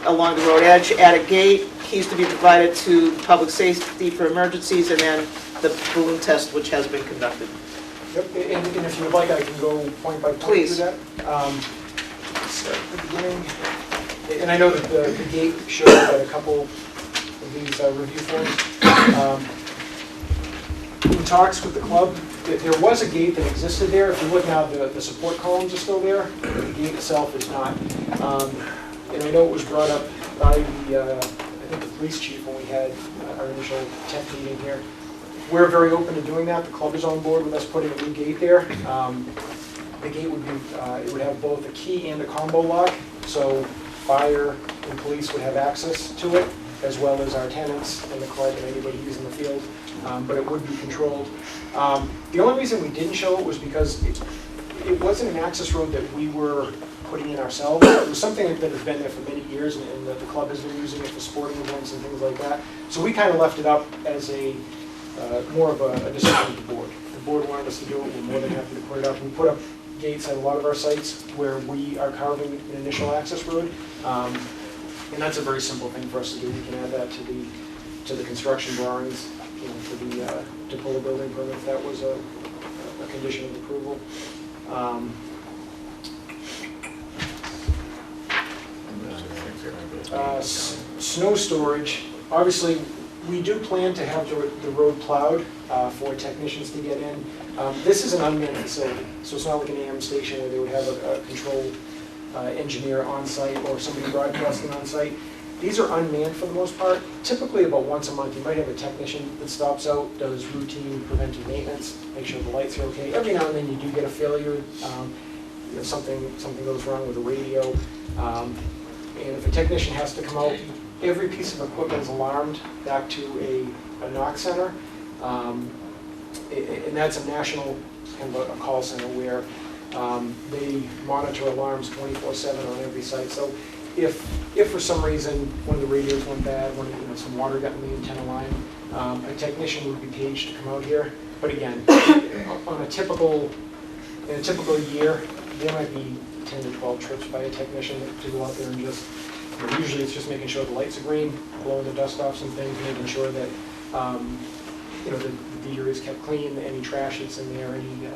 along the road edge, add a gate, keys to be provided to public safety for emergencies, and then the balloon test, which has been conducted. Yep, and if you would like, I can go point by point Please. through that. Start at the beginning. And I know that the gate showed that a couple of these review forms. In talks with the club, there was a gate that existed there. If you look now, the support columns are still there. The gate itself is not. And I know it was brought up by the, I think the police chief when we had our initial tech meeting here. We're very open to doing that. The club is on board with us putting a new gate there. The gate would be, it would have both a key and a combo lock. So fire and police would have access to it, as well as our tenants and the club and anybody using the field, but it would be controlled. The only reason we didn't show it was because it wasn't an access road that we were putting in ourselves. It was something that has been there for many years, and the club has been using it for sporting events and things like that. So we kind of left it up as a more of a decision of the board. The board wanted us to do it. We're more than happy to put it up. We put up gates at a lot of our sites where we are carving an initial access road, and that's a very simple thing for us to do. We can add that to the construction drawings, you know, for the to pull a building permit if that was a condition of approval. Snow storage. Obviously, we do plan to have the road plowed for technicians to get in. This is an unmanned facility, so it's not like an AM station where they would have a control engineer on site or somebody broadcasting on site. These are unmanned for the most part. Typically about once a month you might have a technician that stops out, does routine preventive maintenance, make sure the lights are okay. Every now and then you do get a failure, you know, something goes wrong with the radio. And if a technician has to come out, every piece of equipment is alarmed back to a knock center. And that's a national kind of a call center where they monitor alarms 24/7 on every site. So if for some reason one of the radios went bad, some water got in the antenna line, a technician would be paged to come out here. But again, in a typical year, there might be 10 to 12 trips by a technician to go out there and just, you know, usually it's just making sure the lights are green, blowing the dust off some things, making sure that you know, the area is kept clean, any trash that's in there, any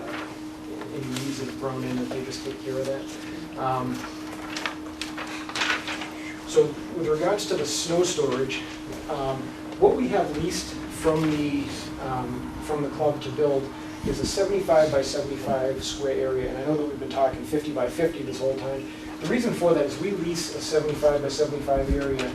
weeds that have grown in, that they just take care of that. So with regards to the snow storage, what we have leased from the club to build is a 75 by 75 square area, and I know that we've been talking 50 by 50 this whole time. The reason for that is we lease a 75 by 75 area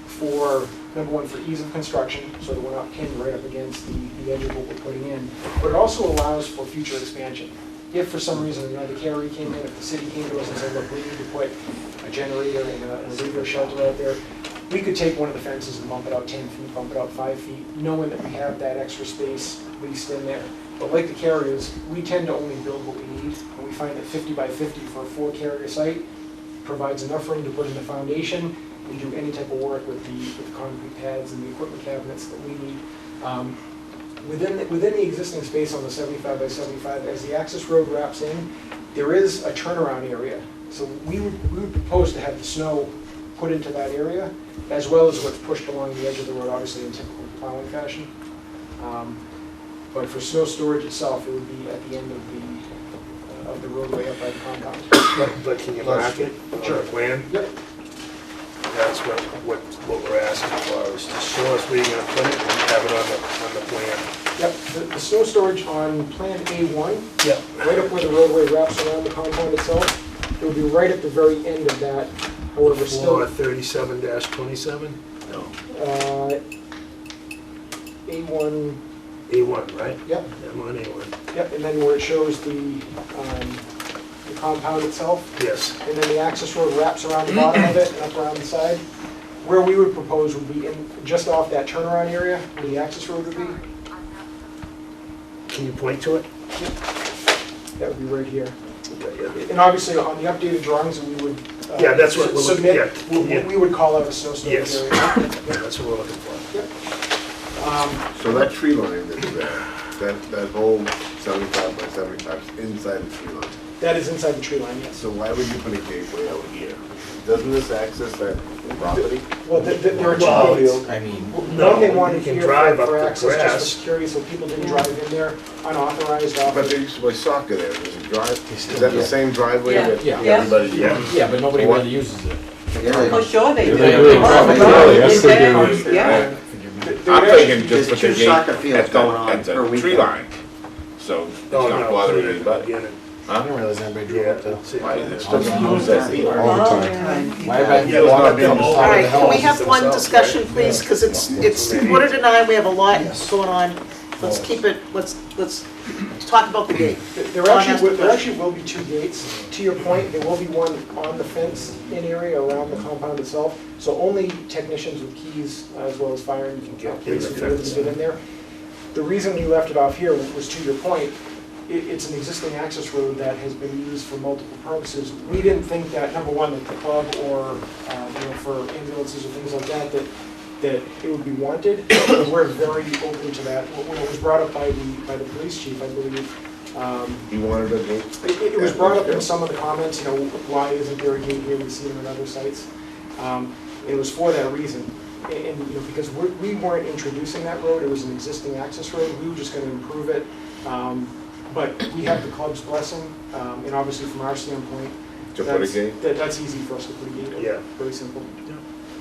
for, number one, for ease of construction, so that we're not pinned right up against the edge of what we're putting in, but it also allows for future expansion. If for some reason, you know, the carrier came in, if the city came to us and said, look, we need to put a generator and a radio shelter out there, we could take one of the fences and bump it out 10 feet, bump it out 5 feet, knowing that we have that extra space leased in there. But like the carriers, we tend to only build what we need, and we find that 50 by 50 for a 4-carrier site provides enough room to put in the foundation we do any type of work with the concrete pads and the equipment cabinets that we need. Within the existing space on the 75 by 75, as the access road wraps in, there is a turnaround area. So we would propose to have the snow put into that area, as well as what's pushed along the edge of the road, obviously in typical plowing fashion. But for snow storage itself, it would be at the end of the roadway up by the compound. But can you mark it on the plan? Yep. That's what we're asking for, is to show us where you're gonna put it and have it on the plan. Yep, the snow storage on Plan A1, Yep. right up where the roadway wraps around the compound itself, it would be right at the very end of that, however, still. 37-27? No. A1. A1, right? Yep. I'm on A1. Yep, and then where it shows the compound itself. Yes. And then the access road wraps around the bottom of it and up around the side. Where we would propose would be just off that turnaround area where the access road would be. Can you point to it? Yep. That would be right here. And obviously on the updated drawings that we would Yeah, that's what we're looking- submit, yeah. we would call out a snow storage Yes. area. Yeah, that's what we're looking for. Yep. So that tree line that's there, that whole 75 by 75 is inside the tree line. That is inside the tree line, yes. So why would you put a gateway out here? Doesn't this access that property? Well, there are two Well, gates. I mean, One, they wanted you can here drive for up the access just grass. for security, so people didn't drive in there unauthorized off. But they used to play soccer there, there's a drive, is that the same driveway Yeah. that Yeah. everybody Yeah. uses? yeah, but nobody What? really uses it. For sure they do. They do. Yes, they do. Yeah. They're I'm actually- thinking just put the There's gate 2 soccer fields at going on the per tree weekend. line, so it's Oh, not no, bothering put it anybody. in it. Huh? realize anybody drove Yeah. up there. Why, it's Oh, just no, use that no. all the time. Why about Yeah, it's not been on the all side All of right, the can we hills have one themselves, discussion, right? please? Because it's 1:09, we have a lot going on. Let's keep it, let's talk about the gate. There actually will be 2 gates. To your point, there will be one on the fenced-in area around the compound itself. So only technicians with keys, as well as fire and police will be able to get in there. The reason we left it off here was, to your point, it's an existing access road that has been used for multiple purposes. We didn't think that, number one, that the club or, for ambulances or things like that, that it would be wanted. We're very open to that. When it was brought up by the police chief, I believe, You wanted a gate? it was brought up in some of the comments, why isn't there a gate here, we see them in other sites. It was for that reason. And because we weren't introducing that road, it was an existing access road, we were just gonna improve it. But we have the club's blessing, and obviously from our standpoint, To put a gate? that's easy for us to put a gate in. Yeah. Very simple.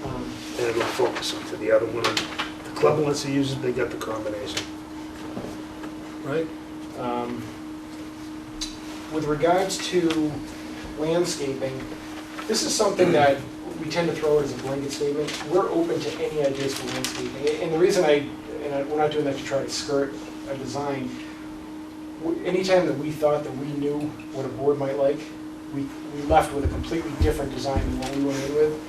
And it'll focus onto the other one. The club wants to use it, they got the combination. Right? With regards to landscaping, this is something that we tend to throw out as a blanket statement. We're open to any ideas for landscaping. And the reason we're not doing that to try to skirt a design. Anytime that we thought that we knew what a board might like, we left with a completely different design than what we went in with.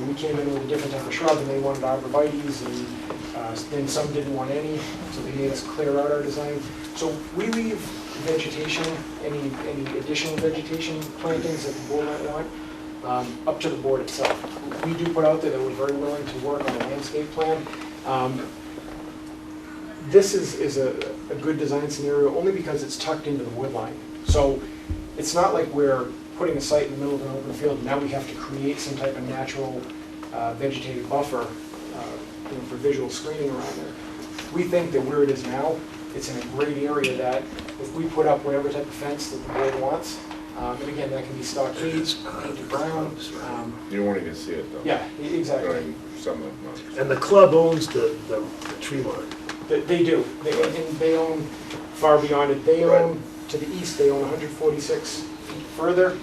We came in with a different type of shrub, and they wanted arborvitaes, and then some didn't want any, so they made us clear out our design. So we leave vegetation, any additional vegetation plantings that the board might want, up to the board itself. We do put out there that we're very willing to work on a landscape plan. This is a good design scenario only because it's tucked into the wood line. So it's not like we're putting a site in the middle of an open field, and now we have to create some type of natural vegetated buffer for visual screening around there. We think that where it is now, it's in a great area that if we put up whatever type of fence that the board wants, and again, that can be stockades, painted brown. You won't even see it though. Yeah, exactly. During summer months. And the club owns the tree line. They do, and they own far beyond it. They own, to the east, they own 146 feet further.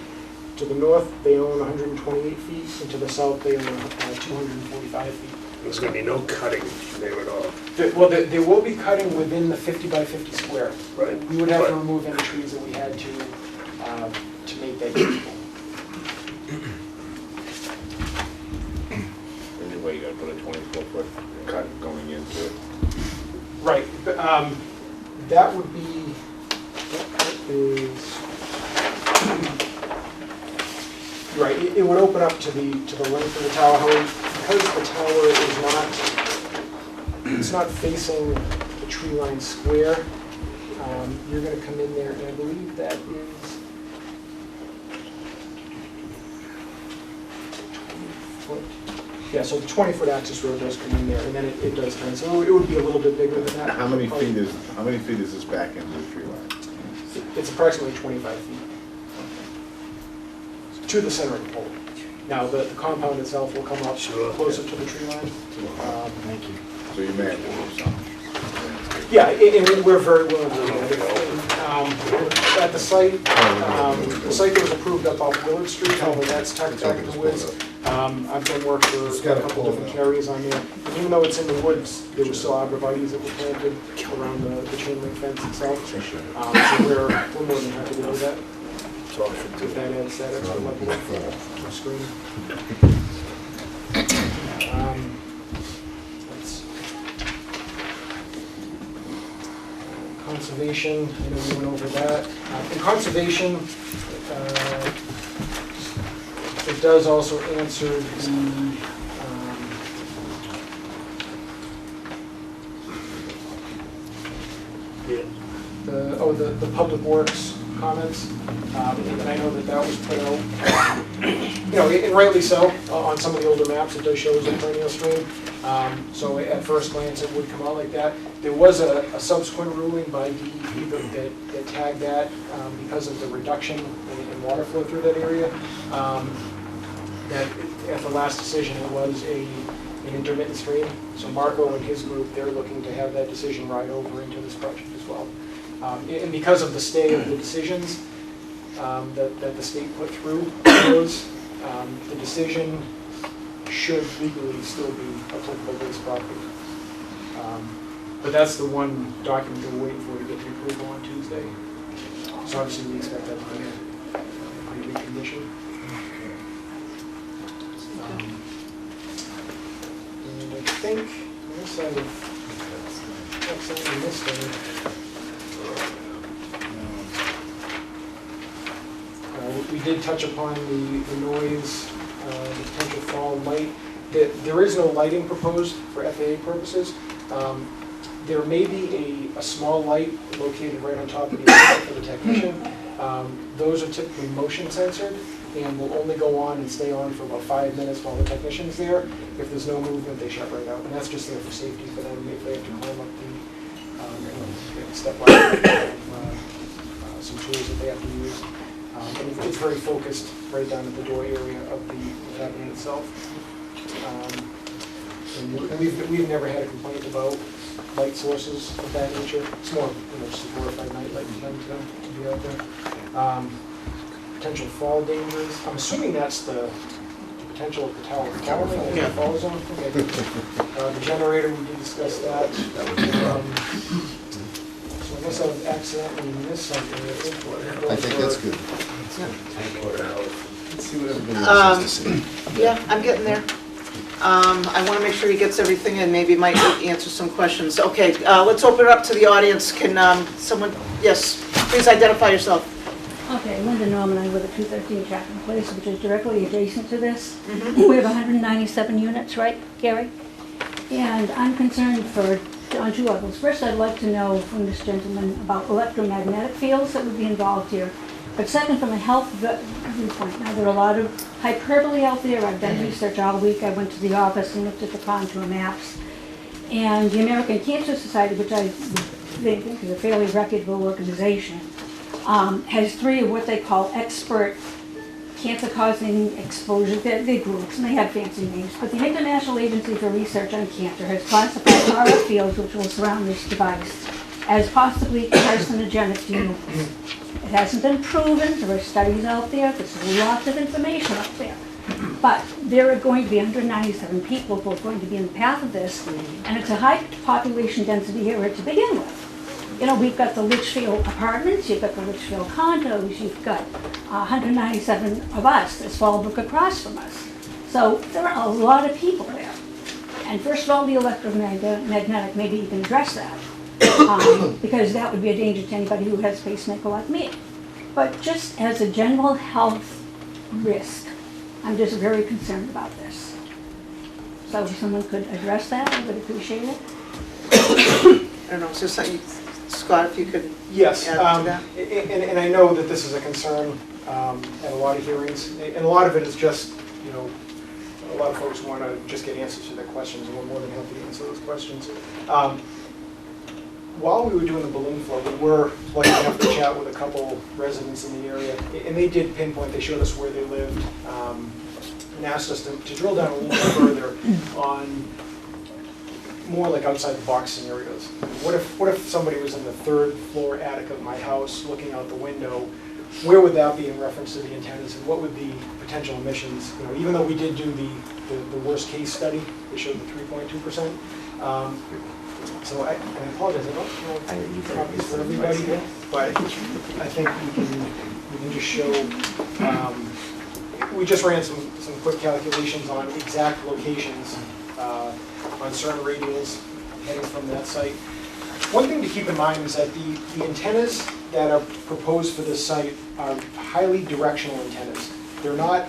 To the north, they own 128 feet, and to the south, they own 245 feet. There's going to be no cutting there at all. Well, there will be cutting within the 50 by 50 square. Right. We would have to But- remove any trees that we had to make that usable. Anyway, you gotta put a 24-foot cut going into it. Right, but, that would be, that is, right, it would open up to the length of the tower. However, because the tower is it's not facing the tree line square, you're gonna come in there, and I believe that is 20 foot. Yeah, so the 20-foot access road does come in there, and then it does turn, so it would be a little bit bigger than that. How many feet is this back into the tree line? It's approximately 25 feet to the center of the pole. Now, the compound itself will come up closer to the tree line. Thank you. So you may have to move some. Yeah, and we're very willing to do that. At the site that was approved up off Willard Street, although that's tucked back in the woods. I've done work for a couple different carriers on there. And even though it's in the woods, there were still arborvitaes that were planted around the chain link fence itself. So we're more than happy to do that. If that adds that extra level of screen. Conservation, I know we went over that. In conservation, it does also answer the public works comments, and I know that was put out, and rightly so, on some of the older maps. It does show as a perennial stream, so at first glance it would come out like that. There was a subsequent ruling by DEP that tagged that because of the reduction in water flow through that area. That at the last decision it was an intermittent stream. So Marco and his group, they're looking to have that decision ride over into this project as well. And because of the stay of the decisions that the state put through those, the decision should legally still be applicable to this property. But that's the one document we're waiting for to get the approval on Tuesday. So obviously we expect that to be a pretty big condition. And I think unless I missed anything. We did touch upon the noise, the potential fall light. There is no lighting proposed for FAA purposes. There may be a small light located right on top of the equipment for the technician. Those are typically motion censored and will only go on and stay on for about 5 minutes while the technician's there. If there's no movement, they shut right out. And that's just there for safety for them if they have to climb up the step ladder, some tools that they have to use. And it's very focused right down at the door area of the cabinet itself. And we've never had a complaint about light sources of that nature. It's more, just a glorified night light for them to be out there. Potential fall dangers. I'm assuming that's the potential of the tower falling in the fall zone. Okay. The generator, we did discuss that. So unless I've accidentally missed something. I think that's good. Let's see what everybody else has to say. Yeah, I'm getting there. I want to make sure he gets everything and maybe might answer some questions. Okay, let's open it up to the audience. Can someone, yes, please identify yourself. Okay, Linda Norman, I live at 213 Chapman Place, which is directly adjacent to this. We have 197 units, right, Gary? And I'm concerned on two levels. First, I'd like to know from this gentleman about electromagnetic fields that would be involved here. But second, from a health viewpoint, now there are a lot of hyperbole out there. I've done research all week. I went to the office and looked at the contour maps. And the American Cancer Society, which I think is a fairly reputable organization, has 3 of what they call expert cancer-causing exposure. They're groups, and they have fancy names. But the International Agency for Research on Cancer has classified RF fields, which will surround this device, as possibly carcinogenic to humans. It hasn't been proven. There are studies out there. There's lots of information out there. But there are going to be 197 people who are going to be in the path of this, and it's a high population density area to begin with. We've got the Litchfield apartments, you've got the Litchfield condos, you've got 197 of us, this Fallbrook across from us. So there are a lot of people there. And first of all, the electromagnetic, maybe you can address that. Because that would be a danger to anybody who has a pacemaker like me. But just as a general health risk, I'm just very concerned about this. So if someone could address that, I would appreciate it. I don't know, is there something, Scott, if you could Yes, add to that? and I know that this is a concern at a lot of hearings, and a lot of it is just, you know, a lot of folks want to just get answers to their questions, and we're more than happy to answer those questions. While we were doing the balloon flow, we were lucky enough to chat with a couple residents in the area, and they did pinpoint, they showed us where they lived, and asked us to drill down a little bit further on more like outside the box scenarios. What if somebody was in the third floor attic of my house looking out the window? Where would that be in reference to the antennas, and what would the potential emissions, you know, even though we did do the worst case study, it showed the 3.2%. So I apologize, I don't know copies for everybody, but I think we can just show, we just ran some quick calculations on exact locations on certain radials heading from that site. One thing to keep in mind is that the antennas that are proposed for this site are highly directional antennas. They're not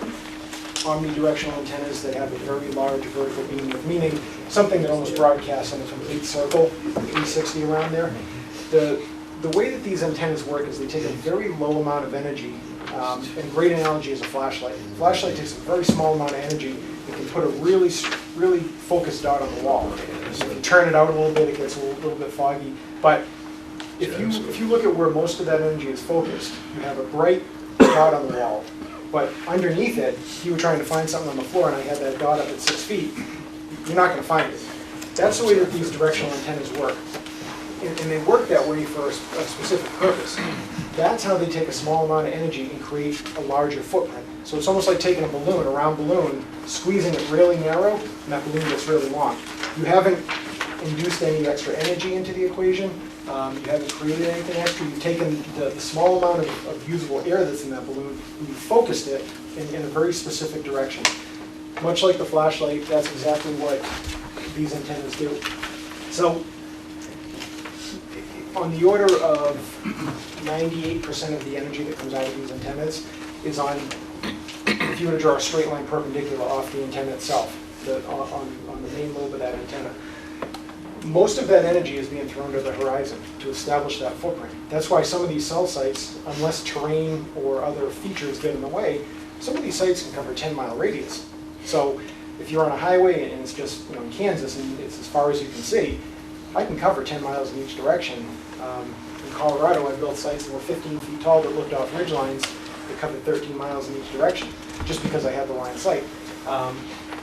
omnidirectional antennas that have a very large vertical beam, meaning something that almost broadcasts in a complete circle, 360 around there. The way that these antennas work is they take a very low amount of energy, and a great analogy is a flashlight. A flashlight takes a very small amount of energy and can put a really focused dot on the wall. So if you turn it out a little bit, it gets a little bit foggy. But if you look at where most of that energy is focused, you have a bright dot on the wall. But underneath it, if you were trying to find something on the floor and I had that dot up at 6 feet, you're not going to find it. That's the way that these directional antennas work. And they work that way for a specific purpose. That's how they take a small amount of energy and create a larger footprint. So it's almost like taking a balloon, a round balloon, squeezing it really narrow, and that balloon gets really long. You haven't induced any extra energy into the equation. You haven't created anything extra. You've taken the small amount of usable air that's in that balloon and you've focused it in a very specific direction. Much like the flashlight, that's exactly what these antennas do. So on the order of 98% of the energy that comes out of these antennas is on, if you were to draw a straight line perpendicular off the antenna itself, on the main lobe of that antenna. Most of that energy is being thrown to the horizon to establish that footprint. That's why some of these cell sites, unless terrain or other features get in the way, some of these sites can cover 10-mile radius. So if you're on a highway and it's just, you know, in Kansas and it's as far as you can see, I can cover 10 miles in each direction. In Colorado, I built sites that were 15 feet tall that looked off ridge lines that covered 13 miles in each direction, just because I had the line of sight.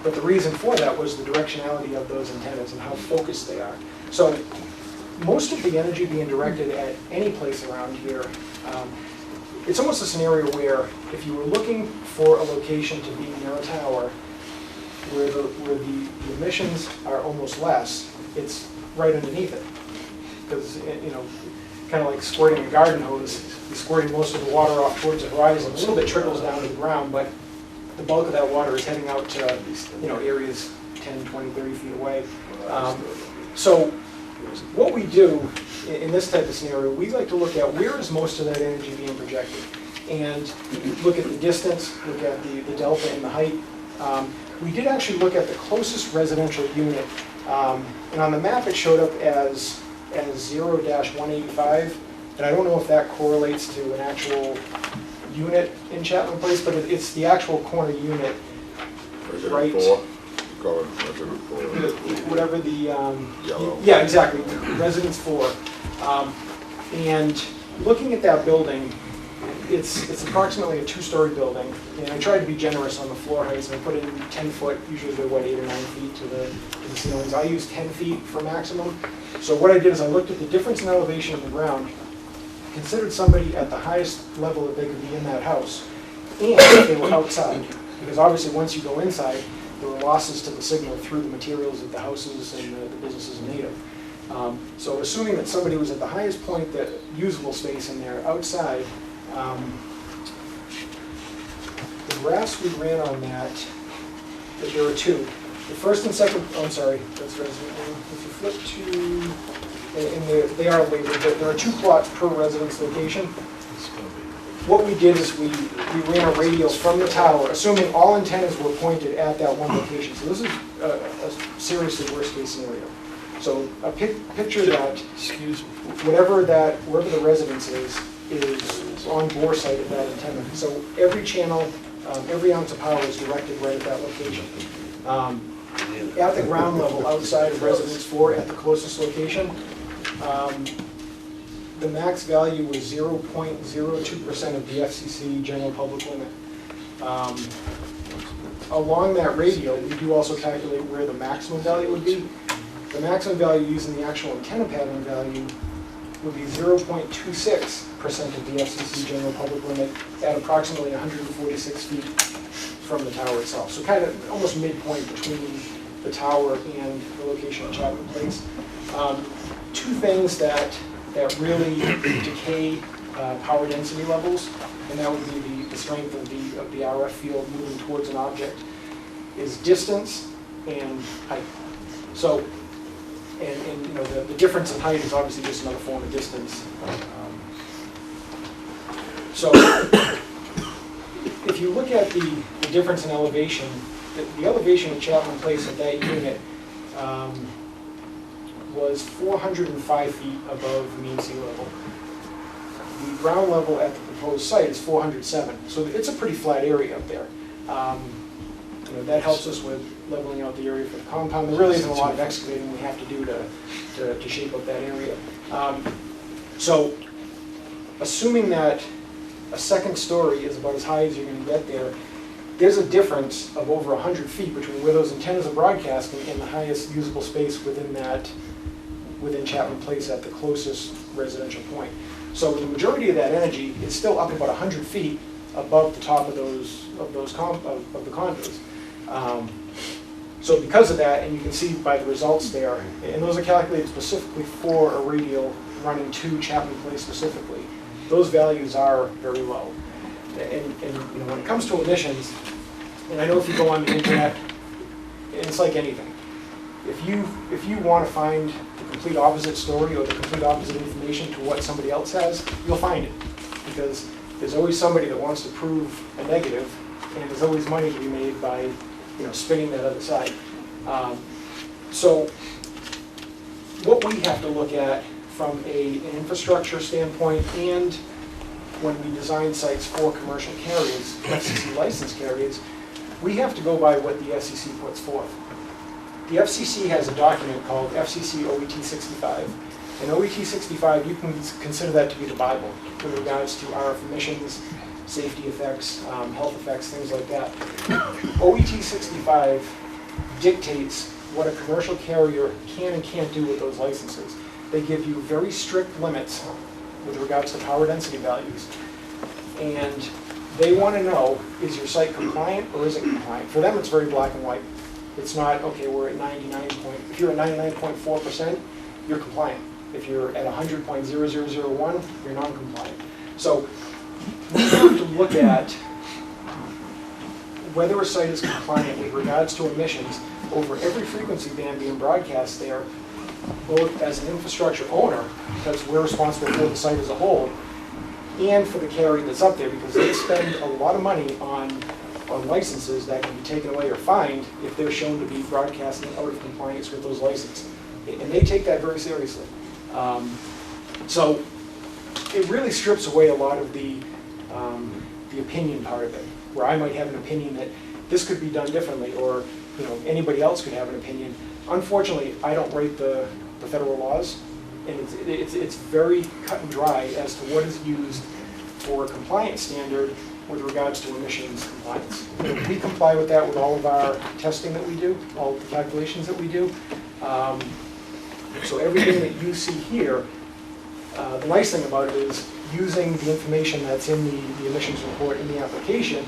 But the reason for that was the directionality of those antennas and how focused they are. So most of the energy being directed at any place around here, it's almost a scenario where if you were looking for a location to be near a tower where the emissions are almost less, it's right underneath it. Because, you know, kind of like squirting a garden hose, you're squirting most of the water off towards the horizon. A little bit trickles down to the ground, but the bulk of that water is heading out to, you know, areas 10, 20, 30 feet away. So what we do in this type of scenario, we like to look at where is most of that energy being projected, and look at the distance, look at the delta and the height. We did actually look at the closest residential unit, and on the map it showed up as 0-185, and I don't know if that correlates to an actual unit in Chapman Place, but it's the actual corner unit, right? Call it resident 4. Whatever the, Yellow. yeah, exactly, residence 4. And looking at that building, it's approximately a 2-story building, and I tried to be generous on the floor heights, and I put in 10 foot, usually they're what, 8 or 9 feet to the ceilings. I used 10 feet for maximum. So what I did is I looked at the difference in elevation of the ground, considered somebody at the highest level that they could be in that house, and if they were outside. Because obviously once you go inside, there were losses to the signal through the materials that the houses and the businesses are made of. So assuming that somebody was at the highest point, that usable space in there outside, the graphs we ran on that, there were 2. The first and second, oh, I'm sorry, that's resident. If you flip to, and they are labeled, but there are 2 plots per residence location. what we did is we ran a radial from the tower, assuming all antennas were pointed at that one location. So this is a seriously worst case scenario. So a picture that, Excuse me. wherever the residence is on bore site of that antenna. So every channel, every ounce of power is directed right at that location. At the ground level, outside of residence 4, at the closest location, the max value was 0.02% of the FCC general public limit. Along that radial, we do also calculate where the maximum value would be. The maximum value using the actual antenna pattern value would be 0.26% of the FCC general public limit at approximately 146 feet from the tower itself. So kind of almost midpoint between the tower and the location of Chapman Place. Two things that really decay power density levels, and that would be the strength of the RF field moving towards an object, is distance and height. So, and you know, the difference in height is obviously just another form of distance. So, if you look at the difference in elevation, the elevation of Chapman Place at that unit was 405 feet above mean sea level. The ground level at the proposed site is 407, so it's a pretty flat area up there. You know, that helps us with leveling out the area for the compound. There really isn't a lot of excavating we have to do to shape up that area. So, assuming that a second story is about as high as you're going to get there, there's a difference of over 100 feet between where those antennas are broadcasting and the highest usable space within Chapman Place at the closest residential point. So the majority of that energy is still up about 100 feet above the top of the condos. So because of that, and you can see by the results there, and those are calculated specifically for a radial running to Chapman Place specifically, those values are very low. And you know, when it comes to emissions, and I know if you go on the internet, it's like anything. If you want to find the complete opposite story or the complete opposite information to what somebody else has, you'll find it. Because there's always somebody that wants to prove a negative, and there's always money to be made by, you know, spinning that other side. So what we have to look at from an infrastructure standpoint, and when we design sites for commercial carriers, FCC licensed carriers, we have to go by what the FCC puts forth. The FCC has a document called FCC OET 65. And OET 65, you can consider that to be the Bible with regards to RF emissions, safety effects, health effects, things like that. OET 65 dictates what a commercial carrier can and can't do with those licenses. They give you very strict limits with regards to power density values. And they want to know, is your site compliant or is it compliant? For them, it's very black and white. It's not, okay, we're at 99 point, if you're at 99.4%, you're compliant. If you're at 100.0001, you're non-compliant. So we have to look at whether a site is compliant with regards to emissions over every frequency band being broadcast there, both as an infrastructure owner, because we're responsible for the site as a whole, and for the carrier that's up there, because they spend a lot of money on licenses that can be taken away or fined if they're shown to be broadcasting out of compliance with those licenses. And they take that very seriously. So it really strips away a lot of the opinion part of it, where I might have an opinion that this could be done differently, or you know, anybody else could have an opinion. Unfortunately, I don't write the federal laws, and it's very cut and dry as to what is used for a compliance standard with regards to emissions compliance. We comply with that with all of our testing that we do, all of the calculations that we do. So everything that you see here, the nice thing about it is using the information that's in the emissions report in the application,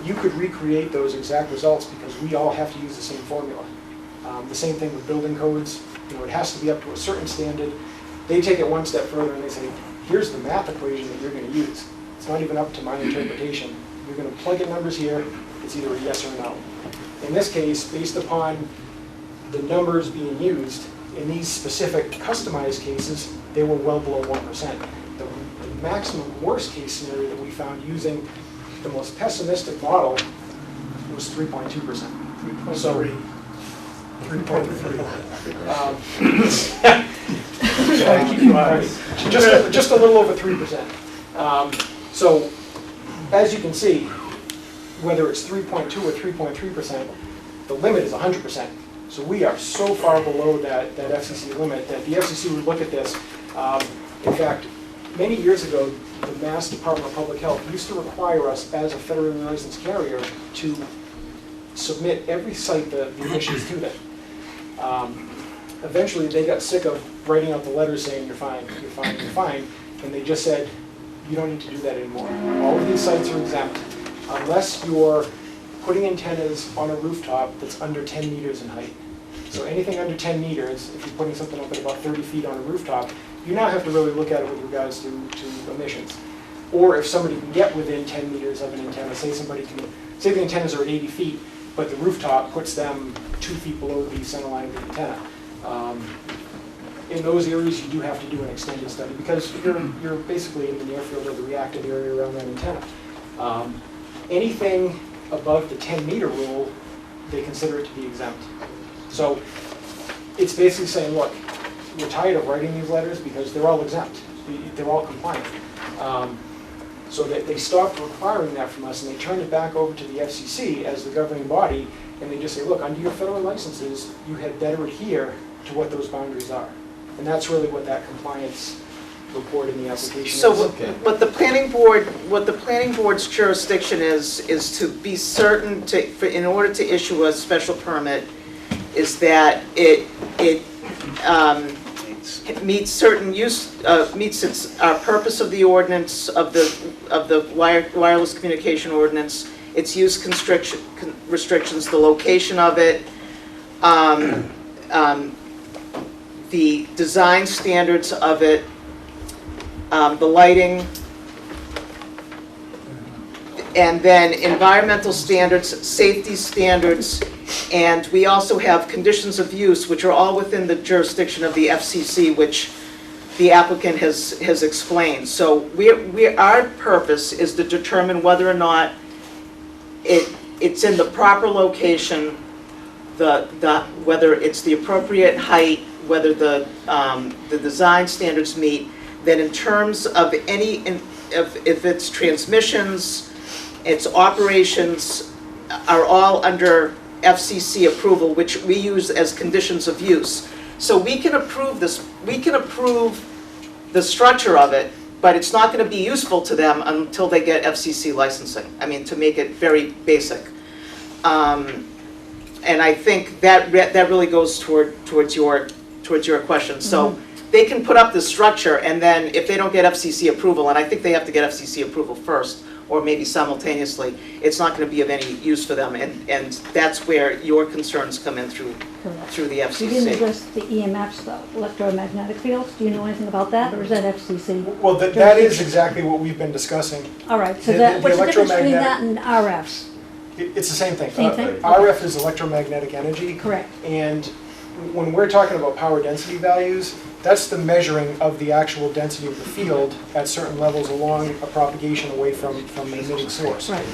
you could recreate those exact results because we all have to use the same formula. The same thing with building codes. You know, it has to be up to a certain standard. They take it one step further and they say, here's the math equation that you're going to use. It's not even up to my interpretation. You're going to plug in numbers here. It's either a yes or a no. In this case, based upon the numbers being used, in these specific customized cases, they were well below 1%. the maximum worst case scenario that we found using the most pessimistic model was 3.2%. So 3.3. Just a little over 3%. So as you can see, whether it's 3.2 or 3.3%, the limit is 100%. So we are so far below that FCC limit that the FCC would look at this. In fact, many years ago, the Mass Department of Public Health used to require us as a federally licensed carrier to submit every site the emissions to them. Eventually, they got sick of writing out the letters saying, you're fine, you're fine, you're fine, and they just said, you don't need to do that anymore. All of these sites are exempt unless you're putting antennas on a rooftop that's under 10 meters in height. So anything under 10 meters, if you're putting something up at about 30 feet on a rooftop, you now have to really look at it with regards to emissions. Or if somebody can get within 10 meters of an antenna, say the antennas are at 80 feet, but the rooftop puts them 2 feet below the center line of the antenna. In those areas, you do have to do an extended study because you're basically in the near field or the reactive area around that antenna. Anything above the 10-meter rule, they consider it to be exempt. So it's basically saying, look, we're tired of writing these letters because they're all exempt. They're all compliant. So they stopped requiring that from us and they turned it back over to the FCC as the governing body, and they just say, look, under your federal licenses, you had better adhere to what those boundaries are. And that's really what that compliance report in the application So is. what the planning board's jurisdiction is to be certain in order to issue a special permit, is that it meets certain meets its purpose of the ordinance of the wireless communication ordinance, its use restrictions, the location of it, the design standards of it, the lighting, and then environmental standards, safety standards, and we also have conditions of use, which are all within the jurisdiction of the FCC, which the applicant has explained. So our purpose is to determine whether or not it's in the proper location, whether it's the appropriate height, whether the design standards meet. Then in terms of if its transmissions, its operations are all under FCC approval, which we use as conditions of use. So we can approve this, we can approve the structure of it, but it's not going to be useful to them until they get FCC licensing. I mean, to make it very basic. And I think that really goes towards your question. So they can put up the structure, and then if they don't get FCC approval, and I think they have to get FCC approval first, or maybe simultaneously, it's not going to be of any use for them, and that's where your concerns come in through the FCC. You didn't address the EMFs, the electromagnetic fields. Do you know anything about that, or is that FCC? Well, that is exactly what we've been discussing. All right, so The what's the difference between electromagnetic- that and RFs? It's the same thing. Same thing? RF is electromagnetic energy. Correct. And when we're talking about power density values, that's the measuring of the actual density of the field at certain levels along a propagation away from an emitting source. Right.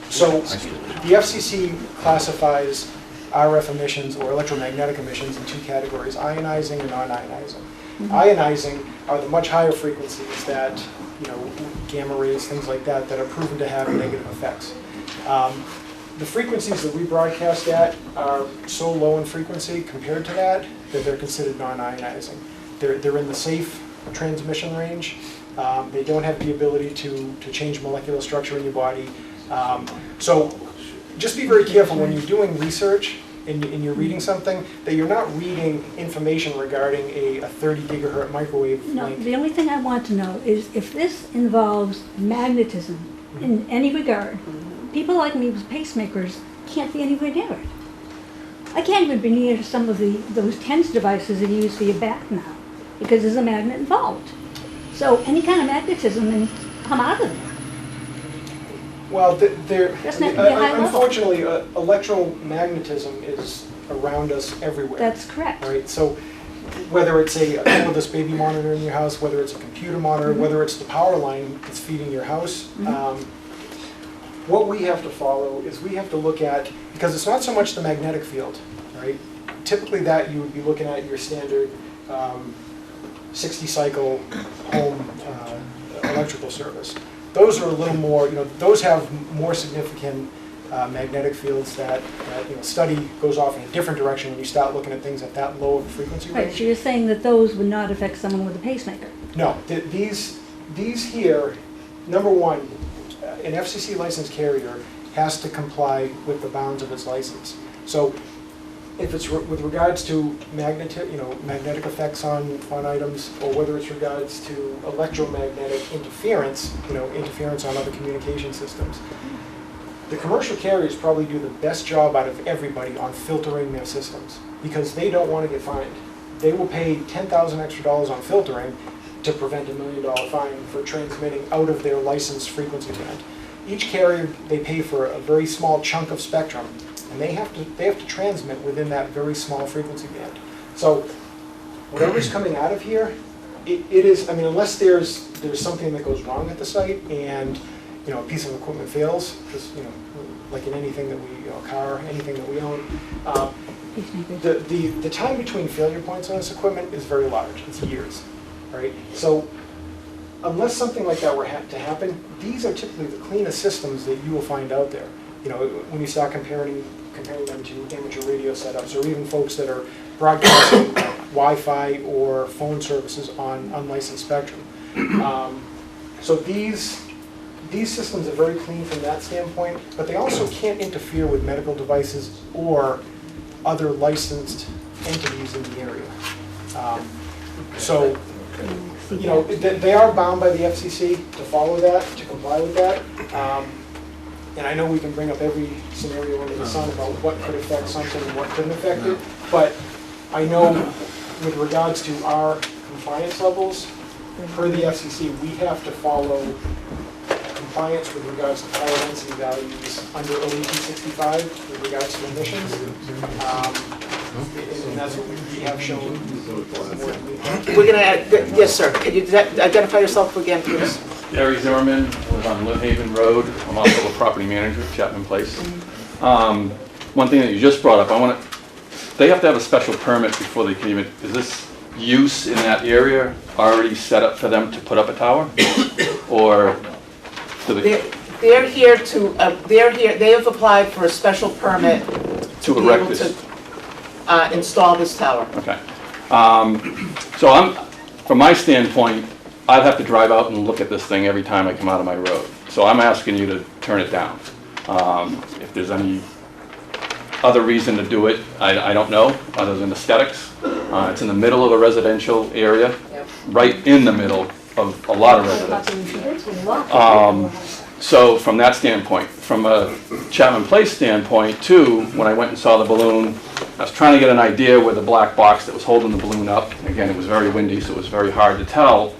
So the FCC classifies RF emissions or electromagnetic emissions in two categories, ionizing and non-ionizing. Ionizing are the much higher frequencies that, gamma rays, things like that, that are proven to have negative effects. The frequencies that we broadcast at are so low in frequency compared to that they're considered non-ionizing. They're in the safe transmission range. They don't have the ability to change molecular structure in your body. So just be very careful when you're doing research and you're reading something, that you're not reading information regarding a 30 gigahertz microwave No, link. the only thing I want to know is if this involves magnetism in any regard, people like me with pacemakers can't be anywhere near it. I can't even be near some of those TENS devices that you use for your back now, because there's a magnet involved. So any kind of magnetism, then come out of there. Well, Doesn't have to be a high level. unfortunately, electromagnetism is around us everywhere. That's correct. Right, so whether it's a cordless baby monitor in your house, whether it's a computer monitor, whether it's the power line that's feeding your house. What we have to follow is we have to look at, because it's not so much the magnetic field, right? Typically that you would be looking at your standard 60 cycle home electrical service. Those are a little more, those have more significant magnetic fields that study goes off in a different direction when you start looking at things at that low of a frequency range. Right, so you're saying that those would not affect someone with a pacemaker? No, these here, number one, an FCC licensed carrier has to comply with the bounds of its license. So if it's with regards to magnetic effects on items, or whether it's regards to electromagnetic interference, interference on other communication systems, the commercial carriers probably do the best job out of everybody on filtering their systems, because they don't want to get fined. They will pay $10,000 extra on filtering to prevent $1 million fine for transmitting out of their licensed frequency band. Each carrier, they pay for a very small chunk of spectrum, and they have to transmit within that very small frequency band. So whatever's coming out of here, it is, unless there's something that goes wrong at the site and a piece of equipment fails, because like in anything that we, a car, anything that we own, the time between failure points on this equipment is very large. It's years, right? So unless something like that were to happen, these are typically the cleanest systems that you will find out there. When you start comparing them to amateur radio setups, or even folks that are broadcasting Wi-Fi or phone services on unlicensed spectrum. So these systems are very clean from that standpoint, but they also can't interfere with medical devices or other licensed entities in the area. So, they are bound by the FCC to follow that, to comply with that. And I know we can bring up every scenario under the sun about what could affect something and what couldn't affect it, but I know with regards to our compliance levels, per the FCC, we have to follow compliance with regards to power density values under OEP 65 with regards to emissions. And that's what we have shown. We're going to add, yes, sir. Could you identify yourself again, please? Gary Zimmerman, I live on Lynn Haven Road. I'm also a property manager at Chapman Place. One thing that you just brought up, they have to have a special permit before they can even, is this use in that area already set up for them to put up a tower? Or do they? They're here to, they have applied for a special permit to erect this? Install this tower. Okay. So from my standpoint, I'd have to drive out and look at this thing every time I come out of my road. So I'm asking you to turn it down. If there's any other reason to do it, I don't know, other than aesthetics. It's in the middle of a residential area, right in the middle of a lot of residents. So from that standpoint, from a Chapman Place standpoint too, when I went and saw the balloon, I was trying to get an idea where the black box that was holding the balloon up, again, it was very windy, so it was very hard to tell,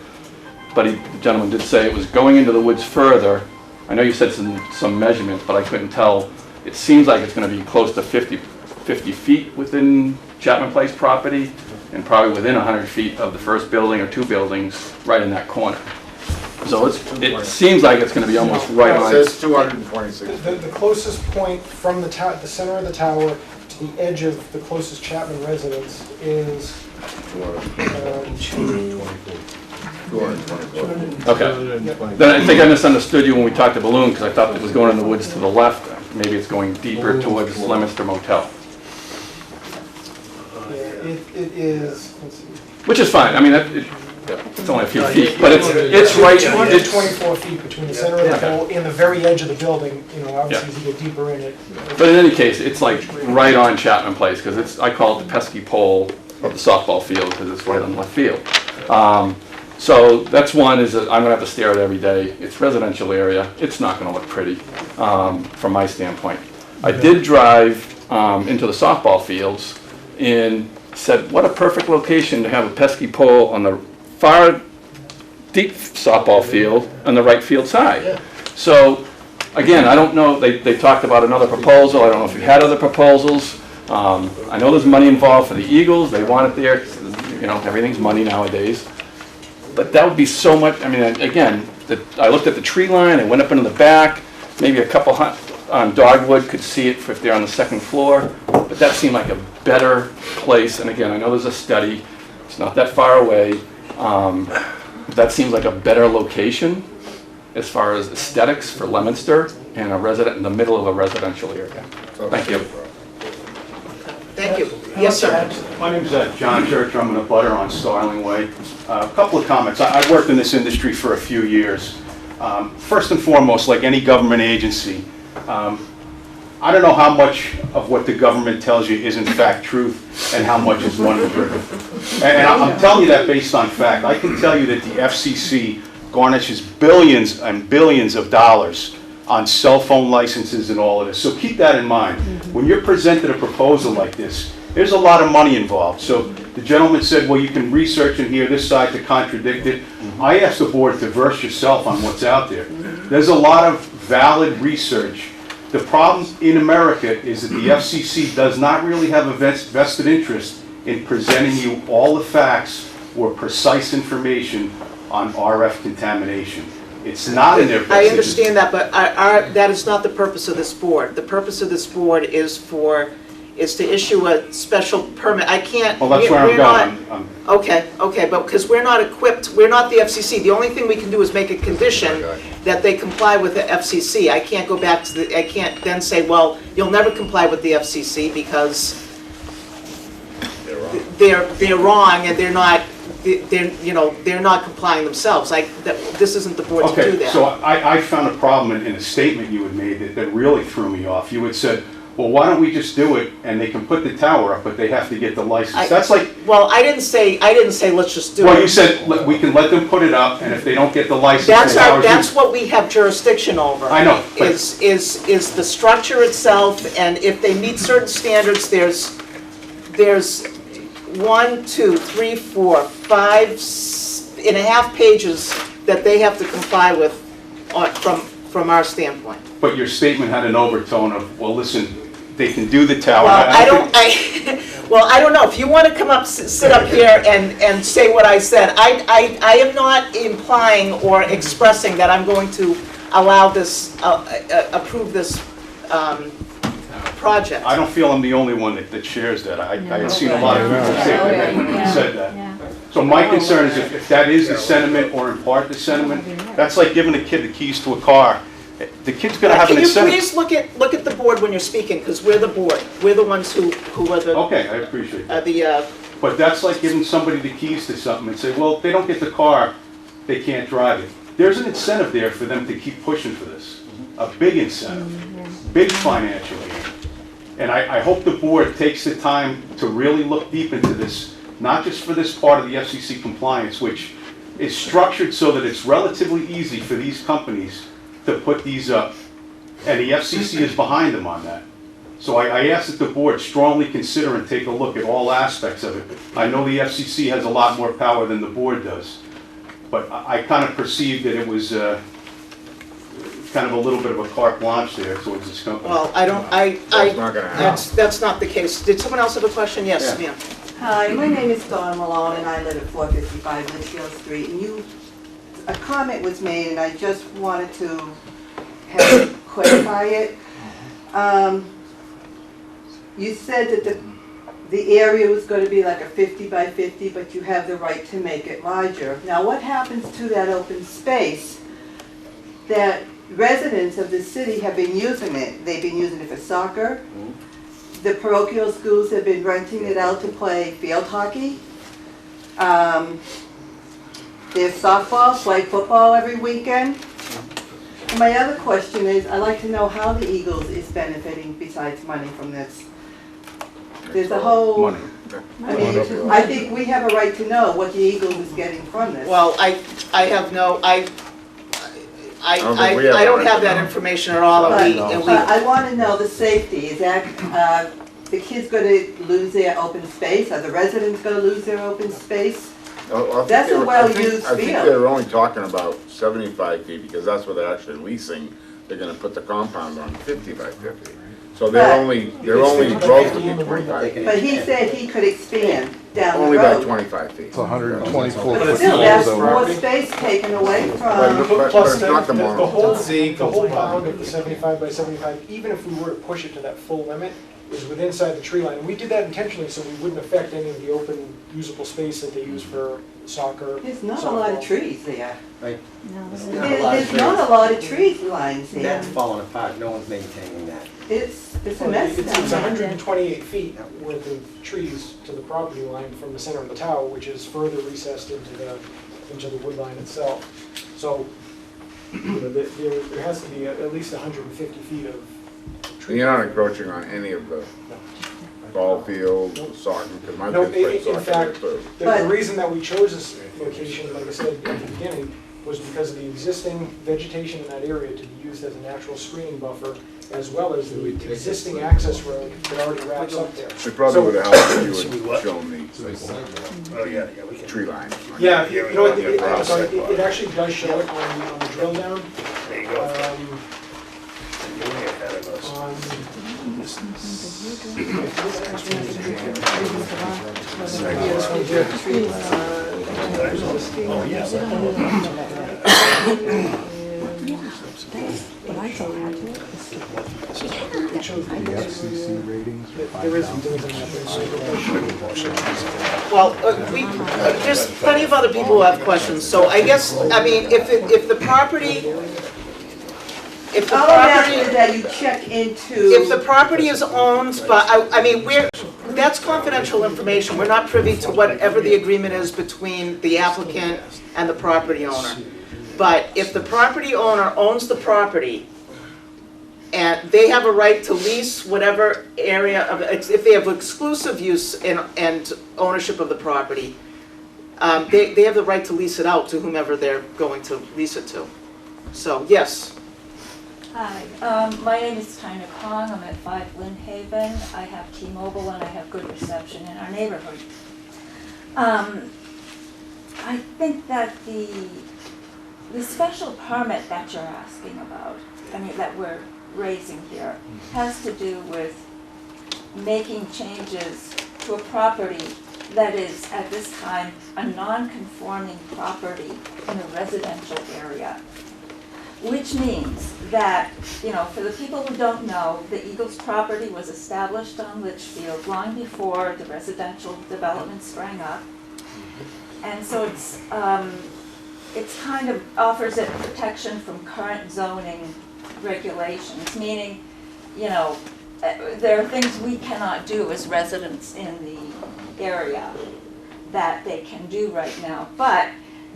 but the gentleman did say it was going into the woods further. I know you said some measurements, but I couldn't tell. It seems like it's going to be close to 50 feet within Chapman Place property, and probably within 100 feet of the first building or two buildings right in that corner. So it seems like it's going to be almost right on. It says 226. The closest point from the center of the tower to the edge of the closest Chapman residence is 224. Okay. Then I think I misunderstood you when we talked to balloon, because I thought it was going in the woods to the left. Maybe it's going deeper towards Leominster Motel. It is. Let's see. Which is fine. I mean, it's only a few feet, but it's right. 224 feet between the center of the pole and the very edge of the building. Obviously, as you get deeper in it. But in any case, it's like right on Chapman Place, because I call it the pesky pole of the softball field, because it's right on left field. So that's one, is that I'm going to have to stare at it every day. It's residential area. It's not going to look pretty from my standpoint. I did drive into the softball fields and said, what a perfect location to have a pesky pole on the far deep softball field on the right field side. So again, I don't know, they talked about another proposal. I don't know if you had other proposals. I know there's money involved for the Eagles. They want it there. you know, everything's money nowadays. But that would be so much, I mean, again, I looked at the tree line, I went up into the back, maybe a couple on dogwood could see it if they're on the second floor, but that seemed like a better place. And again, I know there's a study, it's not that far away. That seems like a better location as far as aesthetics for Leominster and a resident in the middle of a residential area. Thank you. Thank you. Yes, sir. My name's John Church. I'm in a butter on Starling Way. A couple of comments. I've worked in this industry for a few years. First and foremost, like any government agency, I don't know how much of what the government tells you is in fact truth and how much is money driven. And I'm telling you that based on fact. I can tell you that the FCC garnishes billions and billions of dollars on cell phone licenses and all of this. So keep that in mind. When you're presented a proposal like this, there's a lot of money involved. So the gentleman said, well, you can research and hear this side to contradict it. I asked the board to verse yourself on what's out there. There's a lot of valid research. The problem in America is that the FCC does not really have a vested interest in presenting you all the facts or precise information on RF contamination. It's not in their best I interest. understand that, but that is not the purpose of this board. The purpose of this board is to issue a special permit. I can't. Well, that's where I'm going. Okay, but because we're not equipped, we're not the FCC. The only thing we can do is make a condition that they comply with the FCC. I can't go back to I can't then say, well, you'll never comply with the FCC because they're wrong and they're not complying themselves. This isn't the board to do Okay, that. so I found a problem in a statement you had made that really threw me off. You had said, well, why don't we just do it and they can put the tower up, but they have to get the license. That's like, well, I didn't say let's just do it. well, you said we can let them put it up, and if they don't get the license, That's what we have jurisdiction over. I know, but Is the structure itself, and if they meet certain standards, there's 1, 2, 3, 4, 5.5 pages that they have to comply with from our standpoint. But your statement had an overtone of, well, listen, they can do the tower. Well, I don't know. If you want to come up, sit up here and say what I said, I am not implying or expressing that I'm going to allow this, approve this project. I don't feel I'm the only one that shares that. I had seen a lot of people say that, said that. So my concern is if that is the sentiment or in part the sentiment, that's like giving a kid the keys to a car. The kid's going to have an incentive. Can you please look at the board when you're speaking, because we're the board. We're the ones who are the... Okay, I appreciate that. But that's like giving somebody the keys to something and say, well, if they don't get the car, they can't drive it. There's an incentive there for them to keep pushing for this. A big incentive. Big financially. And I hope the board takes the time to really look deep into this, not just for this part of the FCC compliance, which is structured so that it's relatively easy for these companies to put these up, and the FCC is behind them on that. So I ask that the board strongly consider and take a look at all aspects of it. I know the FCC has a lot more power than the board does, but I kind of perceived that it was kind of a little bit of a carte blanche there towards this company. Well, that's not the case. Did someone else have a question? Yes, ma'am. Hi, my name is Dawn Malone, and I live at 455 Litchfield Street. And a comment was made, and I just wanted to clarify it. You said that the area was going to be like a 50 by 50, but you have the right to make it larger. Now, what happens to that open space that residents of the city have been using it? They've been using it for soccer. The parochial schools have been renting it out to play field hockey. There's softball, play football every weekend. And my other question is, I'd like to know how the Eagles is benefiting besides money from this. There's a whole, Money. I mean, I think we have a right to know what the Eagles is getting from this. Well, I have no, I don't have that information at all. I want to know the safety. Is that the kids going to lose their open space? Are the residents going to lose their open space? That's a well-used I think field. they're only talking about 75 feet because that's what they're actually leasing. They're going to put the compound on 50 by 50. So they're only relatively 25 feet. But he said he could expand. down the Only by road. 25 feet. It's 124 But foot. still, that's so- more space taken away But from, it's not the more. The whole See, bound of the 75 by 75, even if we were to push it to that full limit, is within inside the tree line. And we did that intentionally so we wouldn't affect any of the open usable space that they use for soccer. there's not a lot of softball. trees there. Right. There's not a lot of trees lines there. That's falling apart, no one's maintaining that. It's a Well, mess It's down there. 128 feet worth of trees to the property line from the center of the tower, which is further recessed into the wood line itself. So, you know, there has to be at least 150 feet of And you're not encroaching on any of the ball field, soccer, because my No, kids play in soccer fact, too. the reason that we chose this location, like I said at the beginning, was because of the existing vegetation in that area to be used as a natural screening buffer, as well as the existing access road that already wraps up there. It probably would have helped if you would show me Oh, yeah, we can. tree line. Yeah, you know, Yeah, I'm sorry, it actually does show it on the drill down. There you go. You're way ahead of us. Oh, yeah. But I told her to. The FCC ratings are There is 5,000. Well, there's plenty of other people who have questions, so I guess, I mean, if the property, if the All I'm asking property, is that you check into. if the property is owned by, I mean, that's confidential information, we're not privy to whatever the agreement is between the applicant and the property owner. But if the property owner owns the property, and they have a right to lease whatever area of, if they have exclusive use and ownership of the property, they have the right to lease it out to whomever they're going to lease it to. So, yes. Hi, my name is Tina Kong. I'm at 5 Lynn Haven. I have T-Mobile and I have good reception in our neighborhood. I think that the special permit that you're asking about, I mean, that we're raising here, has to do with making changes to a property that is, at this time, a non-conforming property in a residential area. Which means that, you know, for the people who don't know, the Eagles property was established on Litchfield long before the residential development sprang up. And so it's kind of offers it protection from current zoning regulations, meaning, you know, there are things we cannot do as residents in the area that they can do right now. But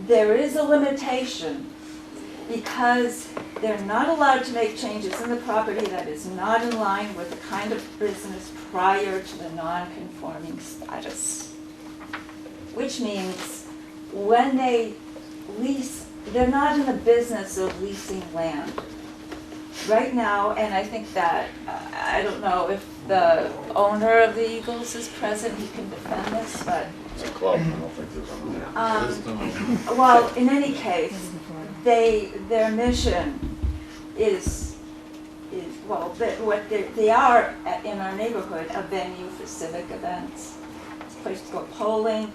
there is a limitation because they're not allowed to make changes in the property that is not in line with the kind of business prior to the non-conforming status. Which means when they lease, they're not in the business of leasing land. Right now, and I think that, I don't know if the owner of the Eagles is present, he can defend this, but. It's a club, I don't think there's a. Well, in any case, their mission is well, they are in our neighborhood a venue for civic events. It's a place to go polling,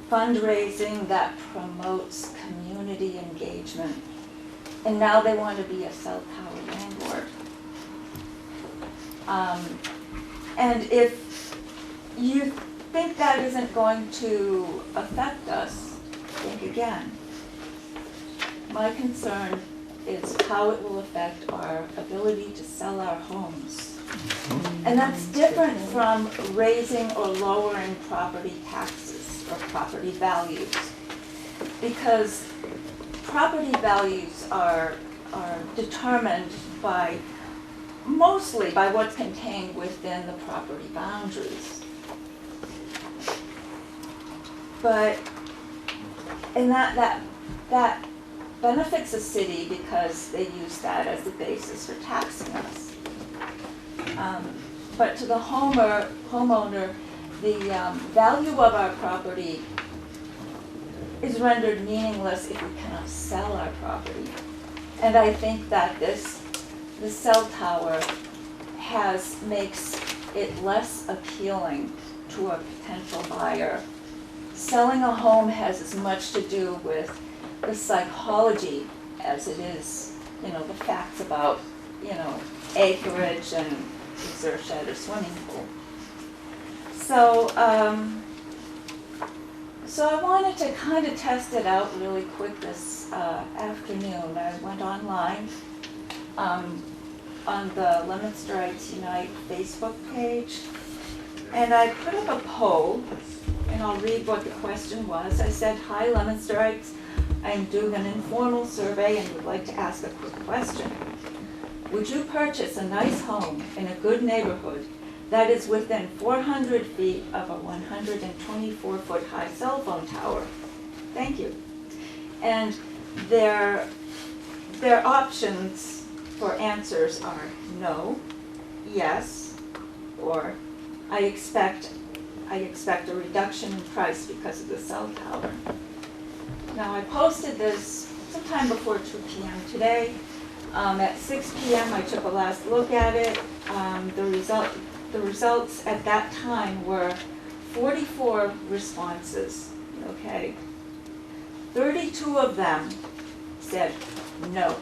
fundraising that promotes community engagement. And now they want to be a cell tower landlord. And if you think that isn't going to affect us, think again. My concern is how it will affect our ability to sell our homes. And that's different from raising or lowering property taxes or property values. Because property values are determined mostly by what's contained within the property boundaries. But, and that benefits the city because they use that as the basis for taxing us. But to the homeowner, the value of our property is rendered meaningless if we cannot sell our property. And I think that the cell tower makes it less appealing to a potential buyer selling a home has as much to do with the psychology as it is, you know, the facts about, you know, acreage and is there a shed or swimming pool. So, so I wanted to kind of test it out really quick this afternoon. I went online on the Leominsterites Unite Facebook page, and I put up a poll, and I'll read what the question was. I said, "Hi Leominsterites, I'm doing an informal survey and would like to ask a quick question. Would you purchase a nice home in a good neighborhood that is within 400 feet of a 124-foot high cell phone tower?" Thank you. And their options for answers are no, yes, or I expect a reduction in price because of the cell tower. Now I posted this sometime before 2 p.m. today. At 6 p.m. I took a last look at it. The results at that time were 44 responses, okay? 32 of them said no.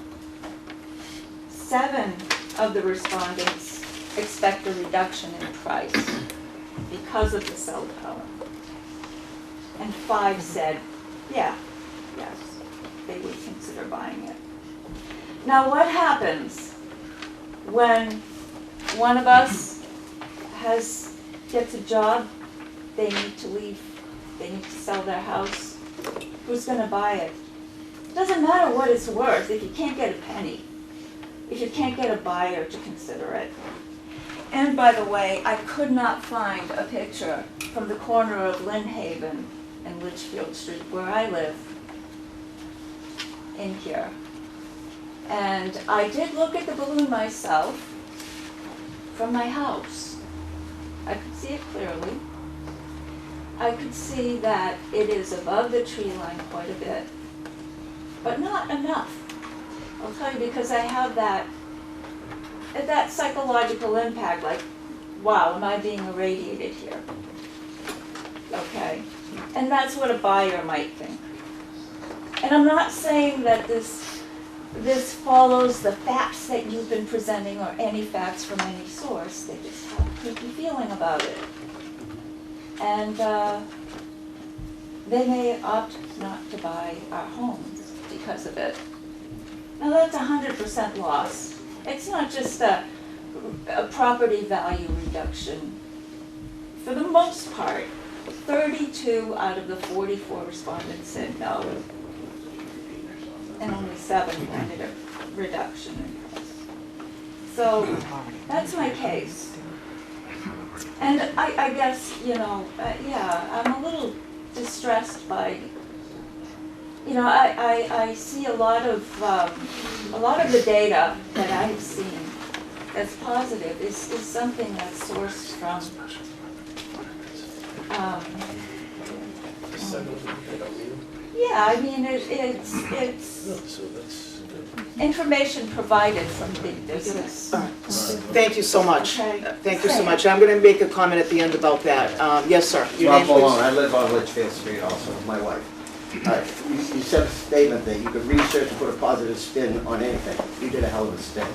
7 of the respondents expect a reduction in price because of the cell tower. And 5 said, yeah, yes, they would consider buying it. Now what happens when one of us gets a job, they need to leave, they need to sell their house? Who's going to buy it? It doesn't matter what it's worth if you can't get a penny, if you can't get a buyer to consider it. And by the way, I could not find a picture from the corner of Lynnhaven and Litchfield Street, where I live, in here. And I did look at the balloon myself from my house. I could see it clearly. I could see that it is above the tree line quite a bit, but not enough. I'll tell you, because I have that psychological impact, like, wow, am I being irradiated here? Okay, and that's what a buyer might think. And I'm not saying that this follows the facts that you've been presenting or any facts from any source. They just have a creepy feeling about it. And they may opt not to buy our homes because of it. Now that's 100% loss. It's not just a property value reduction. For the most part, 32 out of the 44 respondents said no. And only 7 wanted a reduction in price. So that's my case. And I guess, you know, yeah, I'm a little distressed by, you know, I see a lot of the data that I've seen that's positive is something that's sourced from yeah, I mean, it's information provided from big business. Thank you so much. Okay. Thank you so much. I'm going to make a comment at the end about that. Yes, sir. Your Rob name, please. Malone, I live on Litchfield Street also, with my wife. You said a statement that you could research and put a positive spin on anything. You did a hell of a spin.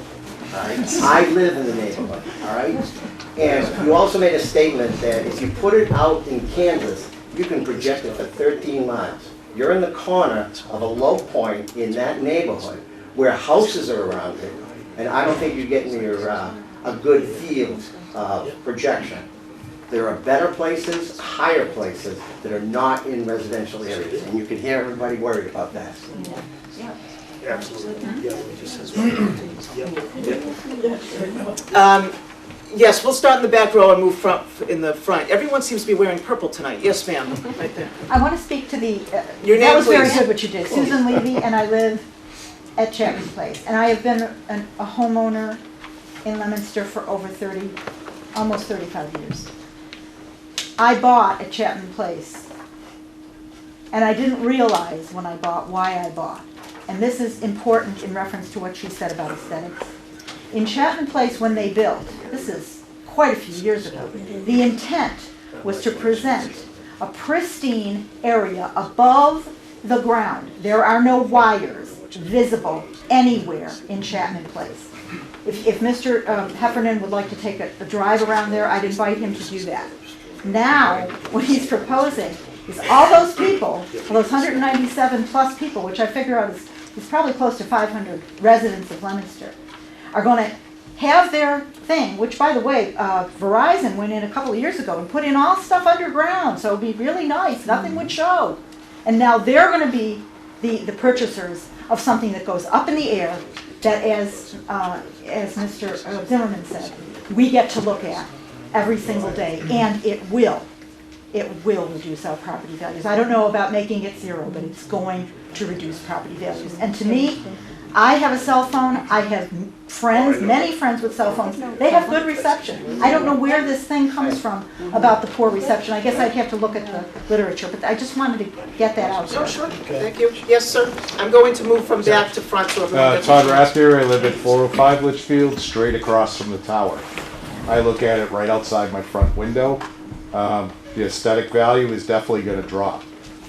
All right? I live in the neighborhood, all right? And you also made a statement that if you put it out in Kansas, you can project it for 13 miles. You're in the corner of a low point in that neighborhood where houses are around it, and I don't think you're getting your a good field of projection. There are better places, higher places that are not in residential areas, and you can hear everybody worried about that. Yeah. Absolutely. Yes, we'll start in the back row and move in the front. Everyone seems to be wearing purple tonight. Yes, ma'am, right there. I want to speak to the, Your name, that was very please. good what you did. Susan Levy, and I live at Chapman Place. And I have been a homeowner in Leominster for over almost 35 years. I bought at Chapman Place, and I didn't realize when I bought why I bought. And this is important in reference to what she said about aesthetics. In Chapman Place, when they built, this is quite a few years ago, the intent was to present a pristine area above the ground. There are no wires visible anywhere in Chapman Place. If Mr. Heffernan would like to take a drive around there, I'd invite him to do that. Now, what he's proposing is all those people, those 197 plus people, which I figure out is probably close to 500 residents of Leominster, are going to have their thing, which, by the way, Verizon went in a couple of years ago and put in all stuff underground, so it would be really nice. Nothing would show. And now they're going to be the purchasers of something that goes up in the air that, as Mr. Zimmerman said, we get to look at every single day, and it will reduce our property values. I don't know about making it zero, but it's going to reduce property values. And to me, I have a cell phone. I have friends, many friends with cell phones. They have good reception. I don't know where this thing comes from about the poor reception. I guess I'd have to look at the literature, but I just wanted to get that out there. No, sure. Thank you. Yes, sir. I'm going to move from back to front so everyone gets Todd Raspier, I live at 405 Litchfield, straight across from the tower. I look at it right outside my front window. The aesthetic value is definitely going to drop.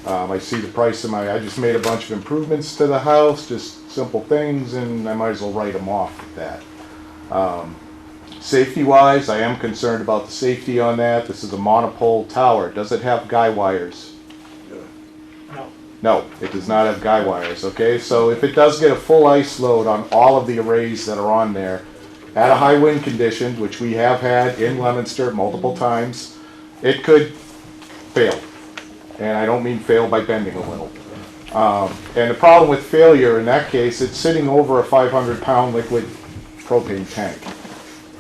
I see the price of I just made a bunch of improvements to the house, just simple things, and I might as well write them off with that. Safety-wise, I am concerned about the safety on that. This is a monopole tower. Does it have guy wires? No, it does not have guy wires, okay? So if it does get a full ice load on all of the arrays that are on there, at a high wind condition, which we have had in Leominster multiple times, it could fail. And I don't mean fail by bending a little. And the problem with failure in that case, it's sitting over a 500-pound liquid propane tank.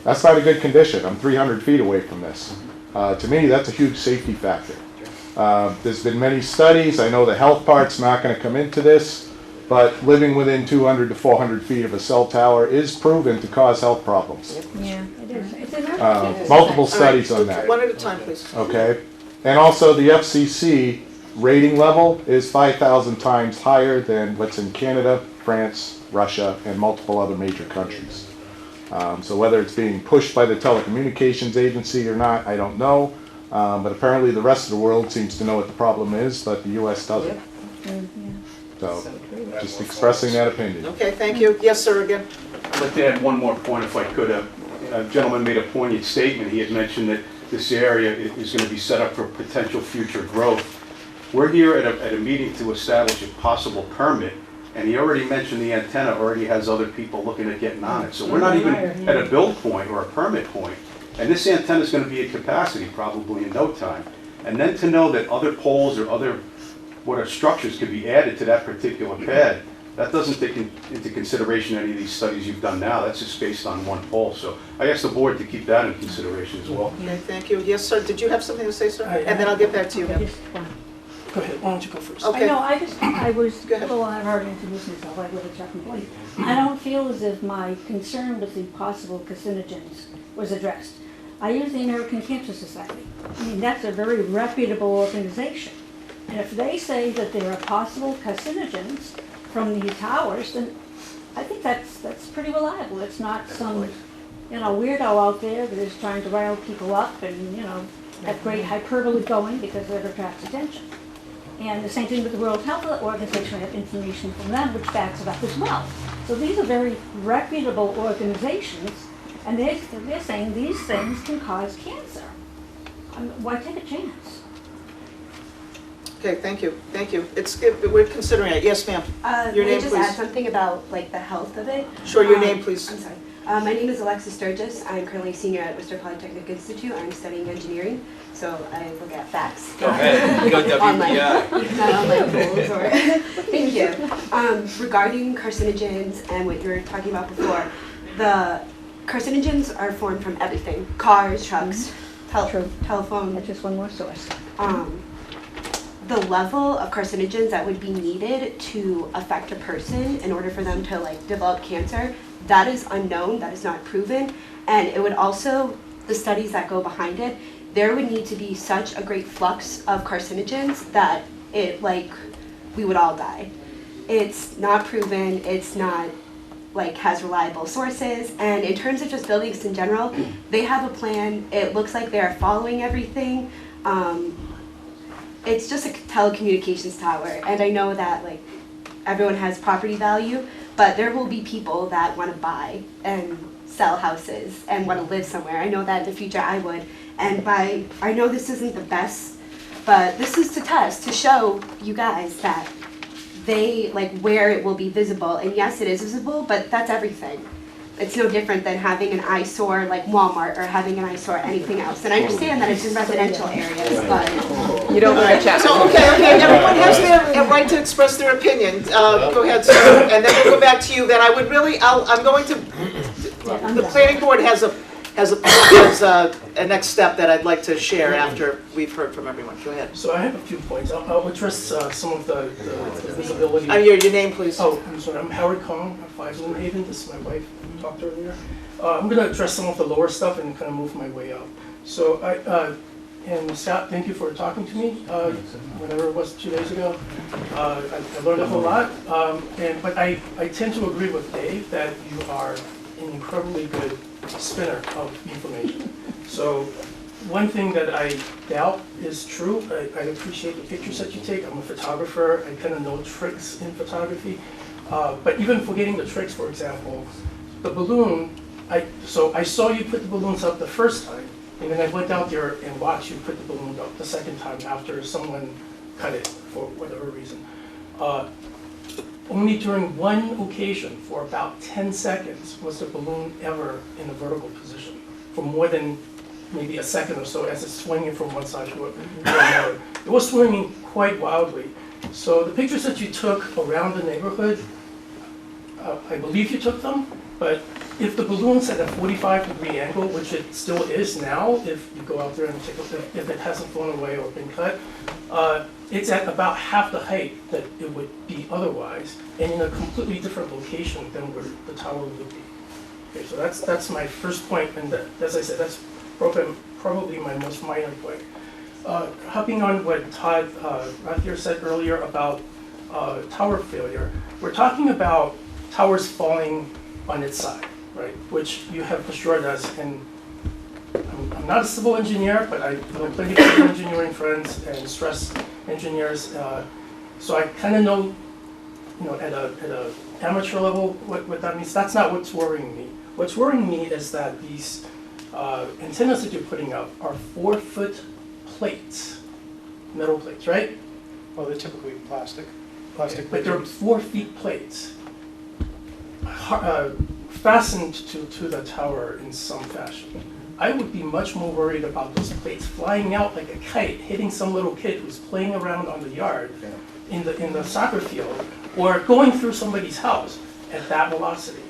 That's not a good condition. I'm 300 feet away from this. To me, that's a huge safety factor. There's been many studies. I know the health part's not going to come into this, but living within 200 to 400 feet of a cell tower is proven to cause health problems. Yeah, it is. It's Multiple studies on that. One at a time, please. Okay. And also the FCC rating level is 5,000 times higher than what's in Canada, France, Russia, and multiple other major countries. So whether it's being pushed by the telecommunications agency or not, I don't know. But apparently the rest of the world seems to know what the problem is, but the U.S. doesn't. So just expressing that opinion. Okay, thank you. Yes, sir, again. I'd like to add one more point if I could. A gentleman made a poignant statement. He had mentioned that this area is going to be set up for potential future growth. We're here at a meeting to establish a possible permit, and he already mentioned the antenna already has other people looking at getting on it. So we're not even at a build point or a permit point. And this antenna is going to be at capacity probably in no time. And then to know that other poles or other structures could be added to that particular pad, that doesn't take into consideration any of these studies you've done now. That's just based on one pole. So I ask the board to keep that in consideration as well. Okay, thank you. Yes, sir. Did you have something to say, sir? And then I'll get back to you. Go ahead, why don't you go first? Okay. I was a little hard to introduce myself. I live at Chapman Place. I don't feel as if my concern with the possible carcinogens was addressed. I use the American Cancer Society. I mean, that's a very reputable organization. And if they say that there are possible carcinogens from these towers, then I think that's pretty reliable. It's not some, weirdo out there that is trying to rile people up and, have great hyperbole going because it attracts attention. And the same thing with the World Health Organization. I have information from them which backs it up as well. So these are very reputable organizations, and they're saying these things can cause cancer. Why take a chance? Okay, thank you. Thank you. It's good. We're considering it. Yes, ma'am. Your name, just please. add something about the health of it. Sure, your name, please. I'm sorry. My name is Alexis Sturgis. I'm currently a senior at Worcester Polytechnic Institute. I'm studying engineering, so I look at facts. Go ahead. Go WPI. Not online tools or thank you. Regarding carcinogens and what you were talking about before, the carcinogens are formed from everything: cars, trucks, telephone. That's just one more source. The level of carcinogens that would be needed to affect a person in order for them to develop cancer, that is unknown, that is not proven. And it would also, the studies that go behind it, there would need to be such a great flux of carcinogens that we would all die. It's not proven, it's not has reliable sources. And in terms of just buildings in general, they have a plan. It looks like they're following everything. it's just a telecommunications tower, and I know that like everyone has property value, but there will be people that want to buy and sell houses and want to live somewhere. I know that in the future I would, and I know this isn't the best, but this is to test, to show you guys that they, like, where it will be visible, and yes, it is visible, but that's everything. It's no different than having an eyesore like Walmart or having an eyesore anything else. And I understand that it's in residential areas, but You don't want to chat. So, okay, everyone has their right to express their opinion. Go ahead, sir, and then we'll go back to you. Then I would really, I'm going to, the planning board has a next step that I'd like to share after we've heard from everyone. Go ahead. So I have a few points. I'll address some of the visibility. Your name, please. Oh, I'm sorry. I'm Howard Kong, 5 Loon Haven. This is my wife who talked earlier. I'm going to address some of the lower stuff and kind of move my way up. So and Scott, thank you for talking to me, whenever it was 2 days ago. I learned a whole lot, but I tend to agree with Dave that you are an incredibly good spinner of information. So one thing that I doubt is true, I appreciate the pictures that you take. I'm a photographer, I kind of know tricks in photography. But even forgetting the tricks, for example, the balloon, so I saw you put the balloons up the first time, and then I went out there and watched you put the balloon up the second time after someone cut it for whatever reason. Only during one occasion, for about 10 seconds, was the balloon ever in a vertical position, for more than maybe a second or so as it's swinging from one side to another. It was swinging quite wildly. So the pictures that you took around the neighborhood, I believe you took them, but if the balloon's at a 45-degree angle, which it still is now, if you go out there and take a look, if it hasn't flown away or been cut, it's at about half the height that it would be otherwise, and in a completely different location than where the tower would be. Okay, so that's my first point, and as I said, that's probably my most minor point. Hopping on what Todd Rathier said earlier about tower failure, we're talking about towers falling on its side, right? Which you have assured us, and I'm not a civil engineer, but I know plenty of civil engineering friends and stress engineers, so I kind of know, at a amateur level what that means. That's not what's worrying me. What's worrying me is that these antennas that you're putting up are 4-foot plates, metal plates, right? Well, they're typically plastic. But they're 4 feet plates, fastened to the tower in some fashion. I would be much more worried about those plates flying out like a kite, hitting some little kid who's playing around on the yard in the soccer field, or going through somebody's house at that velocity,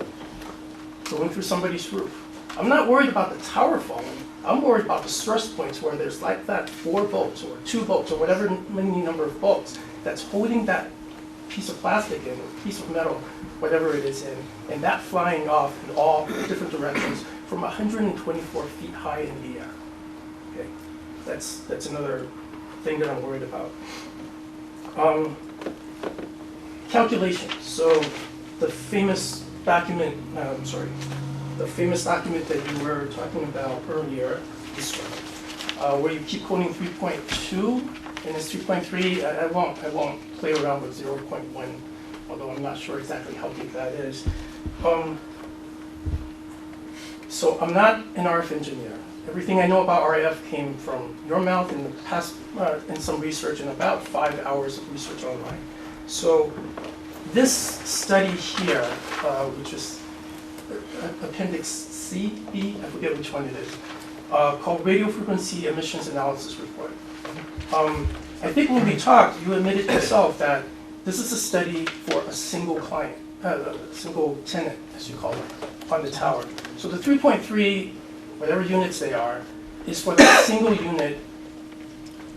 going through somebody's roof. I'm not worried about the tower falling. I'm worried about the stress points where there's like that 4 volts or 2 volts or whatever many number of volts that's holding that piece of plastic in, or piece of metal, whatever it is in, and that flying off in all different directions from 124 feet high in the air. Okay, that's another thing that I'm worried about. Calculations. So the famous document, the famous document that you were talking about earlier, this one, where you keep quoting 3.2, and it's 3.3. I won't play around with 0.1, although I'm not sure exactly how big that is. So I'm not an RF engineer. Everything I know about RF came from your mouth in the past, and some research, and about 5 hours of research online. So this study here, which is Appendix C, B, I forget which one it is, called Radio Frequency Emissions Analysis Report. I think when we talked, you admitted yourself that this is a study for a single client, a single tenant, as you call it, on the tower. So the 3.3, whatever units they are, is for that single unit,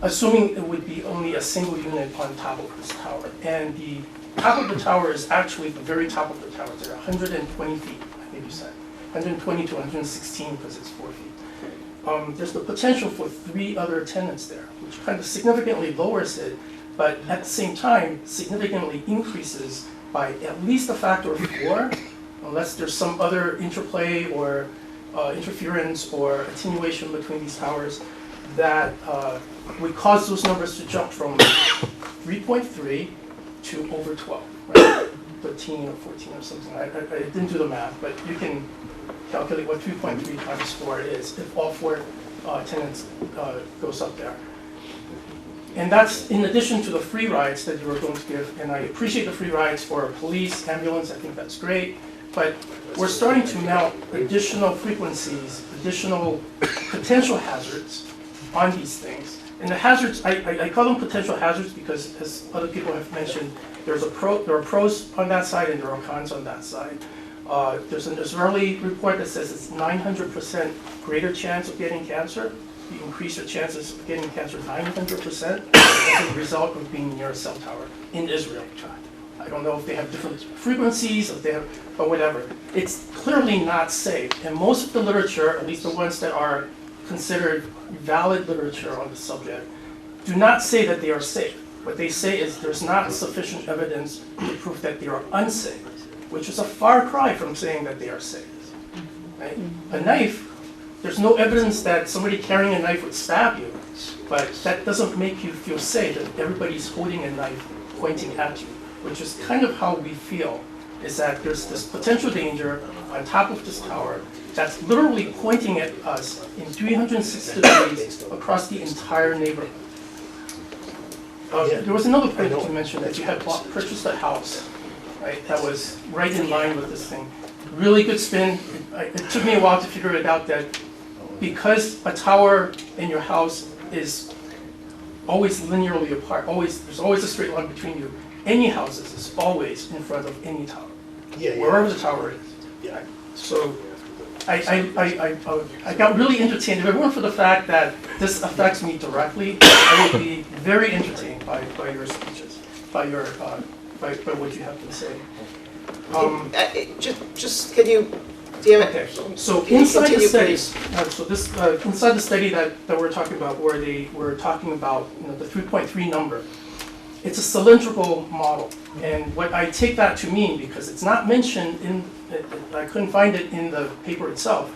assuming it would be only a single unit on top of this tower. And the top of the tower is actually the very top of the tower. They're 120 feet, I think you said. 120 to 116 because it's 4 feet. There's the potential for 3 other tenants there, which kind of significantly lowers it, but at the same time, significantly increases by at least a factor of 4, unless there's some other interplay or interference or attenuation between these towers, that we caused those numbers to jump from 3.3 to over 12, right? 13 or 14 or something. I didn't do the math, but you can calculate what 3.3 times 4 is if all 4 tenants goes up there. And that's in addition to the free rides that you were going to give, and I appreciate the free rides for police, ambulance, I think that's great, but we're starting to mount additional frequencies, additional potential hazards on these things. And the hazards, I call them potential hazards because, as other people have mentioned, there are pros on that side and there are cons on that side. There's an Israeli report that says it's 900% greater chance of getting cancer. You increase your chances of getting cancer 900% as a result of being near a cell tower in Israel. I don't know if they have different frequencies, if they have, but whatever. It's clearly not safe. And most of the literature, at least the ones that are considered valid literature on the subject, do not say that they are safe. What they say is there's not sufficient evidence to prove that they are unsafe, which is a far cry from saying that they are safe. Right? A knife, there's no evidence that somebody carrying a knife would stab you, but that doesn't make you feel safe that everybody's holding a knife pointing at you, which is kind of how we feel, is that there's this potential danger on top of this tower that's literally pointing at us in 360 degrees across the entire neighborhood. There was another point that you mentioned, that you had purchased a house, right, that was right in line with this thing. Really good spin. It took me a while to figure it out that because a tower in your house is always linearly apart, there's always a straight line between you. Any houses is always in front of any tower, wherever the tower is. Yeah. So I got really entertained. If it weren't for the fact that this affects me directly, I would be very entertained by your speeches, by what you have to say. Just can you? Okay. So inside the study, inside the study that we're talking about, where they were talking about the 3.3 number, it's a cylindrical model, and what I take that to mean, because it's not mentioned in, I couldn't find it in the paper itself.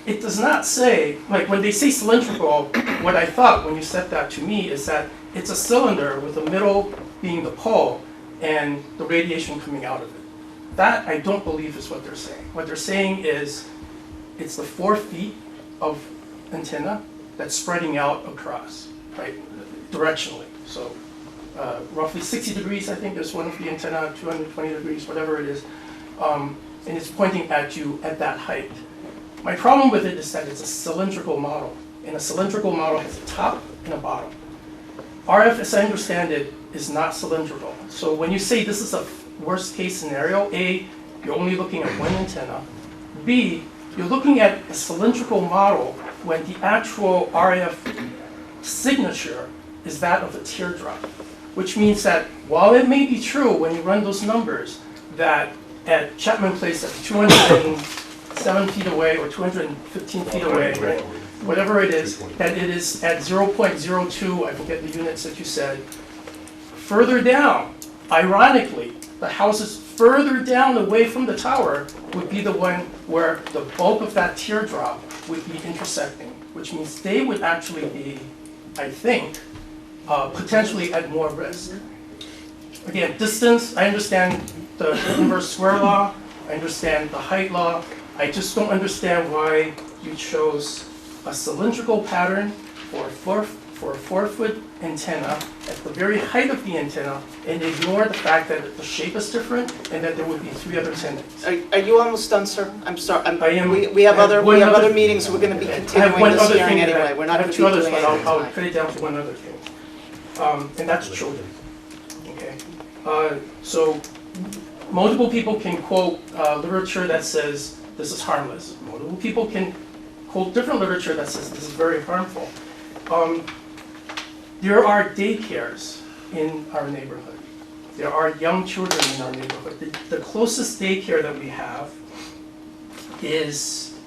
It does not say, like when they say cylindrical, what I thought when you said that to me is that it's a cylinder with the middle being the pole and the radiation coming out of it. That I don't believe is what they're saying. What they're saying is it's the 4 feet of antenna that's spreading out across, right, directionally. So roughly 60 degrees, I think, is one of the antenna, 220 degrees, whatever it is, and it's pointing at you at that height. My problem with it is that it's a cylindrical model, and a cylindrical model has a top and a bottom. RF, as I understand it, is not cylindrical. So when you say this is a worst case scenario, A, you're only looking at one antenna. B, you're looking at a cylindrical model when the actual RF signature is that of a teardrop, which means that while it may be true when you run those numbers that at Chapman Place at 207 feet away or 215 feet away, right, whatever it is, that it is at 0.02, I forget the units that you said, further down, ironically, the houses further down away from the tower would be the one where the bulk of that teardrop would be intersecting, which means they would actually be, I think, potentially at more risk. Again, distance, I understand the inverse square law, I understand the height law, I just don't understand why you chose a cylindrical pattern for a 4-foot antenna at the very height of the antenna and ignore the fact that the shape is different and that there would be 3 other tenants. Are you almost done, sir? I'm sorry. I am. We have other meetings. We're going to be continuing this hearing anyway. We're not going to be doing others, but anything I'll tonight. cut it down to one other thing, and that's children. Okay. So multiple people can quote literature that says this is harmless. Multiple people can quote different literature that says this is very harmful. There are daycares in our neighborhood. There are young children in our neighborhood. The closest daycare that we have is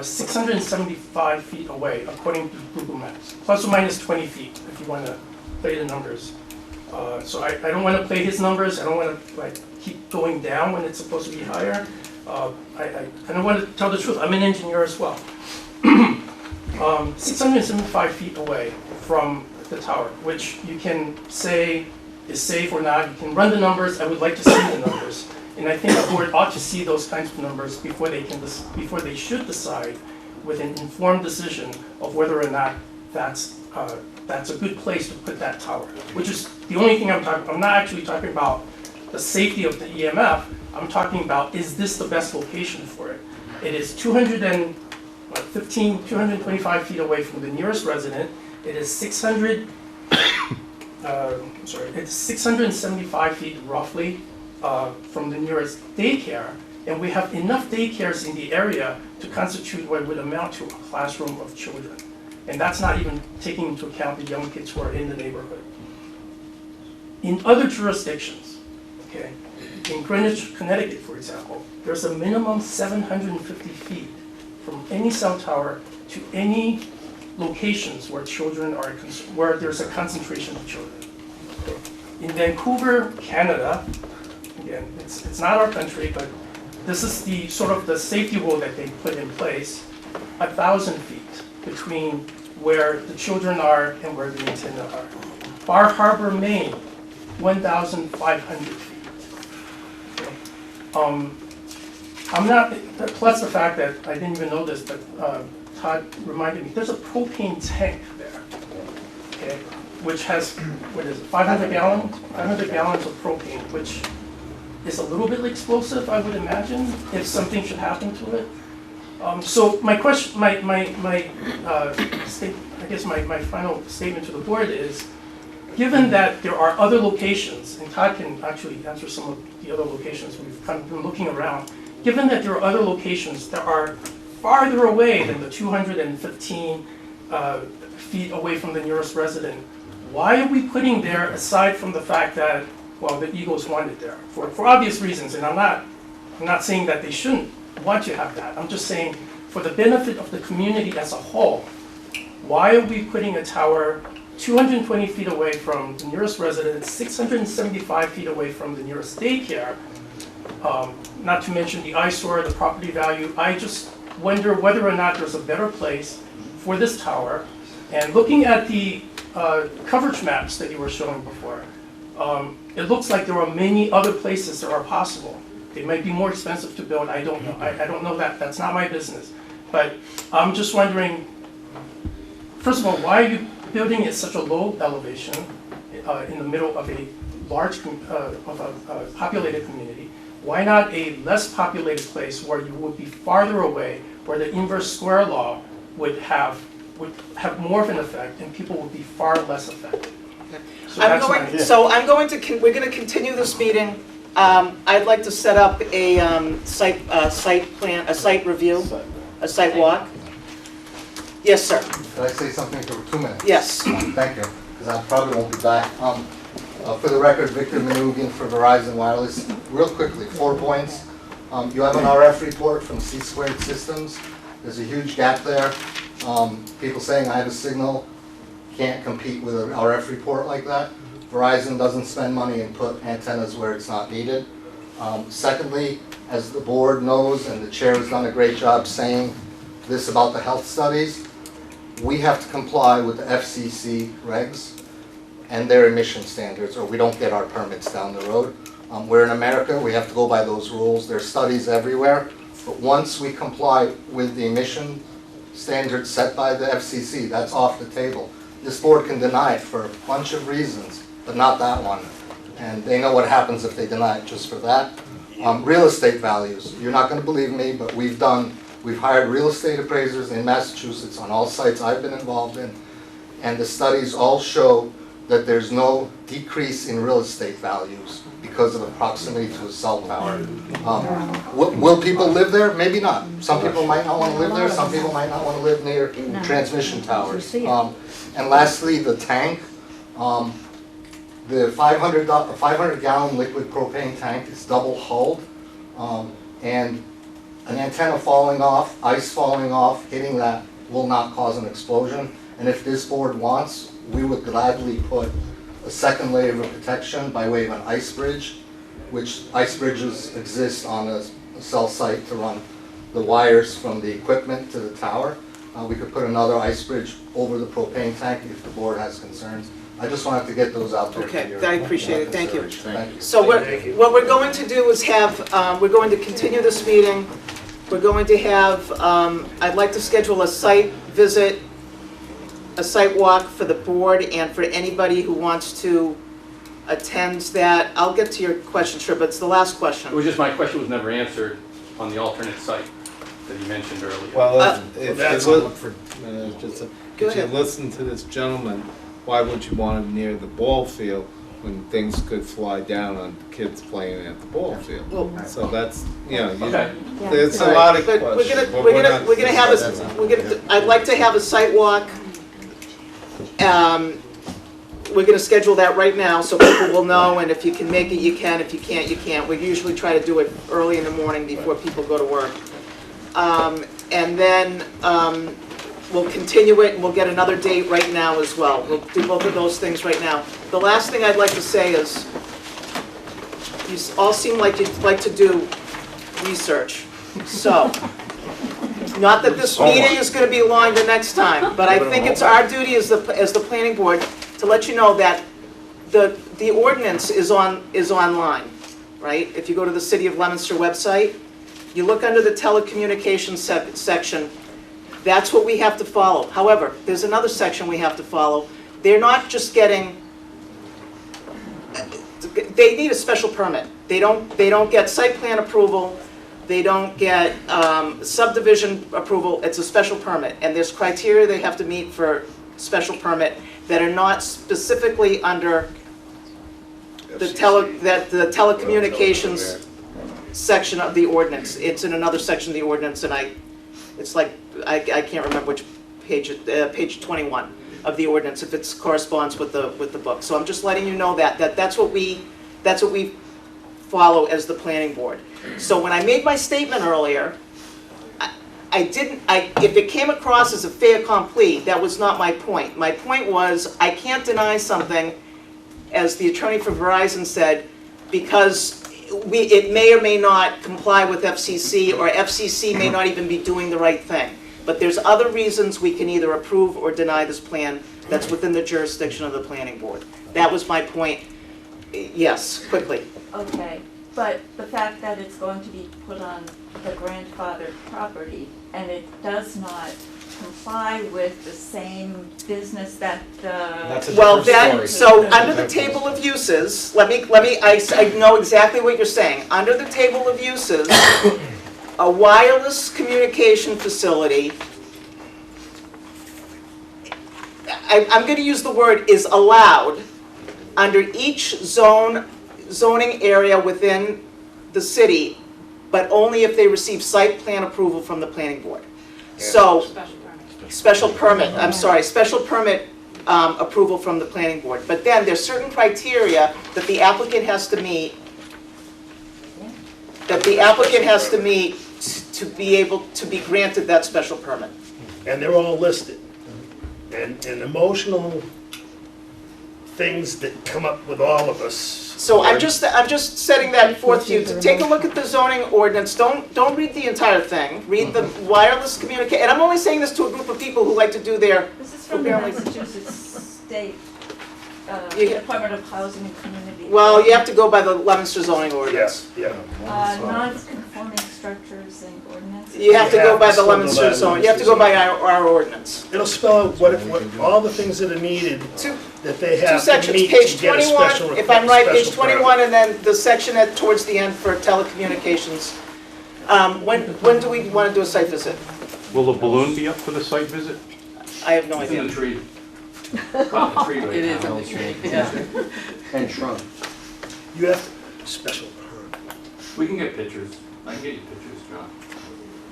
675 feet away, according to Google Maps, plus or minus 20 feet, if you want to play the numbers. So I don't want to play his numbers. I don't want to keep going down when it's supposed to be higher. I don't want to tell the truth. I'm an engineer as well. 675 feet away from the tower, which you can say is safe or not. You can run the numbers. I would like to see the numbers. And I think the board ought to see those kinds of numbers before they should decide with an informed decision of whether or not that's a good place to put that tower. Which is the only thing I'm talking about. I'm not actually talking about the safety of the EMF. I'm talking about, is this the best location for it? It is 225 feet away from the nearest resident. It is 675 feet roughly from the nearest daycare, and we have enough daycares in the area to constitute what would amount to a classroom of children. And that's not even taking into account the young kids who are in the neighborhood. In other jurisdictions, okay, in Greenwich, Connecticut, for example, there's a minimum 750 feet from any cell tower to any locations where children are, where there's a concentration of children. Okay. In Vancouver, Canada, again, it's not our country, but this is the sort of the safety rule that they put in place, 1,000 feet between where the children are and where the antenna are. Bar Harbor, Maine, 1,500 feet. Okay. I'm not, plus the fact that I didn't even know this, but Todd reminded me, there's a propane tank there, okay, which has, what is it, 500 gallons of propane, which is a little bit explosive, I would imagine, if something should happen to it. So my question, I guess my final statement to the board is, given that there are other locations, and Todd can actually answer some of the other locations we've kind of been looking around, given that there are other locations that are farther away than the 215 feet away from the nearest resident, why are we putting there aside from the fact that, well, the Eagles want it there for obvious reasons, and I'm not saying that they shouldn't want to have that. I'm just saying for the benefit of the community as a whole, why are we putting a tower 220 feet away from the nearest resident, 675 feet away from the nearest daycare, not to mention the eyesore, the property value. I just wonder whether or not there's a better place for this tower. And looking at the coverage maps that you were showing before, it looks like there are many other places that are possible. They might be more expensive to build, I don't know. I don't know that, that's not my business. But I'm just wondering, first of all, why are you building at such a low elevation in the middle of a large, populated community? Why not a less populated place where you would be farther away, where the inverse square law would have more of an effect and people would be far less affected? I'm going to, we're going to continue this meeting. I'd like to set up a site plan, a site review, a site walk. Yes, sir. Could I say something for 2 minutes? Yes. Thank you, because I probably won't be back. For the record, Victor Manugian for Verizon Wireless. Real quickly, 4 points. You have an RF report from C-Squared Systems. There's a huge gap there. People saying I have a signal can't compete with an RF report like that. Verizon doesn't spend money and put antennas where it's not needed. Secondly, as the board knows, and the chair has done a great job saying this about the health studies, we have to comply with the FCC regs and their emission standards, or we don't get our permits down the road. We're in America, we have to go by those rules. There's studies everywhere, but once we comply with the emission standards set by the FCC, that's off the table. This board can deny it for a bunch of reasons, but not that one. And they know what happens if they deny it just for that. Real estate values, you're not going to believe me, but we've hired real estate appraisers in Massachusetts on all sites I've been involved in, and the studies all show that there's no decrease in real estate values because of the proximity to a cell tower. Will people live there? Maybe not. Some people might not want to live there. Some people might not want to live near transmission towers. And lastly, the tank. The 500-gallon liquid propane tank is double hulled, and an antenna falling off, ice falling off, hitting that will not cause an explosion. And if this board wants, we would gladly put a second layer of protection by way of an ice bridge, which ice bridges exist on a cell site to run the wires from the equipment to the tower. We could put another ice bridge over the propane tank if the board has concerns. I just wanted to get those out there. Okay, for your I appreciate it. Thank you. consideration. Thank you. So what we're going to do is have, we're going to continue this meeting. We're going to have, I'd like to schedule a site visit, a site walk for the board and for anybody who wants to attend that. I'll get to your question, sure, but it's the last It question. was just, my question was never answered on the alternate site that you mentioned earlier. Well, if that's you all. look for, Go if you ahead. listen to this gentleman, why would you want him near the ball field when things could fly down on kids playing at the ball field? Well, So that's, you know, Okay. there's a All right, lot of but questions. but we're not gonna have discussing a, I'd like to have a site walk. We're gonna schedule that right now, so people will know, and if you can make it, you can, if you can't, you can't. We usually try to do it early in the morning before people go to work. And then, we'll continue it, and we'll get another date right now as well. We'll do both of those things right now. The last thing I'd like to say is, you all seem like you'd like to do research, so, not that this meeting is gonna be long the next time, but I think it's our duty as the planning board to let you know that the ordinance is online, right? If you go to the City of Leominster website, you look under the telecommunications section, that's what we have to follow. However, there's another section we have to follow. They're not just getting, they need a special permit. They don't get site plan approval, they don't get subdivision approval, it's a special permit. And there's criteria they have to meet for special permit that are not specifically under the telecommunications section of the ordinance. It's in another section of the ordinance, and it's like, I can't remember which page, page 21 of the ordinance, if it corresponds with the book. So I'm just letting you know that's what we follow as the planning board. So when I made my statement earlier, if it came across as a fait accompli, that was not my point. My point was, I can't deny something, as the attorney for Verizon said, because it may or may not comply with FCC, or FCC may not even be doing the right thing. But there's other reasons we can either approve or deny this plan that's within the jurisdiction of the planning board. That was my point. Yes, quickly. Okay, but the fact that it's going to be put on the grandfathered property and it does not comply with the same business that Well, then, so under the table of uses, I know exactly what you're saying. Under the table of uses, a wireless communication facility, I'm gonna use the word is allowed under each zoning area within the city, but only if they receive site plan approval from the planning board. So, special permit approval from the planning board. But then there's certain criteria that the applicant has to meet, to be able to be granted that special permit. And they're all listed. And emotional things that come up with all of us. So I'm just setting that forth to you, to take a look at the zoning ordinance, don't read the entire thing, read the wireless communication, and I'm only saying this to a group of people who like to do their, This is from the Massachusetts State Department of Housing and Community. well, you have to go by the Leominster zoning ordinance. Non-conforming structures and ordinances. You have to go by the Leominster zone, you have to go by our ordinance. It'll spell out what all the things that are needed, that they Two have to sections, meet page to get a 21, special. if I'm right, page special 21, and then the section towards the end for telecommunications. When do we want to do a site visit? Will the balloon be up for the site visit? I have no It's idea. in the tree. Caught in the tree right It is now. in the tree, yeah. And shrunk. You have special permit. We can get pictures. I can get you pictures, John.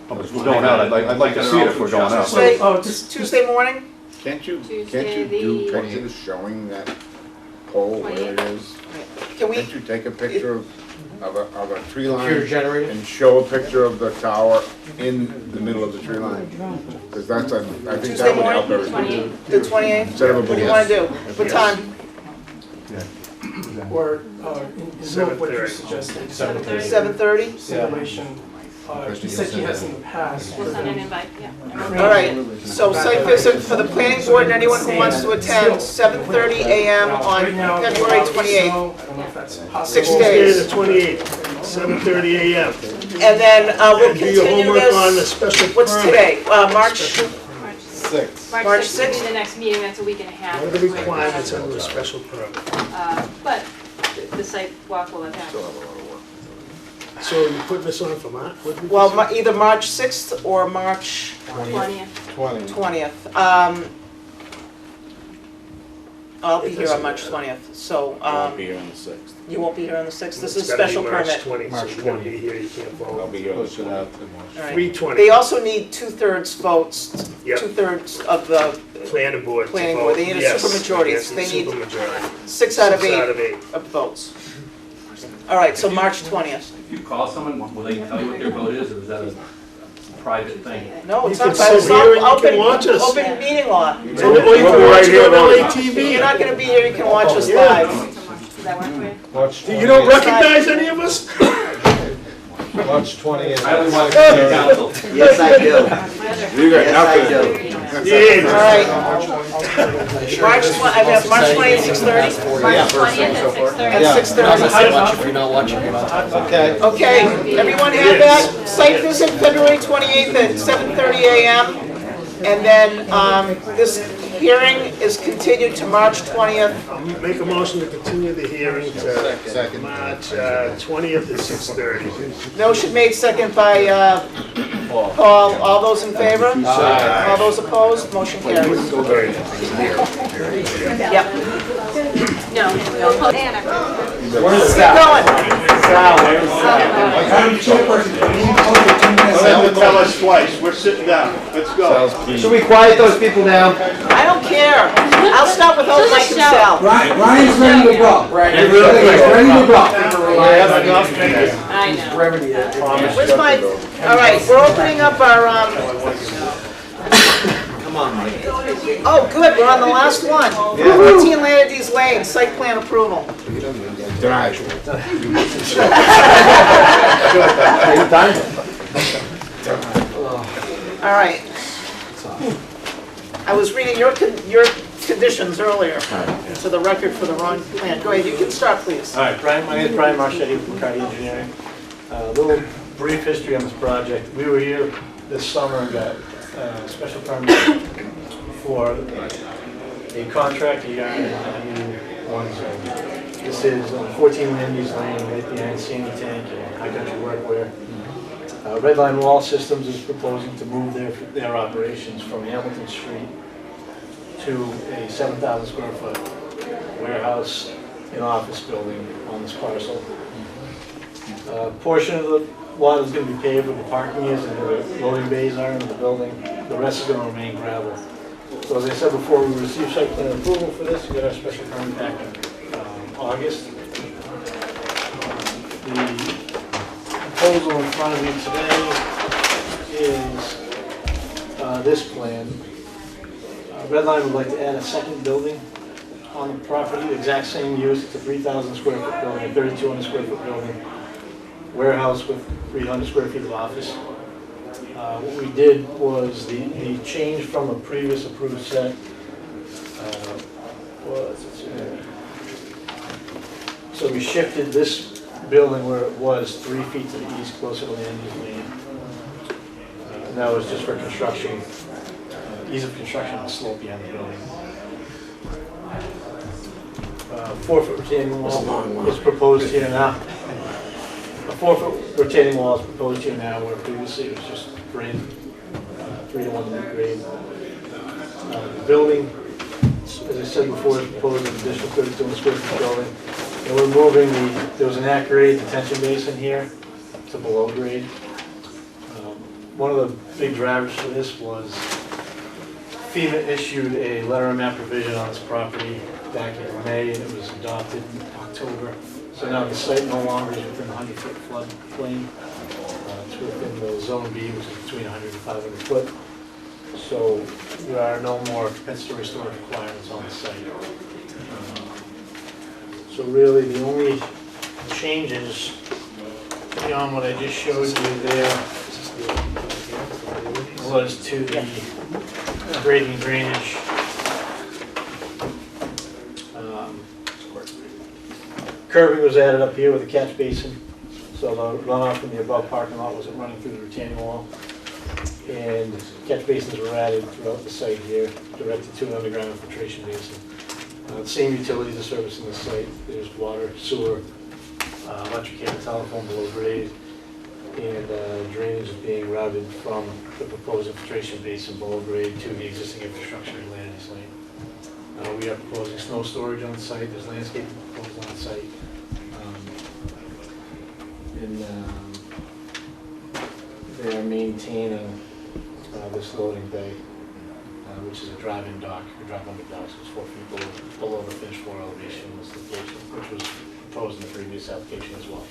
Oh, but if we're going out, I'd like to see it if we're going out. Tuesday morning? Can't you Tuesday do the- pictures showing that pole where it is? Can we? Can't you take a picture of a tree line? Computer generated? And show a picture of the tower in the middle of the tree line? Because I think Tuesday that would help morning? everybody. The 28th? Instead of a What do you balloon. want to do? What time? Or in lieu of what you suggested, 7:30? simulation He said he has in the past. We'll send an invite, yeah. All right, so site visit for the planning board and anyone who wants to attend, 7:30 a.m. on Right now, February it's 28th. snow. I don't know if that's possible. 6 Tuesday days. the 28th, 7:30 a.m. And then we'll And do your continue homework on the this, special what's permit. today? March, Six. March March 6th will 6th? be the next meeting, that's a week and a half. What are the requirements under a special permit? But the site walk will have happened. So you're putting this on for March? What did we well, say? either March 6th or March 20th. 20th. I'll be here on March 20th, so. Be here on the 6th. You won't be here on the 6th, this is It's a gotta be special March permit. 20th, so you gotta be here, you can't I'll vote. be here on the 6th. All right. 3:20. They also need 2/3 votes, Yep. 2/3 of the Planning board to planning board. vote They need a yes, supermajority. yes, They need supermajority. 6 out of 8 6 out of 8. of votes. All right, so March 20th. If you call someone, will they tell you what their vote is, or is that a private thing? No, it's You not, can private. It's sit here and not you can watch us. open meeting law. Or you can watch it on If LATV. you're not gonna be here, you can watch us Yeah. live. Does that work for you? March You don't recognize any of us? March 20th. I only want to be council. Yes, I do. You got Yes, I do. Yeah. All right. March 20th, 6:30? March 20th at 6:30. At 6:30. If you're not watching, you're not. Okay. Okay, everyone have that? Site visit February 28th at 7:30 a.m. And then this hearing is continued to March 20th. Make a motion to continue the hearing to Second. March 20th at 6:30. Motion made second by Paul. All those in favor? Aye. All those opposed? Motion carries. Go very Yep. No, we'll post and Let's get going. Don't tell us twice, we're sitting down, let's go. Should we quiet those people down? I don't care. I'll start with Hope, Mike, and Sal. Ryan's ready to go. Ready to go. I know. Where's my, all right, we're opening up our, Come on, Mike. oh, good, we're on the last one. 14 Lanerty's Lane, site plan approval. All right. I was reading your conditions earlier into the record for the wrong plan. Go ahead, you can start, please. All right, Brian, my name is Brian Marchetti from Cardi Engineering. A little brief history on this project. We were here this summer and got a special permit for a contractor yard in MU1 zone. This is 14 Landy's Lane, right behind Sandy Tank and High Country Workwear. Red Line Wall Systems is proposing to move their operations from Hamilton Street to a 7,000 square foot warehouse and office building on this parcel. A portion of the lot is going to be paved where the parking is and where the loading bays are in the building. The rest is going to remain gravel. So as I said before, we received site plan approval for this. We got our special permit back in August. The proposal in front of you today is this plan. Red Line would like to add a second building on the property, the exact same use. It's a 3,000 square foot building, a 3,200 square foot building, warehouse with 300 square feet of office. What we did was the change from a previous approved set was, so we shifted this building where it was 3 feet to the east, closer to Landy's Lane. And that was just for construction, ease of construction on the slope behind the building. 4-foot retaining wall is proposed here now. A 4-foot retaining wall is proposed here now, where previously it was just grade, 3-to-1 grade. The building, as I said before, is proposed an additional 32 square foot building. And we're moving there was an at-grade detention basin here to below grade. One of the big drivers for this was FEMA issued a letter of map provision on this property back in May, and it was adopted in October. So now the site no longer is within the 100-foot floodplain. It's within the zone B, which is between 100 and 500 foot. So there are no more compensatory storage requirements on the site. So really the only changes beyond what I just showed you there was to the grading and drainage. Curbing was added up here with a catch basin, so the runoff from the above parking lot wasn't running through the retaining wall. And catch basins were added throughout the site here, directed to an underground infiltration basin. The same utilities are servicing the site. There's water, sewer, electric and telephone below grade, and drainage is being routed from the proposed infiltration basin below grade to the existing infrastructure in Landy's Lane. We are proposing snow storage on site. There's landscaping proposed on site. They are maintaining this loading bay, which is a drive-in dock, a drop-under dock, so it's 4 feet below the finished floor elevation in this location, which was proposed in the previous application as well.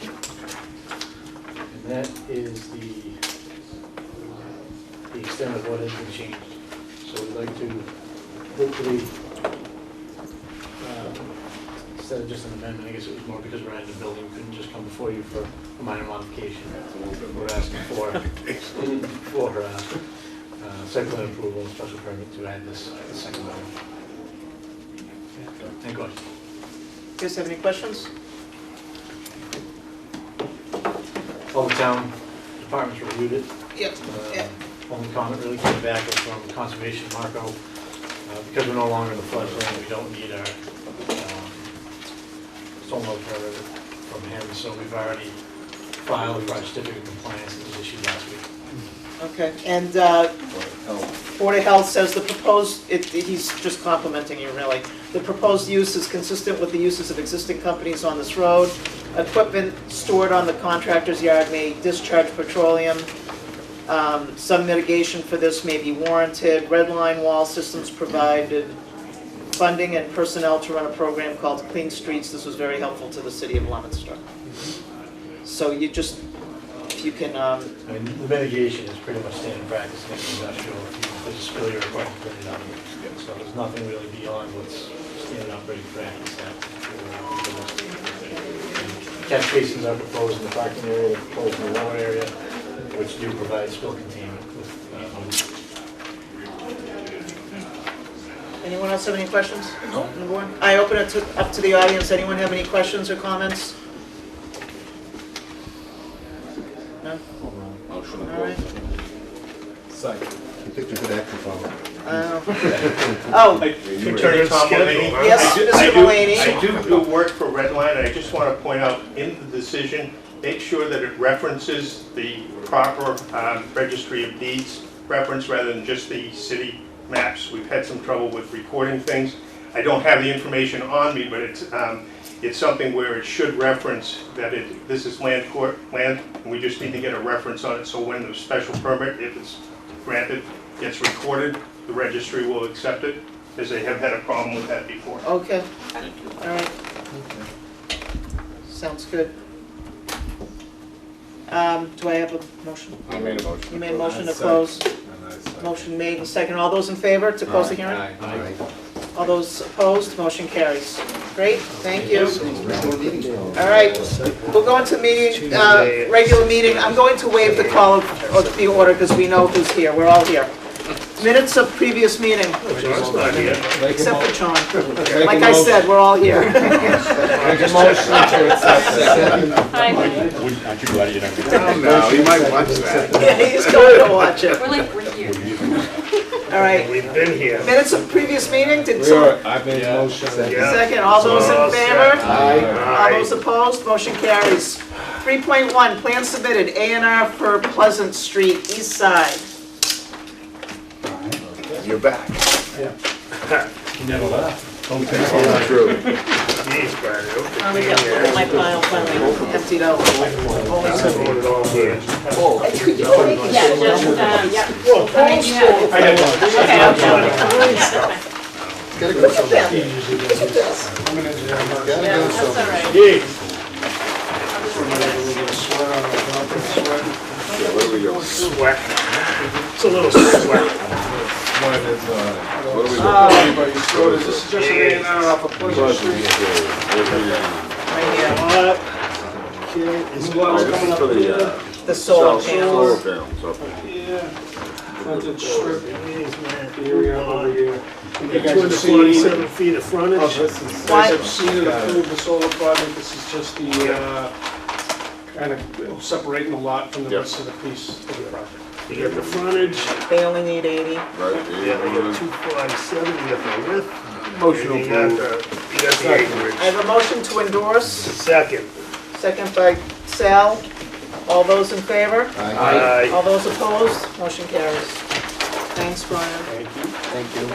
And that is the extent of what has been changed. So we'd like to hopefully, instead of just an amendment, I guess it was more because we're adding a building, we couldn't just come before you for a minor modification. We're asking for site plan approval and special permit to add this second building. Any questions? You guys have any questions? All the town departments reviewed it. Yep. Only comment really came back from Conservation, Marco. Because we're no longer in the floodplain, we don't need our stormwater permit from him, so we've already filed for our certificate of compliance that was issued last week. Okay, and Board of Health says the proposed, he's just complimenting you really. The proposed use is consistent with the uses of existing companies on this road. Equipment stored on the contractor's yard may discharge petroleum. Some mitigation for this may be warranted. Red line wall systems provided. Funding and personnel to run a program called Clean Streets. This was very helpful to the city of Leominster. So you just, if you can... I mean, the mitigation is pretty much standard practice in industrial. If there's a spill, you're required to clean it up. So there's nothing really beyond what's standard operating practice. Catch basins are proposed in the parking area, they're proposed in the lower area, which do provide spill containment with Anyone else have any questions? No. I open it up to the audience. Anyone have any questions or comments? No? Motion All right. Second. I think you could act upon Attorney Tom Mulaney. Yes, Mr. Mulaney. I do work for Redline, and I just want to point out in the decision, make sure that it references the proper registry of deeds reference rather than just the city maps. We've had some trouble with recording things. I don't have the information on me, but it's something where it should reference that this is land, and we just need to get a reference on it, so when the special permit, if it's granted, gets recorded, the registry will accept it, because they have had a problem with that before. Okay. All right. Sounds good. Do I have a motion? I made a motion. You made a motion to close. Motion made and second. All those in favor to close the hearing? Aye. All those opposed? Motion carries. Great, thank you. All right, we'll go into meeting, regular meeting. I'm going to waive the call of the order because we know who's here. We're all here. Minutes of previous meeting. John's not here. Except for John. Like I said, we're all here. Make a motion to accept. Aren't you glad you don't? No, you might watch that. Yeah, he's going to watch it. We're like, we're here. All right. We've been here. Minutes of previous meeting, did someone? I made a motion. Second, all those in favor? Aye. All those opposed, motion carries. 3.1, plan submitted, A&R for Pleasant Street, east side. You're back. You never left. True. Jeez, Barney, Oh, we got my pile finally emptied out. Only some- Yeah, just, yeah. Well, I mean, you have- I got one. Okay, I'll show you. Gotta go Look at somewhere. that. Look at this. I'm an engineer. Gotta Yeah, go that's all somewhere. right. Jeez. What do we go? Sweat. It's a little sweat. What are we This is just an A&R off of Pleasant Street. Right here. Is Oh, what's this coming is up for the, here? The solar solar panels. panels, okay. Yeah. Frontage strip Here's Matt. area over here. You got 247 feet of frontage. Oh, this is, you guys have seen it approved the solar project, this is just the, kind of separating the lot from the Yep. rest of the piece of the project. You got the frontage. They only need 80. Right, Yeah, you got 247, you got the width. Motion and you got approved. you got the acreage. I have a motion to endorse, Second. second by Sal. All those in favor? Aye. All those opposed? Motion carries. Thanks, Brian. Thank you.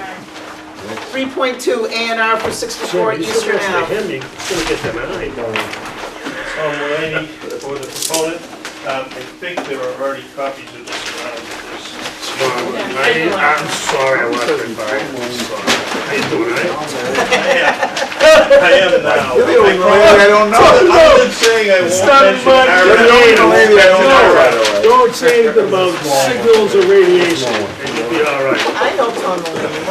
3.2 A&R for 64 Eastern After Ave. him, you should get them out. Tom Mulaney for the proponent. I think there are already copies of this. I'm sorry, I left it by. I'm sorry. How you doing, I am now. You're the only lady I don't know. Other than saying I won't mention You're the only lady I don't know right away. Don't say anything about signals or radiation, and you'll be all right. I know Tom Mulaney.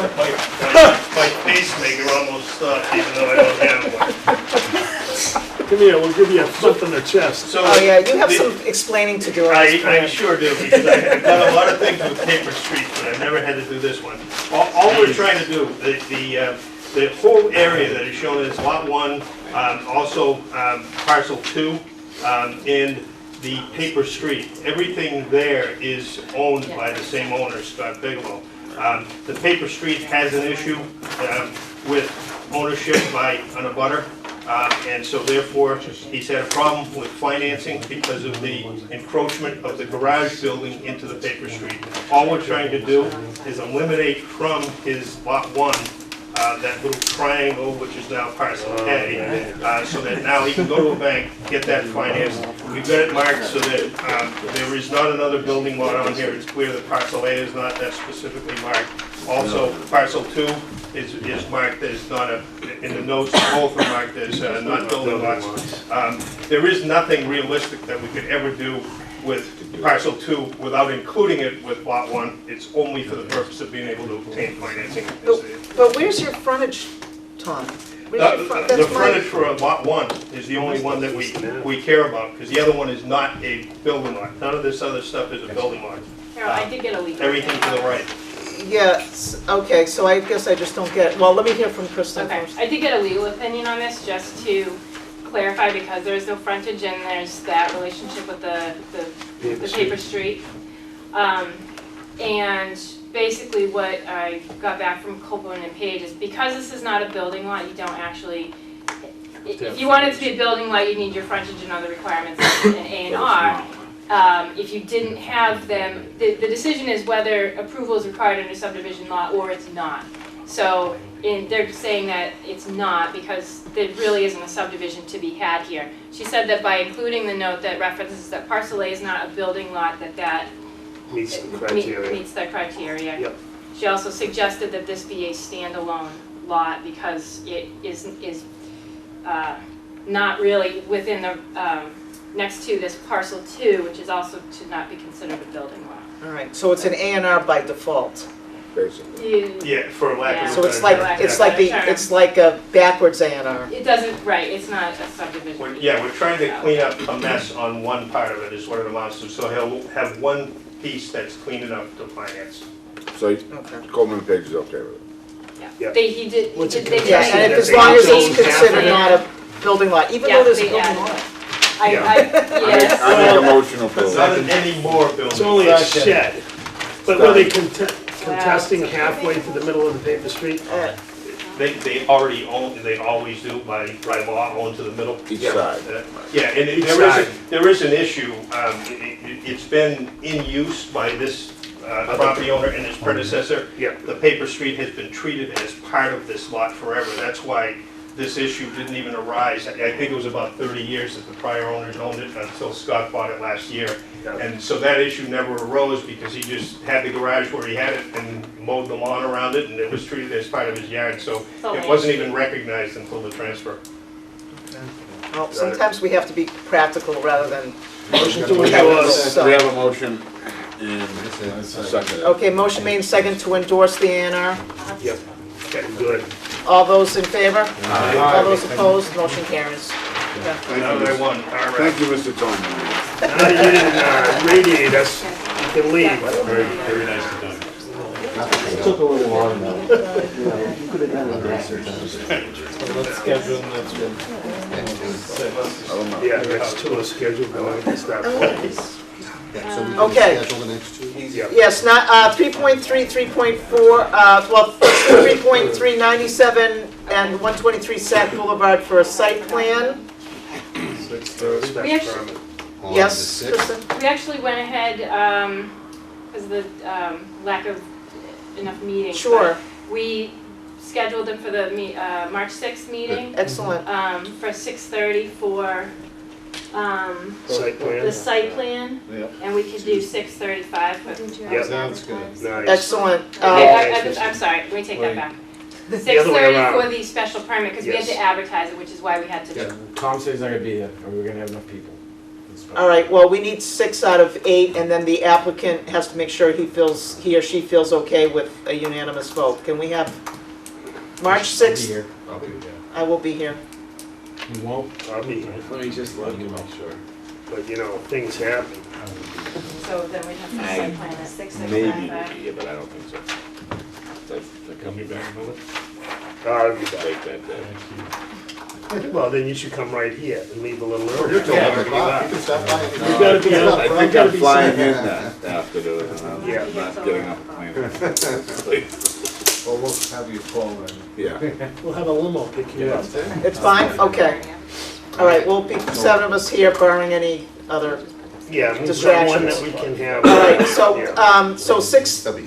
My pacemaker almost stopped, even though I don't have one. Come here, we'll give you a thump in the chest. So Oh, yeah, you have some explaining to do on this I plan. sure do, because I've done a lot of things with paper streets, but I've never had to do this one. All we're trying to do, the whole area that is shown as Lot 1, also Parcel 2, and the paper street, everything there is owned by the same owner, Scott Bigelow. The paper street has an issue with ownership by an abutter. And so therefore, he's had a problem with financing because of the encroachment of the garage building into the paper street. All we're trying to do is eliminate from his Lot 1 that little triangle, which is now parcel A, so that now he can go to a bank, get that financed. We've got it marked so that there is not another building lot on here. It's clear that parcel A is not, that's specifically marked. Also, parcel 2 is marked as not in the notes, both are marked as not building lots. There is nothing realistic that we could ever do with parcel 2 without including it with lot 1. It's only for the purpose of being able to obtain financing. But where's your frontage, Tom? Where's your front- The that's my- frontage for lot 1 is the only one that we care about, because the other one is not a building lot. None of this other stuff is a building lot. Carol, I did get a legal. Everything to the right. Yes, okay, so I guess I just don't get, well, let me hear from Kristen Okay, first. I did get a legal opinion on this, just to clarify, because there is no frontage and there's that relationship with the paper street. And basically what I got back from Copeland and Page is because this is not a building lot, you don't actually, if you want it to be a building lot, you need your frontage and other requirements in A&R. If you didn't have them, the decision is whether approval is required under subdivision law or it's not. So they're saying that it's not because there really isn't a subdivision to be had here. She said that by including the note that references that parcel A is not a building lot, that Meets the criteria. meets the criteria. Yep. She also suggested that this be a standalone lot because it is not really within the, next to this parcel 2, which is also to not be considered a building lot. All right, so it's an A&R by default. Basically. Yeah, for lack of a So better it's like, term. it's like a backwards A&R. It doesn't, right, it's not a subdivision. Yeah, we're trying to clean up a mess on one part of it is what it amounts to. So he'll have one piece that's clean enough to finance. So Coleman Page is okay with it? Yeah. He did, they Yeah, and if, as long as it's considered not a building lot, even though there's a building lot. Yes. I make a motion to approve. It's not any more building. It's only a shed. But were they contesting halfway to the middle of the paper street? They already own, they always do by law, own to the middle. Each side. Yeah, and Each side. there is an issue. It's been in use by this property owner and his predecessor. Yeah. The paper street has been treated as part of this lot forever. That's why this issue didn't even arise. I think it was about 30 years that the prior owners owned it until Scott bought it last year. And so that issue never arose because he just had the garage where he had it and mowed the lawn around it, and it was treated as part of his yard. So it wasn't even recognized until the transfer. Well, sometimes we have to be practical rather than. Motion to We have endorse. a motion and a second. Okay, motion made and second to endorse the A&R. Yep. Okay, good. All those in favor? Aye. All those opposed, motion carries. Now that I won, all right. Thank you, Mr. Tony. Now you didn't radiate us, you can leave. Very nice to done. It took a little long though. You could have done it nicer. Let's schedule next one. Yeah, next two are scheduled, but I can start playing. So we can Okay. schedule the next two? Yeah. Yes, not, 3.3, 3.4, well, 3.3, 97 and 123 Sac Boulevard for a site plan. We actually, On Yes, the 6th? Kristen? we actually went ahead, because of the lack of enough meetings. Sure. but We scheduled them for the March 6th meeting, Excellent. for 6:30 for Site plan. the site plan, Yep. and we could do 6:35 for. Yeah. Sounds good. Nice. Excellent. I'm sorry, let me take that back. The 6:30 around. for the special permit, because we had to Yes. advertise it, which is why we had to. Yeah, Tom said he's not gonna be there, or we're gonna have enough people. All right, well, we need 6 out of 8, and then the applicant has to make sure he or she feels okay with a unanimous vote. Can we have March I'll be 6th? here. I will be here. You won't? I'll be here, Let me just look and make sure. but you know, things happen. So then we'd have to site plan at 6:35. Maybe, yeah, but I don't think so. The company back a minute? I'll be back. Take that day. Well, then you should come right here and leave a little early. You're till 11 o'clock, you can stop by. You gotta be up. I think I'm flying in that afternoon, and I'm Yeah. not getting up and planning. Well, we'll have you call in. Yeah. We'll have a limo pick you up. It's fine? Okay. All right, we'll be 7 of us here, barring any other. Yeah, we've got one Distractions. that we can have. All right, so, Yeah. so 6:30.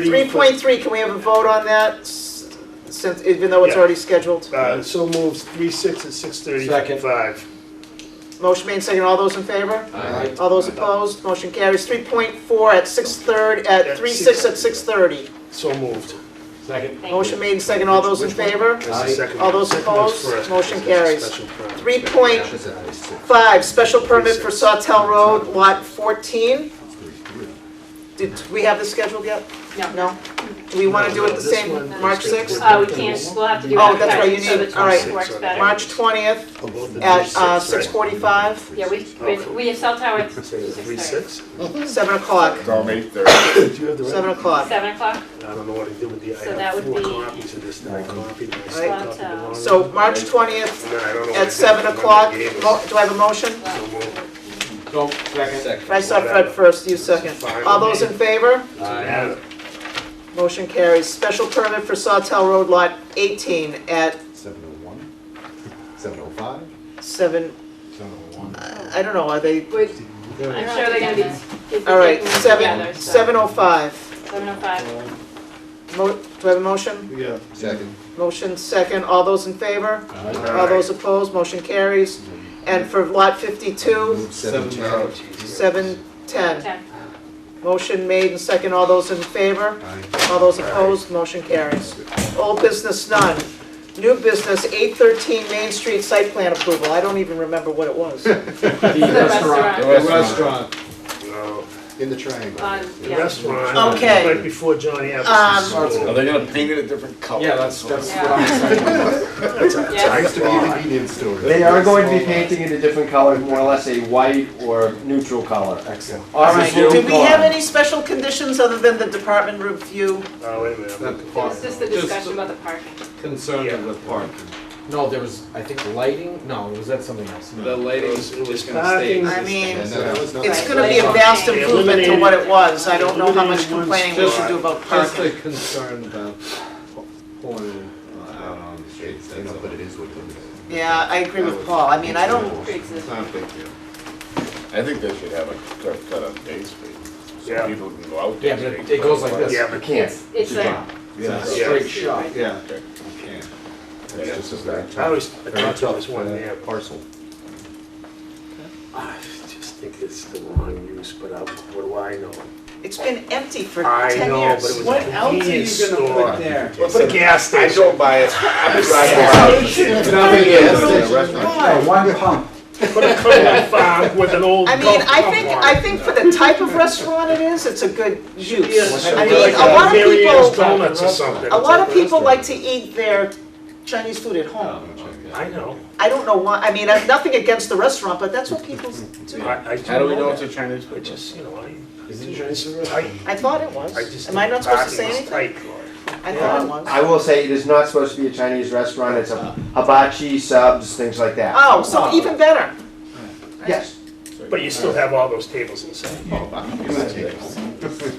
3.3, can we have a vote on that, since, even though it's Yeah. already scheduled? So moves 3/6 at 6:35. Motion made, second, all those in favor? Aye. All those opposed, motion carries. 3.4 at 6:30, at 3/6 at 6:30. So moved. Second. Motion made, second, all those in favor? That's the second All one. those Second one's opposed, first, motion because it's carries. a special permit. 3.5, special permit for Sawtell Road, lot 14. Did we have this scheduled yet? No? Do we want to do it the This same, one is March scheduled. 6th? We can't, we'll have to do Oh, that's right, you advertising, so need, the all right. 20th works better. March 20th Oh, both the at 3/6, 6:45, Yeah, we have cell tower at right? 6:30. 3/6? 7 o'clock, It's all 8:30. Do you have the 7 o'clock. 7 o'clock? I don't know what to do with the, I So that have would 4 be- copies of this that I copied. and I Right. copied the wrong So one. March 20th And then I don't know what to at do 7 with the o'clock, one they gave Mo- us. do I have a motion? So moved. Go, second. I saw Fred first, you second. All those in favor? Aye. Motion carries. Special permit for Sawtell Road, lot 18 at 7:01? 7:05? 7, I don't know, are they, I'm sure they're gonna be. all right, taking them 7, together, so- 7:05. 7:05. Do I have a motion? Yeah. Second. Motion second, all those in favor? All those opposed, motion carries. And for lot 52, Move 7:10. 7:10. 10. Motion made and second, all those in favor? All those opposed, motion carries. Old business, none. New business, 813 Main Street site plan approval. I don't even remember what it was. The restaurant. The restaurant. No, In the triangle. the Yeah. restaurant. Okay. Right before Johnny Appleseed. Are they gonna paint it a different color? Yeah, that's what I'm saying. Yeah. Used to be a convenience store. They are going to be painting it a different color, more or less a white or neutral color. Excellent. All right. Do we have any special conditions other than the department review? Oh, wait a minute. I'm looking for It's just the discussion about the parking. Concerned Yeah. with parking. No, there was, I think, lighting, no, was that something else? The lighting It is was just gonna stay. parking. I mean, And that was not- it's gonna be a vast improvement to what it was. I don't know how much complaining we should do about Just a parking. concern about pulling out on the streets, You know, that's but all. it is what it is. Yeah, I agree with Paul. I mean, I don't, It's not a big deal. I think they should have a curb cut on Day Street, so Yeah. people can go out Yeah, there. but it goes like this. Yeah, You but can't. It's a, Yeah. It's a straight shot. Yeah, okay, you can. It's just a very I always, I thought there was one there. parcel. I just think it's the wrong use, but what do I know? it's been empty for I 10 know, years. but it was What a else are you convenience gonna store. put there? Well, put a gas I station. drove by it, I'm driving by. Nothing is. Why, one pump? Put a Cumberland farm with an old. I mean, golf I club think, on I it. think for the type of restaurant it is, it's a good use. Yeah, I mean, like a lot of Mary Ann's people, Donuts or something. a lot of people like to eat their Chinese food at home. I know. I don't know why, I mean, I have nothing against the restaurant, but that's what people do. I How do we know that. it's a Chinese I just, you know, Is it Chinese it's tight. I thought it was. I just Am I not supposed to say parking is anything? tight. I thought it was. I will say it is not supposed to be a Chinese restaurant, it's a hibachi, subs, things like that. Oh, so even better. Yes. But you still have all those tables inside.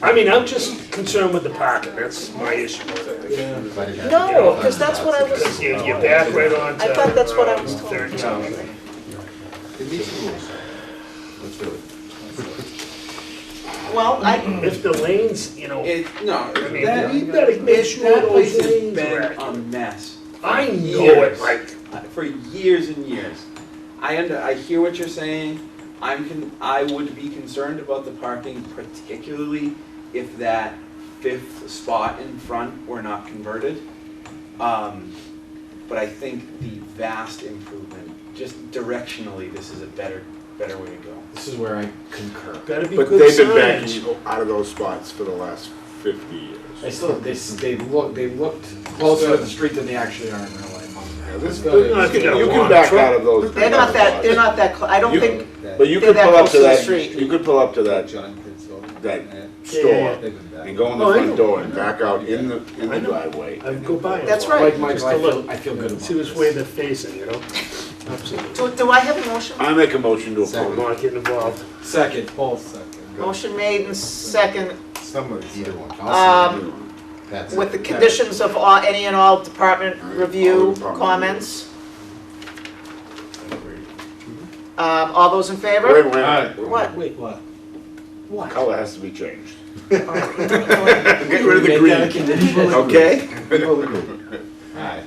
I mean, I'm just concerned with the parking, that's my issue with it. No, because that's what I was, Because you're back right on to. I thought that's what I was told. 13. well, If the lanes, you know, No, I mean, that, you gotta make sure that place those has lanes been are. a mess. I know Years. it, Mike. For years and years. I hear what you're saying. I would be concerned about the parking, particularly if that fifth spot in front were not converted. But I think the vast improvement, just directionally, this is a better way to go. This is where I concur. Gotta be But good they've been signage. backing out of those spots for the last 50 years. They looked closer to the street than they actually are in real life. Yeah, this- if you got a You can long back truck, out of those. they're not that, I don't You- think, But you they're could that pull up close to to the that, street. you could pull up to that store and go in the Oh, I front know. door and back out in the driveway. I go by it. That's a lot, right. Like just Michael, to look, I feel good about see which this. way they're facing, you know? Absolutely. do I have a motion? I make a motion to I'm approve. not getting involved. Second, both second. Motion made and second, Somebody, either one. That's with the conditions of any and all department review comments. All those in favor? Wait, wait, What? Wait, what? What? color has to be changed. Get Get rid of the green, okay? Aye.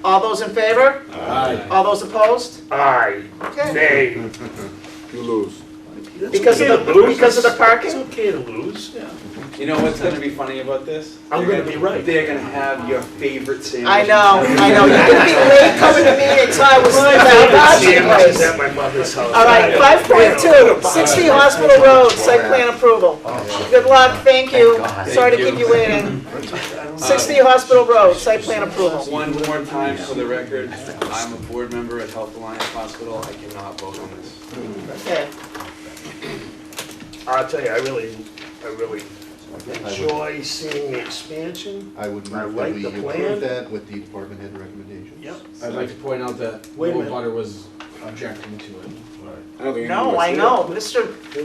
All those in favor? Aye. All those opposed? Aye. Okay. Nay. You lose. That's Because of okay the- to lose. because of the parking? It's okay to lose. You know what's gonna be funny about this? I'm gonna be right. They're gonna have your favorite sandwich. I know. You're gonna be late coming to meetings, I was Sandwiches at my mother's house. All right, 5.2, 60 Hospital Road, site plan approval. Good luck, thank you. Sorry to keep you waiting. 60 Hospital Road, site plan approval. One more time for the record, I'm a board member at Health Alliance Hospital, I cannot vote on this. Okay. I'll tell you, I really enjoy seeing the expansion. I would I move like that we the approve plan. that with the department head recommendations. Yep. I'd like to point out that Wait a no minute. butter was objecting to it. I don't think No, I know, Mr. There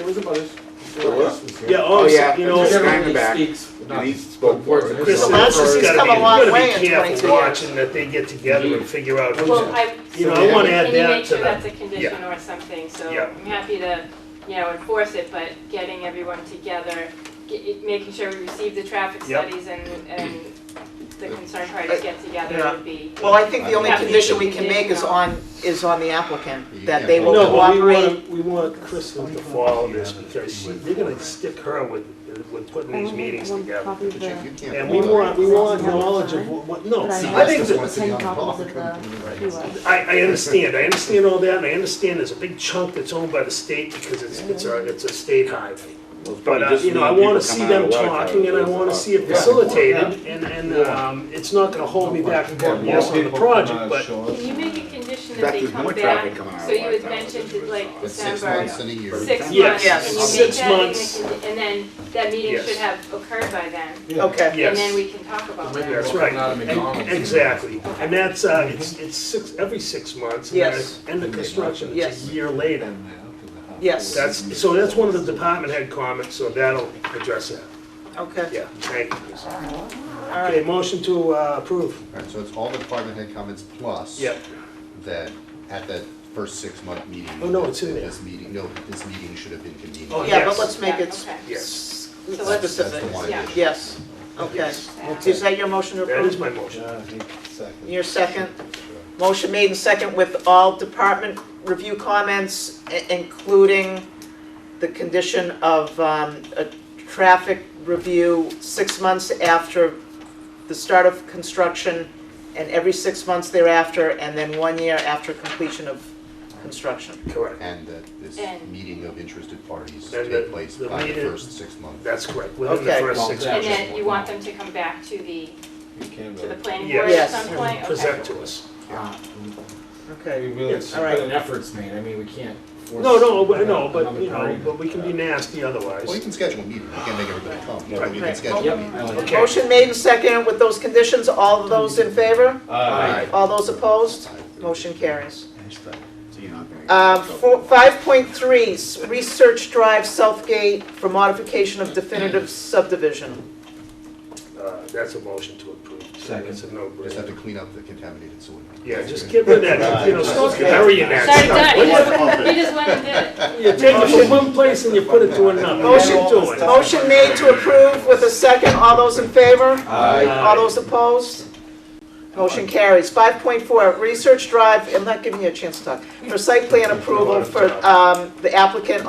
was a butters. There was? Yeah, Oh, yeah, you know, it's just Everyone in the back. speaks, And not he spoke words for of it. Chris, his- Well, that's- he's come a long way in you gotta 22 be years. careful watching that they get together and figure out Well, who's, I, you know, I wanna add can you that make to sure the. that's a condition yeah. or something, so Yeah. I'm happy to, enforce it, but getting everyone together, making sure we receive the traffic Yep. studies and the concerned parties get together Yeah. would be. Well, I think the only Have to condition be we can make is conditional. on the applicant, that they will No, but cooperate. we want Kristen to follow this because they're gonna stick her with putting these meetings together. And we want knowledge of what, no, I think that, I understand all that, and I understand there's a big chunk that's owned by the state because it's a state highway. But, I wanna see them talking and I wanna see it facilitated and it's not gonna hold me back from yes on the project, but. Can you make a condition In that fact, they there's come more back, traffic coming out so of you our had town. mentioned it like With 6 December. months and a year. 6 months. Yes, Can you make 6 that in the months. and then that meeting Yes. should have occurred by then? Okay. Yes. And then we can talk about that. That's right, exactly, and that's, it's every 6 months, and then Yes. it's end of construction, Yes. it's a year later. Yes, That's one of the department head comments, so that'll address that, okay, yeah, thank you, Chris. all Okay, right. motion to approve. All right, so it's all the department head comments plus. Yep. That at that first 6-month meeting. Oh, no, it's in there. This meeting should have been convened. Oh, Yeah, but yes. let's make it Okay. Yes, So let's, specific. That's the one Yeah. addition. Yes, okay. Is that your motion to that approve? is my motion. Your second? Motion made and second with all department review comments, including the condition of a traffic review 6 months after the start of construction, and every 6 months thereafter, and then 1 year after completion of construction. Correct, And that this And- meeting of interested parties And take the- place the by the meeting- first 6 months. that's correct, within the Okay. first 6 and months. then you want them to come back to the planning Yes. board at Yes. some point? Okay. Present to us. Okay, We really, all right. an effort's made, I mean, we can't force. No, but another you party. know, but we can be nasty otherwise. Well, you can schedule a meeting, you can't make everybody come, but we Right. can schedule a Yep, meeting. I like Okay. Motion made and seconded with those conditions. All of those in favor? Aye. All those opposed? Motion carries. So you're not gonna- 5.3, Research Drive Southgate for modification of definitive subdivision. That's a motion to approve. Second. It's a Just have no-brainer. to clean up the contaminated sewer. Yeah, just get rid of that, you know, stop Okay. burying that Sorry, stuff. done. You just went and did it. You take it from one place and you put it to another. Motion, What are you doing? motion made to approve with a second. All those in favor? Aye. All those opposed? Motion carries. 5.4, Research Drive, I'm not giving you a chance to talk, for site plan approval for the applicant,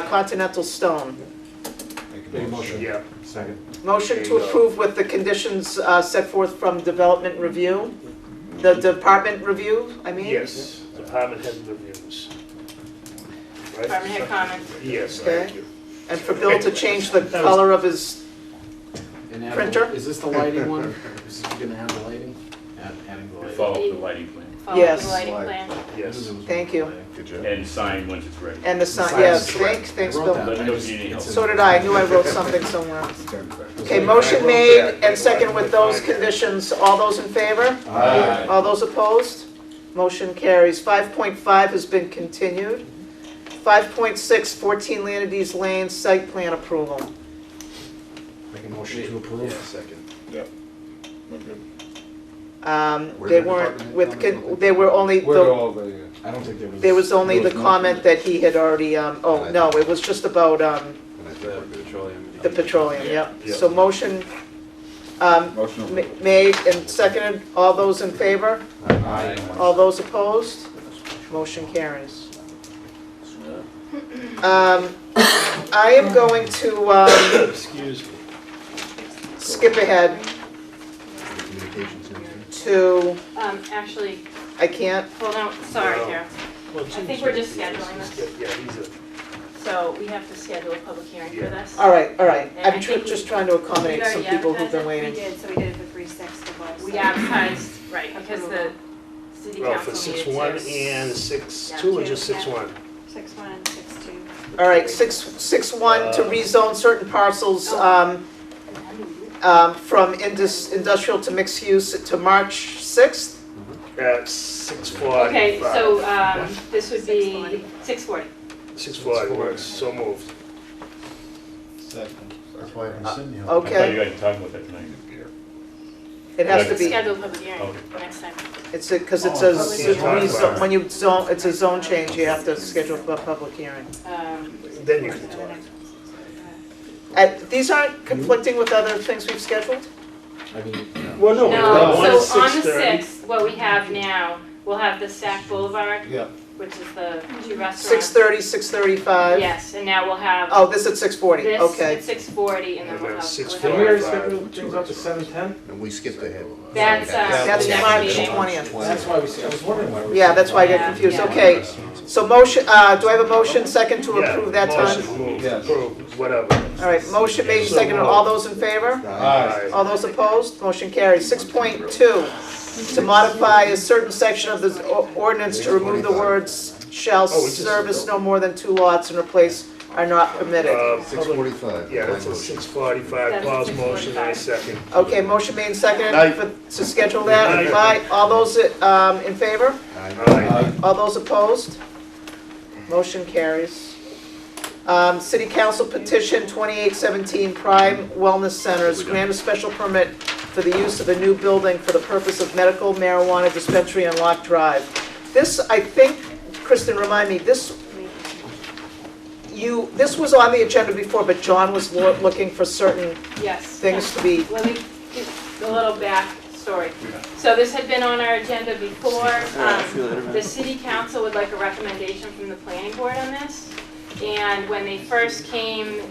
Continental Stone. Make a motion. Yeah. Second. Motion to approve with the conditions set forth from development review, the department review, I mean? Yes, department head reviews. Right? Department head comments. Yes, Okay. thank you. And for Bill to change the color of his, And add- Printer? Is this the lighting one? Is he gonna have the lighting? Adding the lighting. Follow the lighting plan. Follow Yes. the lighting plan. Yes. Thank you. Good job. And sign once it's ready. And the sign, yes, thanks, I wrote Bill. that. Let me know I if you need any help. So did I, knew I wrote something somewhere. Okay, motion made and second with those conditions. All those in favor? Aye. All those opposed? Motion carries. 5.5 has been continued. 5.6, 14 Lanides Lane site plan approval. Make a motion to approve. Second. They weren't with, they were only, We're over here. I don't think there was only the comment that he had already, oh, no, it was just about And I think we're good. the petroleum, yep. Yeah. So motion Motion made and seconded. All those in favor? Aye. All those opposed? Motion carries. I am going to Excuse me. skip ahead Communications center. to, Actually, I can't, hold on, sorry, No. Carol. Well, I think we're just scheduling this. Yeah, these are. So we have to schedule a public hearing for Yeah. this. all right. And I I'm think just trying to accommodate we some already people who've been advertised waiting. We did, so we did it for 3/6 divorce. We advertised, right, because the city Well, council for needed 6-1 to. and 6-2 or just 6-1? 6-1 and 6-2. All right, 6.1 to rezone certain parcels from industrial to mixed use to March 6th. At 6:40. Okay, so this would be 6:40. 6:40 works, so moved. That's why I've been sitting here. I thought you Okay, guys were talking about that tonight. it has to be, Schedule a public hearing Okay. next time. it's because it's Oh, when you zone, it's a zone change, you have to schedule a public hearing. Then you can talk. These aren't conflicting with other things we've scheduled? I mean, Well, no, No, one at so on the 6:30. 6th, what we have now, we'll have the Sac Boulevard, Yeah. which is the two restaurants. 6:30, 6:35? Yes, and now we'll have Oh, this at 6:40, this okay. at 6:40, and then we'll have. Six Did we already forty-five. schedule things up to 7:10? And we skipped ahead. That's, That's the next March meeting. 20th. That's why I was wondering why we. Yeah, that's why I get Yeah, confused, yeah. okay. So motion, do I have a motion second to Yeah, approve that time? motion moved, Yes. approved, whatever. All right, motion made and seconded, all those in favor? Aye. All those opposed? Motion carries. 6.2, to modify a certain section of the ordinance to remove the words "shall Oh, we just- service no more than 2 lots and replace are not permitted." 6:45. Yeah, that's a 6:45, That's Paul's 6:45. motion, I second. Okay, motion made and seconded Aye. to schedule that. Aye. Aye. All those in favor? Aye. All those opposed? Motion carries. City Council petition 2817 Prime Wellness Centers, grant a special permit for the use of a new building for the purpose of medical marijuana dispensary on Lock Drive. This, I think, Kristen, remind me, this was on the agenda before, but John was looking for certain Yes. things to be, Let me give a little backstory. So this had been on our agenda before. The city council would like a recommendation from the planning board on this. And when they first came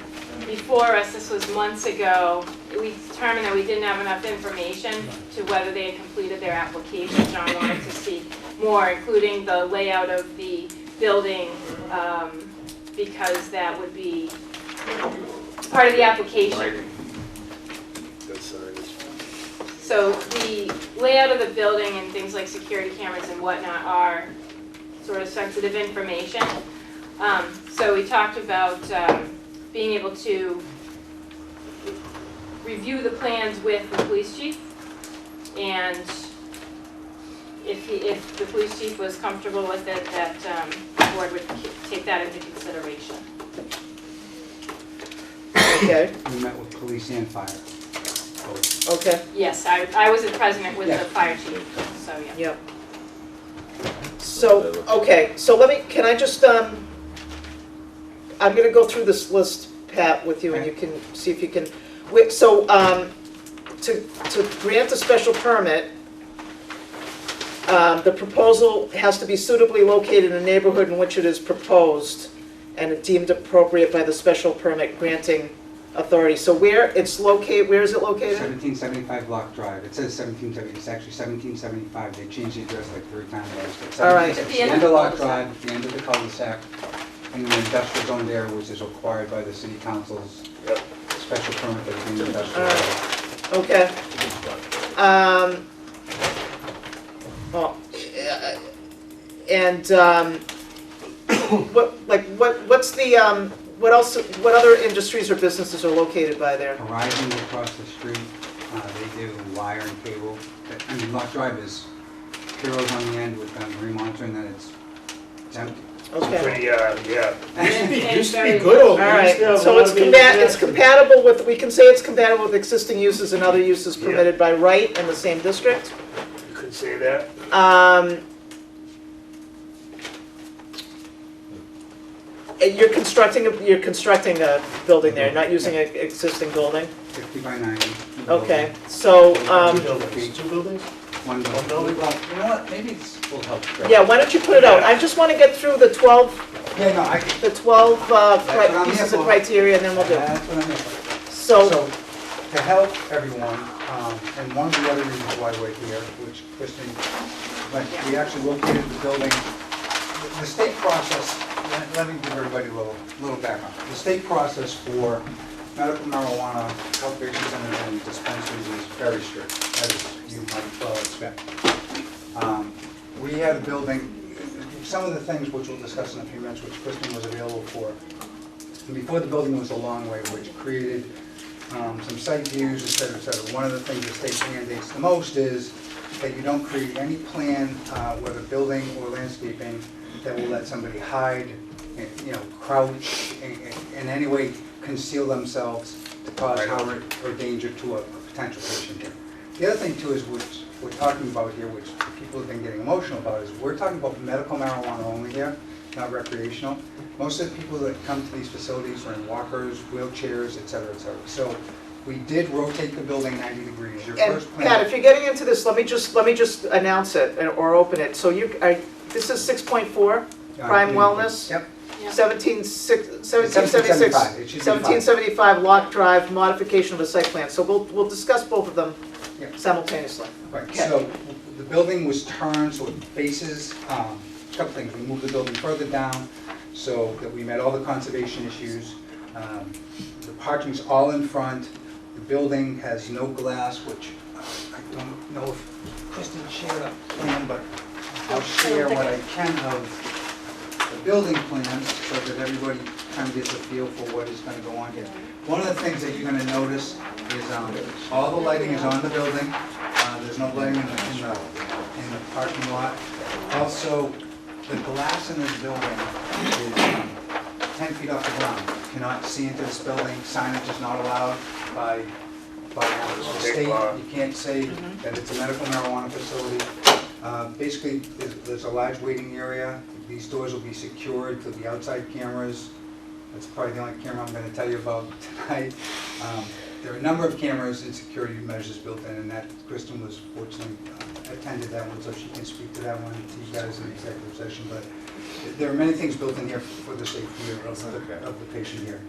before us, this was months ago, we determined that we didn't have enough information to whether they had completed their application. John wanted to see more, including the layout of the building, because that would be part of the application. That's signage. So the layout of the building and things like security cameras and whatnot are sort of sensitive information. So we talked about being able to review the plans with the police chief, and if the police chief was comfortable with it, that the board would take that into consideration. Okay, We met with police and fire. okay, Yes, I was the president with Yeah. the fire chief, so yeah. yep. So, okay, so can I just, I'm gonna go through this list, Pat, with you, and you can see if you can, so, to grant a special permit, the proposal has to be suitably located in a neighborhood in which it is proposed and deemed appropriate by the special permit granting authority. So where is it located? 1775 Block Drive. It says 1770, it's actually 1775. They changed the address like 3 times. All right. At the end of Block Drive, at the end of the cul-de-sac, in the industrial zone there, which is required by the city council's special permit that's in the industrial zone. Okay. Well, and what's the what other industries or businesses are located by there? Horizon across the street, they do wire and cable. I mean, Block Drive is Heroes on the end with marine monitor, and then it's empty. Okay. Pretty, yeah. Used to be good over All there. right, Used to have a so lot it's of business. it's compatible with, we can say it's compatible with existing uses and other uses permitted by right in the same district. You could say that. You're constructing a building there, not using an existing building? 50 by 90. Okay, so, Two buildings? One building. Well, you know what, maybe it's will help. yeah, why don't you put it out? I just want to get through the 12, Yeah, no, the 12 what I'm pieces here of for. criteria, and then we'll do. That's what I'm here for. So, To help everyone, and one of the other reasons why we're here, which Kristen, but we actually located the building, the state process, let me give everybody a little background. The state process for medical marijuana cultivation centers and dispensaries is very strict, as you might well expect. We had a building, some of the things which we'll discuss in a few minutes, which Kristen was available for. And before the building was a long way, which created some site views, et cetera, et cetera. One of the things the state mandates the most is that you don't create any plan, whether building or landscaping, that will let somebody hide, crouch, in any way conceal themselves to cause harm or danger to a potential patient here. The other thing too is which we're talking about here, which people have been getting emotional about, is we're talking about medical marijuana only here, not recreational. Most of the people that come to these facilities are in walkers, wheelchairs, et cetera, et cetera. So we did rotate the building 90 degrees. Your and first plan. Pat, if you're getting into this, let me just announce it or open it. So this is 6.4, Prime Wellness? Yep. 1776, 1775 Lock Drive, modification of a site plan. So we'll discuss both of them simultaneously. Right, Okay. so the building was turned so it faces, a couple things. We moved the building further down so that we met all the conservation issues. The parking's all in front. The building has no glass, which I don't know if Kristen shared a plan, but I'll share what I can of the building plans so that everybody kind of gets a feel for what is going to go on here. One of the things that you're going to notice is all the lighting is on the building. There's no lighting in the parking lot. Also, the glass in this building is 10 feet off the ground. You cannot see into this building. Signage is not allowed by the state. You can't say that it's a medical marijuana facility. Basically, there's a large waiting area. These doors will be secured to the outside cameras. That's probably the only camera I'm going to tell you about tonight. There are a number of cameras and security measures built in, and that Kristen was fortunately attended that one, so she can speak to that one to you guys in executive session. But there are many things built in here for the safety of the patient here.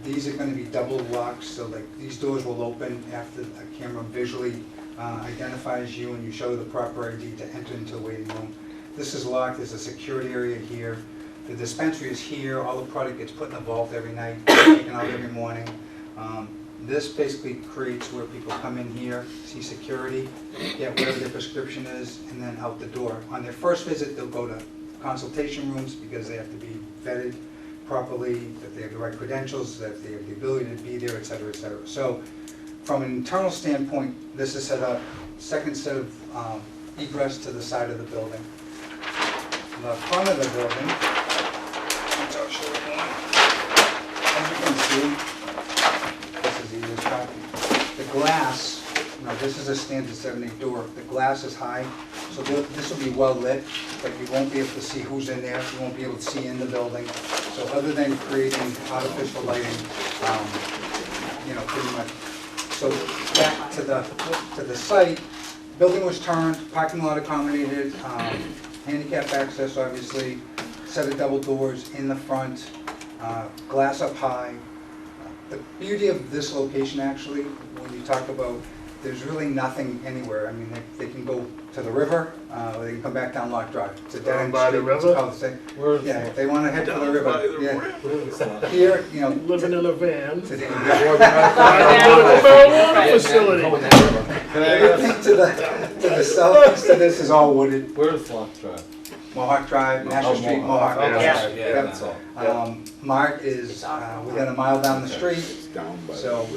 These are going to be double locks, so like these doors will open after a camera visually identifies you and you show the proper ID to enter into the waiting room. This is locked. There's a security area here. The dispensary is here. All the product gets put in a vault every night, taken out every morning. This basically creates where people come in here, see security, get whatever their prescription is, and then out the door. On their first visit, they'll go to consultation rooms because they have to be vetted properly, that they have the right credentials, that they have the ability to be there, et cetera, et cetera. So from an internal standpoint, this is set up, second set of egress to the side of the building. The front of the building, which I'll show you one. As you can see, this is the easiest copy. The glass, now this is a standard 7/8 door. The glass is high, so this will be well lit, but you won't be able to see who's in there. You won't be able to see in the building. So other than creating artificial lighting, pretty much. So back to the site, building was turned, parking lot accommodated, handicap access, obviously, set of double doors in the front, glass up high. The beauty of this location, actually, when you talk about, there's really nothing anywhere. I mean, they can go to the river, or they can come back down Lock Drive. It's a dead end By the street. It's river? called the same. Yeah, if they want to head for the river, yeah. Here, Living in a van. Facility. Everything to the southeast of this is all wooded. Where's Lock Drive? Mohawk Drive, National Street, Mohawk. Yeah, Yep. that's all. Mart is within a mile down the street, so,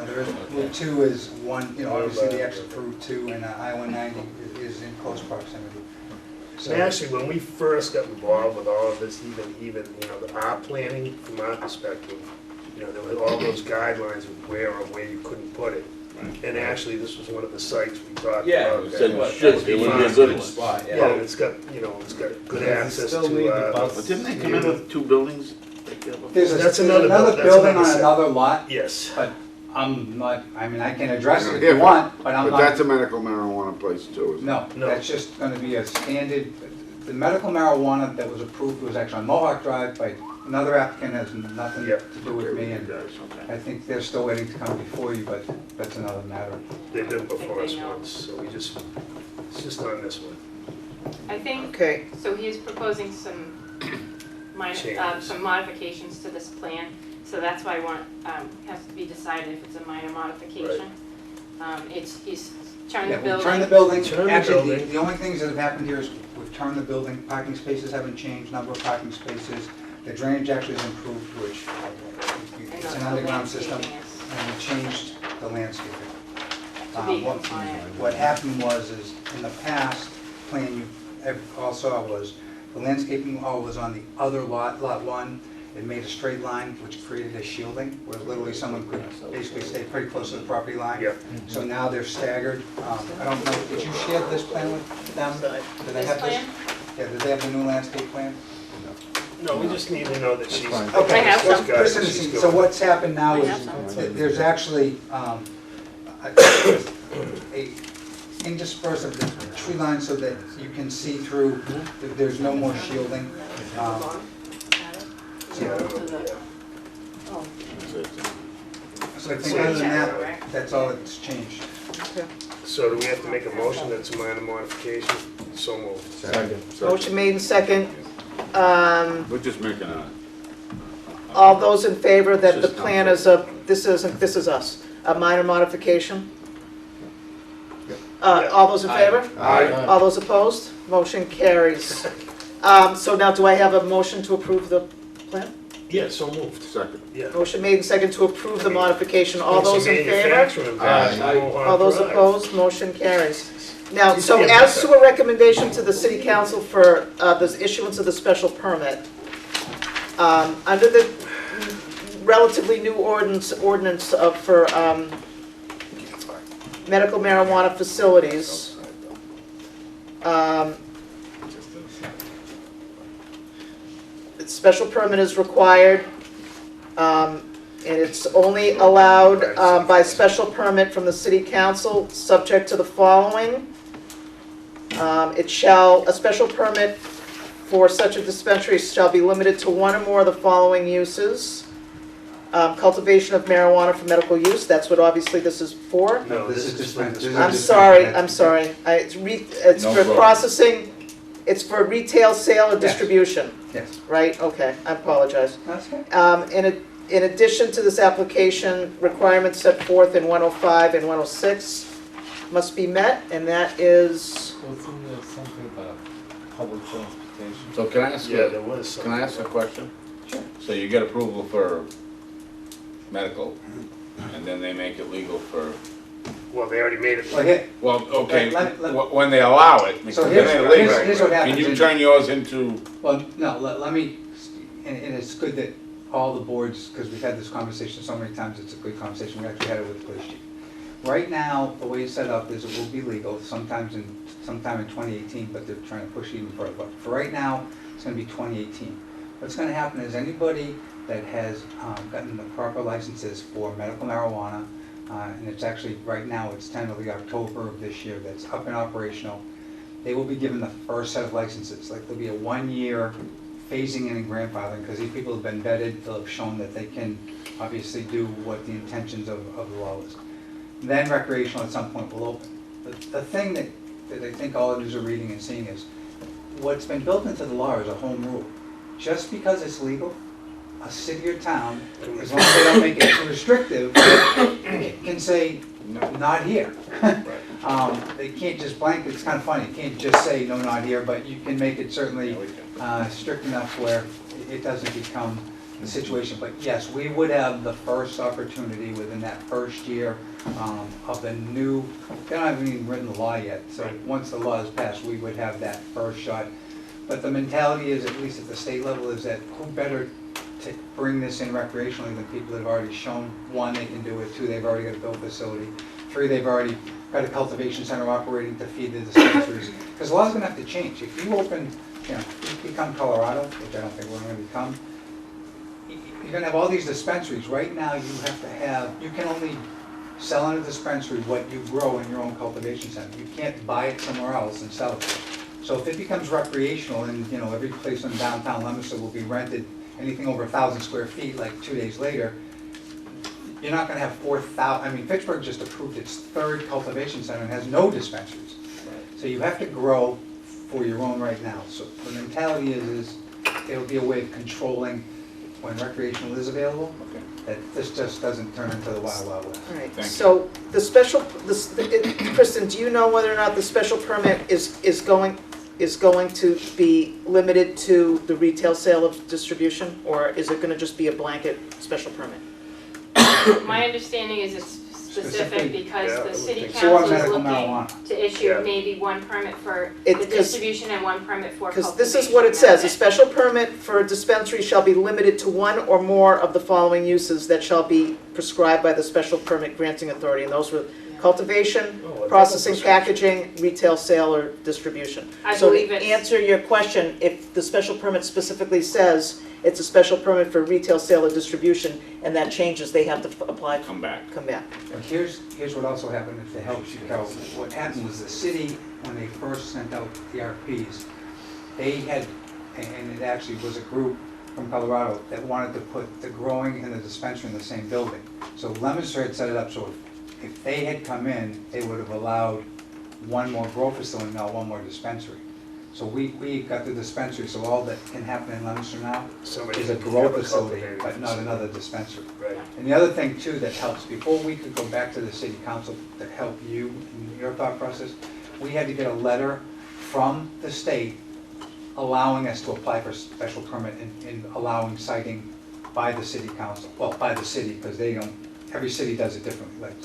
there is, Route 2 is one, obviously the exit for Route 2 and I-190 is in close proximity. So And actually, when we first got involved with all of this, even our planning, from our perspective, there were all those guidelines of where you couldn't put it. And actually, this was one of the sites we talked about. It would be a good spot. Yeah, and it's got good access to, But didn't they come in with two buildings? There's another building on another lot. Yes. But I'm not, I mean, I can address it if you want, but I'm not. But that's a medical marijuana place too, isn't it? No, that's just gonna be a standard, the medical marijuana that was approved was actually on Mohawk Drive by another applicant, has nothing to do with me, and I think they're still waiting to come before you, but that's another matter. They've been before us once, so it's just on this one. I think, Okay. so he is proposing some some modifications to this plan, so that's why I want, has to be decided if it's a minor modification. He's turned the Yeah, building. we turned the building, Turn the actually, building. the only things that have happened here is we've turned the building, parking spaces haven't changed, number of parking spaces, the drainage actually has improved, which it's an underground system, and we changed the landscaping. To be compliant. What happened was, in the past plan you all saw was, the landscaping all was on the other lot, Lot 1. It made a straight line, which created a shielding, where literally someone could basically stay pretty close to the property line. Yeah. So now they're staggered. I don't know, did you share this plan with them? Do they have this? Yeah, did they have the new landscape plan? No, we just need to know that she's. Okay, I have so some. listen, so what's happened now I is, have some. there's actually a intersperse of the tree line so that you can see through, that there's no more shielding. So I think other than that, that's all that's changed. So do we have to make a motion that's a minor modification? So moved. Second. Motion made in second. We're just making a. All those in favor that the plan is this is us, a minor modification? All those in favor? Aye. All those opposed? Motion carries. So now, do I have a motion to approve the plan? Yeah, so moved. Second. Yeah. Motion made and second to approve the modification. All It's a those in favor? manufacturing value. All those opposed? Motion carries. Now, so as to a recommendation to the city council for the issuance of the special permit, under the relatively new ordinance for medical marijuana facilities, special permit is required, and it's only allowed by special permit from the city council, subject to the following. A special permit for such a dispensary shall be limited to one or more of the following uses. Cultivation of marijuana for medical use, that's what obviously this is for. No, this is just. I'm sorry. It's No for problem. processing, it's for retail sale or distribution, Yes. right? Okay, I apologize. That's okay. And In addition to this application, requirements set forth in 105 and 106 must be met, and that is, So isn't there something about public transportation? So can I ask Yeah, there was can I ask a question? Sure. So you get approval for medical, and then they make it legal for, Well, they already made it. Well, here, well, okay, Let- when they allow it, because So they here's- made it legal. here's what happens Can you in- turn yours into, well, no, let me, and it's good that all the boards, because we've had this conversation so many times, it's a good conversation, we actually had it with the police chief. Right now, the way it's set up is it will be legal sometime in 2018, but they're trying to push it even further. But for right now, it's gonna be 2018. What's gonna happen is anybody that has gotten the proper licenses for medical marijuana, and it's actually, right now, it's tentatively October of this year, that's up and operational, they will be given the first set of licenses. Like, there'll be a 1-year phasing in and grandfathering, because these people have been vetted, they'll have shown that they can obviously do what the intentions of the law is. Then recreational at some point will open. The thing that I think all of you are reading and seeing is, what's been built into the law is a home rule. Just because it's legal, a city or town, as long as they don't make it too restrictive, can say, not here. They can't just blanket, it's kind of funny, you can't just say, no, not here, but you can make it certainly strict enough where it doesn't become the situation. But yes, we would have the first opportunity within that first year of the new, they don't even written the law yet, so once the law is passed, we would have that first shot. But the mentality is, at least at the state level, is that who better to bring this in recreationally than people that have already shown, 1, they can do it, 2, they've already got a built facility, 3, they've already got a cultivation center operating to feed the dispensaries. Because the law's gonna have to change. If you open, if you become Colorado, which I don't think we're gonna become, you're gonna have all these dispensaries. Right now, you can only sell in a dispensary what you grow in your own cultivation center. You can't buy it somewhere else and sell it. So if it becomes recreational, and every place in downtown Leominster will be rented, anything over 1,000 square feet, like 2 days later, you're not gonna have 4,000, I mean, Fitchburg just approved its 3rd cultivation center and has no dispensaries. So you have to grow for your own right now. So the mentality is it'll be a way of controlling when recreational is available, that this just doesn't turn into the Wild Wild West. all right, so the special, Kristen, do you know whether or not the special permit is going to be limited to the retail sale of distribution, or is it gonna just be a blanket special permit? My understanding is it's specific because the city So on council is medical looking marijuana. to issue maybe 1 permit for the distribution and 1 permit for cultivation. Because this is what it says, a special permit for a dispensary shall be limited to 1 or more of the following uses that shall be prescribed by the special permit granting authority, and those were cultivation, processing, packaging, retail sale, or distribution. I So believe to it's- answer your question, if the special permit specifically says it's a special permit for retail sale or distribution, and that changes, they have to apply. Come back. But here's what also happened, if it helps you, Carol. What happened was the city, when they first sent out the RFPs, they had, and it actually was a group from Colorado that wanted to put the growing and the dispensary in the same building. So Leominster had set it up so if they had come in, they would have allowed 1 more grow facility, not 1 more dispensary. So we got the dispensary, so all that can happen in Leominster now is a grow facility, but not another dispensary. Right. And the other thing too that helps, before we could go back to the city council to help you in your thought process, we had to get a letter from the state allowing us to apply for a special permit and allowing siting by the city council, well, by the city, because they don't, every city does it differently. Like,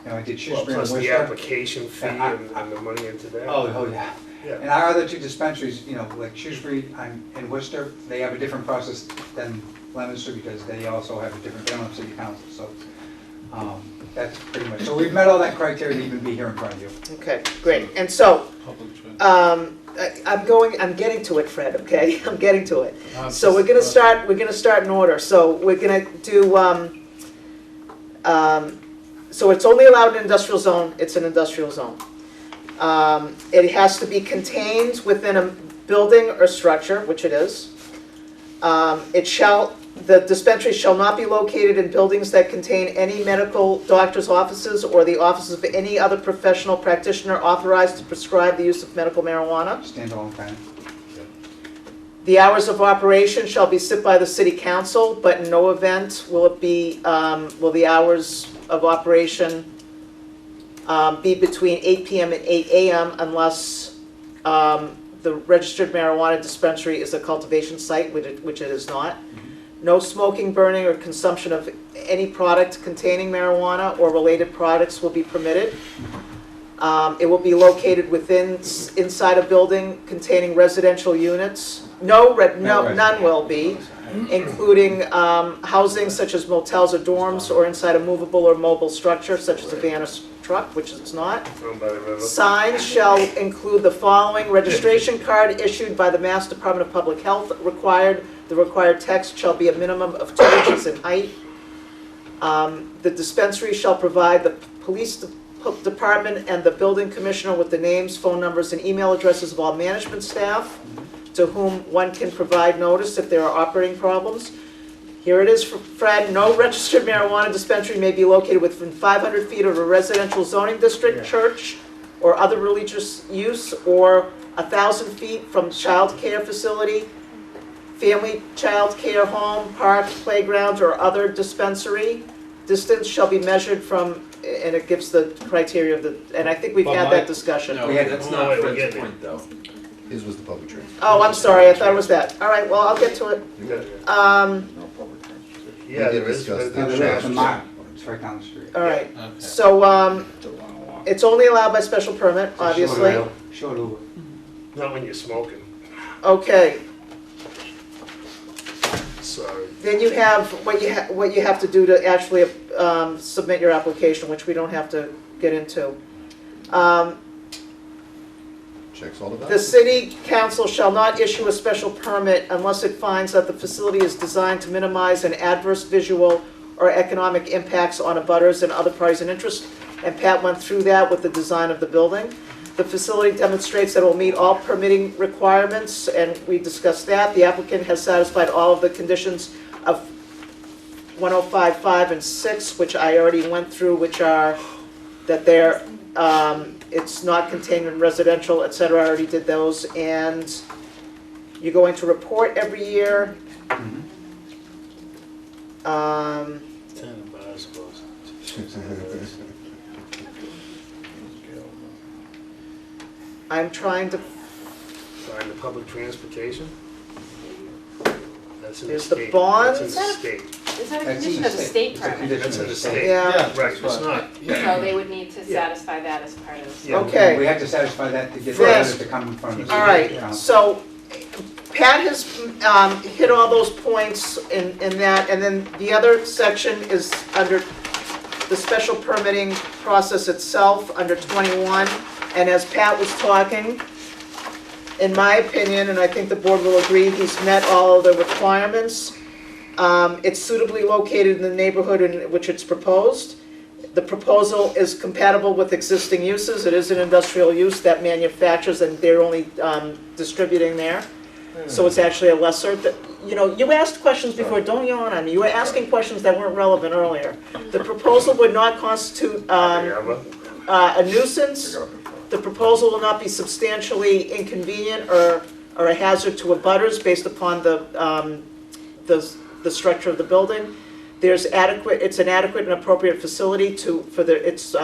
I did Shrewsbury and Plus the Worcester. application fee and the money into that. Oh, yeah. Yeah. And our other 2 dispensaries, like Shrewsbury and Worcester, they have a different process than Leominster because they also have a different, they don't have city council, so that's pretty much, so we've met all that criteria to even be here in front of you. Okay, great, and so, I'm getting to it, Fred, okay? I'm getting to it. So we're gonna start in order, so we're gonna do, so it's only allowed in industrial zone, it's an industrial zone. It has to be contained within a building or structure, which it is. The dispensary shall not be located in buildings that contain any medical doctor's offices or the offices of any other professional practitioner authorized to prescribe the use of medical marijuana. Standalone kind. The hours of operation shall be set by the city council, but in no event will it be, will the hours of operation be between 8 PM and 8 AM unless the registered marijuana dispensary is a cultivation site, which it is not. No smoking, burning, or consumption of any product containing marijuana or related products will be permitted. It will be located inside a building containing residential units. None will be, including housing such as motels or dorms, or inside a movable or mobile structure such as a van or truck, which it's not. Signs shall include the following: registration card issued by the Mass Department of Public Health required. The required text shall be a minimum of 2 inches in height. The dispensary shall provide the police department and the building commissioner with the names, phone numbers, and email addresses of all management staff to whom one can provide notice if there are operating problems. Here it is, Fred. No registered marijuana dispensary may be located within 500 feet of a residential zoning district, church, or other religious use, or 1,000 feet from child care facility, family child care home, park, playground, or other dispensary. Distance shall be measured from, and it gives the criteria of the, and I think we've had that discussion. No, that's not Fred's point, though. His was the public transport. Oh, I'm sorry, I thought it was that. All right, well, I'll get to it. Yeah, there is. It's right down the street. All right, so, it's only allowed by special permit, obviously. Short Uber. Not when you're smoking, Okay, sorry. then you have what you have to do to actually submit your application, which we don't have to get into. Checks all the The boxes. city council shall not issue a special permit unless it finds that the facility is designed to minimize an adverse visual or economic impacts on abutters and other parties in interest. And Pat went through that with the design of the building. The facility demonstrates that it will meet all permitting requirements, and we discussed that. The applicant has satisfied all of the conditions of 105.5 and 6, which I already went through, which are that they're, it's not contained in residential, et cetera. I already did those. And you're going to report every year. 10 bars, I'm trying to, Find the public transportation? That's in the there's the state. bonds. That's in the state. Is that a condition of the state permit? That's in the state. Yeah. Right, it's not. So they would need to satisfy that as part of the. Yeah. Okay. We have to satisfy that to get the Yes. others to come in front of us. All right, so Pat has hit all those points in that, and then the other section is under the special permitting process itself, under 21. And as Pat was talking, in my opinion, and I think the board will agree, he's met all of the requirements. It's suitably located in the neighborhood in which it's proposed. The proposal is compatible with existing uses. It is an industrial use that manufactures, and they're only distributing there. So it's actually a lesser, you know, you asked questions before, don't yawn on me. You were asking questions that weren't relevant earlier. The proposal would not constitute a nuisance. The proposal will not be substantially inconvenient or a hazard to abutters based upon the structure of the building. There's it's an adequate and appropriate facility for its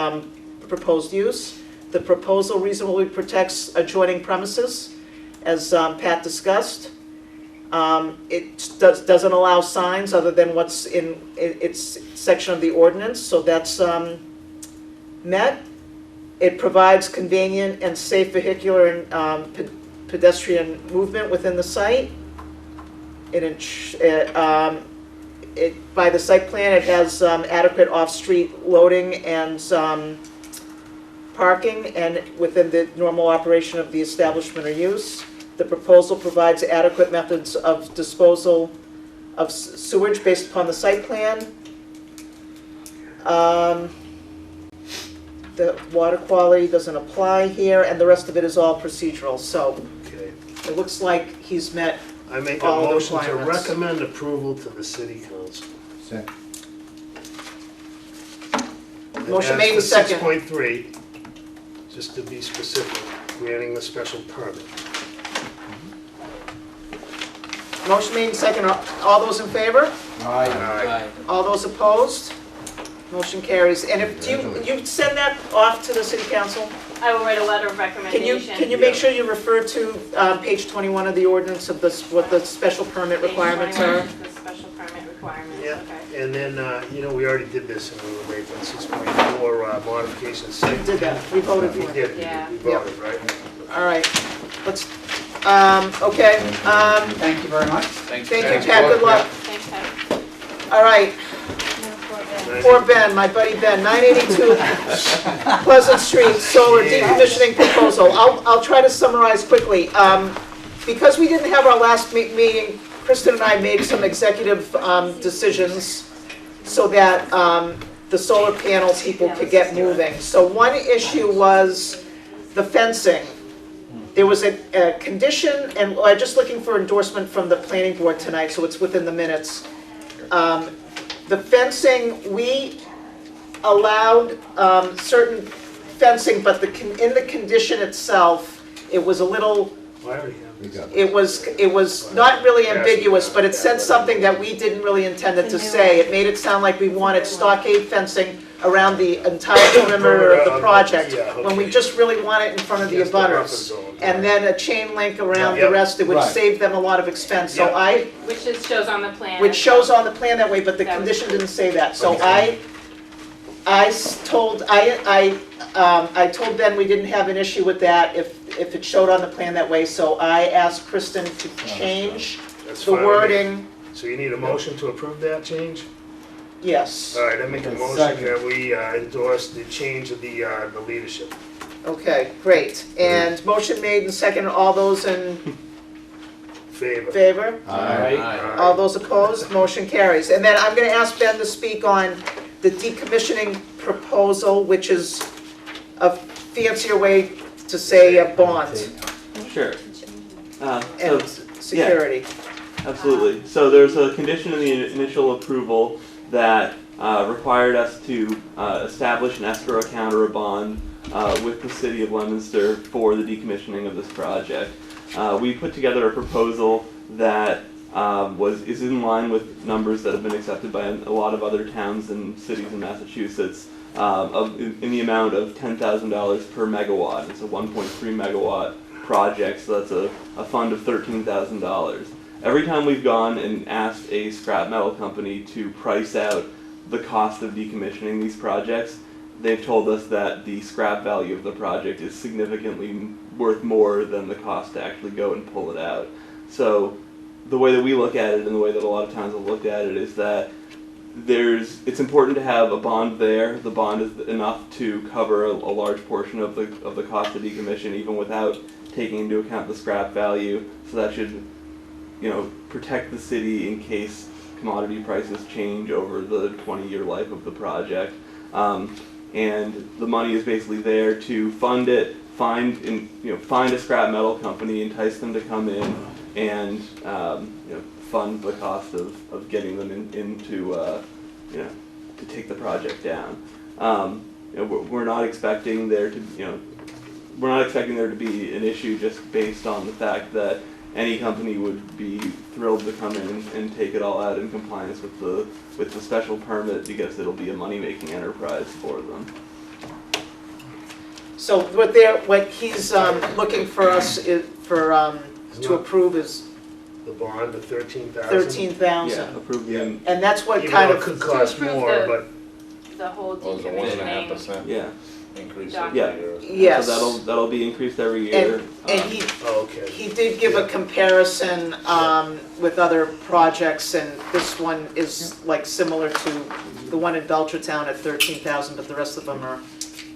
proposed use. The proposal reasonably protects adjoining premises, as Pat discussed. It doesn't allow signs other than what's in its section of the ordinance, so that's met. It provides convenient and safe vehicular and pedestrian movement within the site. By the site plan, it has adequate off-street loading and parking, and within the normal operation of the establishment or use. The proposal provides adequate methods of disposal of sewage based upon the site plan. The water quality doesn't apply here, and the rest of it is all procedural. So it looks like he's met I make a all the motion to requirements. recommend approval to the city council. Motion made and second. 6.3, just to be specific, granting the special permit. Motion made and second. All those in favor? Aye. All those opposed? Motion carries. And if, do you send that off to the city council? I will write a letter of Can recommendation. you make sure you refer to page 21 of the ordinance of this, what the special permit requirements are? The special permit requirements, Yeah, okay. and then, we already did this and we were late on 6.4 modifications. We did that. We voted We for it. did, Yeah. we voted, right? All right. Let's, okay. Thank you very much. Thank you, Pat. Good luck. Thanks, Pat. All right. Poor Ben, my buddy Ben, 982 Pleasant Street, solar decommissioning proposal. I'll try to summarize quickly. Because we didn't have our last meeting, Kristen and I made some executive decisions so that the solar panel people could get moving. So one issue was the fencing. There was a condition, and I'm just looking for endorsement from the planning board tonight, so it's within the minutes. The fencing, we allowed certain fencing, but in the condition itself, it was a little, it was not really ambiguous, but it said something that we didn't really intend it to say. It made it sound like we wanted stockade fencing around the entire perimeter of the project, when we just really want it in front of the abutters. And then a chain link around the rest, it would save them a lot of expense. So Which it shows on the plan. which shows on the plan that way, but the condition didn't say that. So I told Ben we didn't have an issue with that if it showed on the plan that way. So I asked Kristen to change the wording. So you need a motion to approve that change? Yes. All right, I make a motion that we endorse the change of the leadership. Okay, great. And motion made and second. All those in Favor? Aye. All those opposed? Motion carries. And then I'm going to ask Ben to speak on the decommissioning proposal, which is a fancier way to say a bond Sure. and security. Absolutely. So there's a condition in the initial approval that required us to establish an escrow account or a bond with the city of Leominster for the decommissioning of this project. We put together a proposal that is in line with numbers that have been accepted by a lot of other towns and cities in Massachusetts in the amount of $10,000 per megawatt. It's a 1.3 megawatt project, so that's a fund of $13,000. Every time we've gone and asked a scrap metal company to price out the cost of decommissioning these projects, they've told us that the scrap value of the project is significantly worth more than the cost to actually go and pull it out. So the way that we look at it and the way that a lot of towns have looked at it is that it's important to have a bond there. The bond is enough to cover a large portion of the cost of decommission, even without taking into account the scrap value. So that should, protect the city in case commodity prices change over the 20-year life of the project. And the money is basically there to fund it, find a scrap metal company, entice them to come in, and fund the cost of getting them into to take the project down. We're not expecting there to be an issue just based on the fact that any company would be thrilled to come in and take it all out in compliance with the special permit, because it'll be a money-making enterprise for them. So what he's looking for us to approve is The bond, the 13,000? 13,000. Yeah, approve the. And that's what Even kind though of it could cost more, but The whole Oh, it's a decommissioning. 1.5% Yeah. increase Document. every year. Yes. So that'll be increased every year. And he did give a comparison with other projects, and this one is like similar to the one in Belchertown at 13,000, but the rest of them are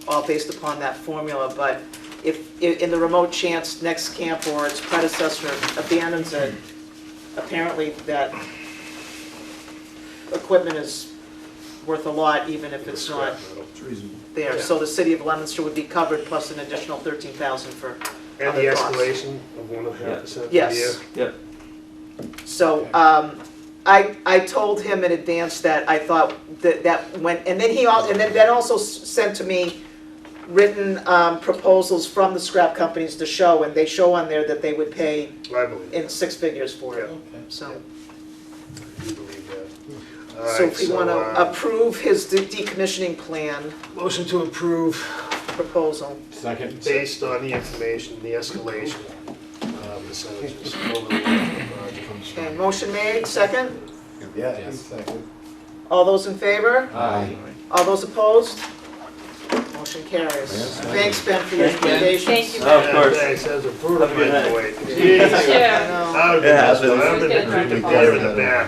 all based upon that formula. But if in the remote chance Next Camp or its predecessor abandons it, apparently that equipment is worth a lot, even if it's not there. So the city of Leominster would be covered, plus an additional 13,000 for and the other costs. escalation of 1.5% per year? Yes. Yep. So I told him in advance that I thought that went, and then Ben also sent to me written proposals from the scrap companies to show, and they show on there that they would pay I believe in 6 figures for it, so. I do believe that. All So right, if we want to uh, approve his decommissioning plan Motion to approve proposal. Second. based on the information, the escalation percentages over the life of the project. Okay, motion made, second? Yeah. All those in favor? Aye. All those opposed? Motion carries. Thanks, Ben, for your recommendations. Thank you. Oh, of course. Thanks, that was a brutal Have a good bit night. to wait. Yeah. I would It have been happens. I would have been creeping there in the back.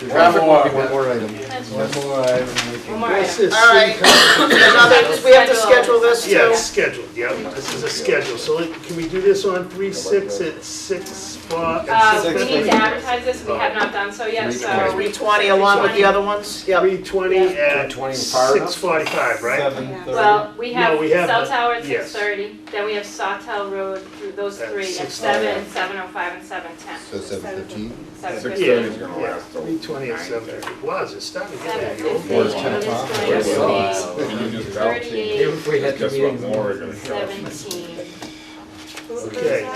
Traffic warning. One more item. One more item. One more This item. is All right, another, we have to schedule this too? Yeah, it's scheduled, yeah, this is a schedule, so can we do this on 3/6 at 6 o'clock? We need to advertise this, we have not done so yet, so. 3:20 along with the other ones? Yep. 3:20 at 3:20 far enough? 6:45, right? 7:30. Well, we have No, we have cell the- tower at yes. 6:30, then we have Sawtell Road through those At three at 6:00. 7, 7:05, and 7:10. So 7:15? 7:15. Yeah, 3:20 at 7:30, was, it's starting to get there. 7:15 Or is 10 o'clock. going to be Even 38, if we had the meeting more. 17. Okay,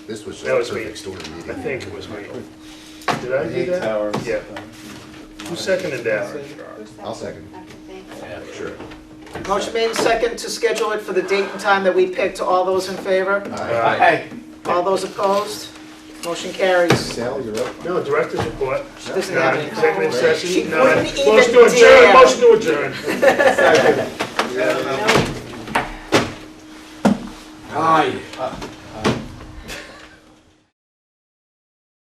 This was That was a me. perfect storm I meeting. think it was me. Did I do that? Yeah. Who seconded that? I'll second. Sure. Motion made and second to schedule it for the date and time that we picked. All those in favor? Aye. All those opposed? Motion carries. Sal, you're up. No, director's report. She doesn't have any Executive comments. She session, no. wouldn't even Motion to adjourn, dare. motion to adjourn. Aye.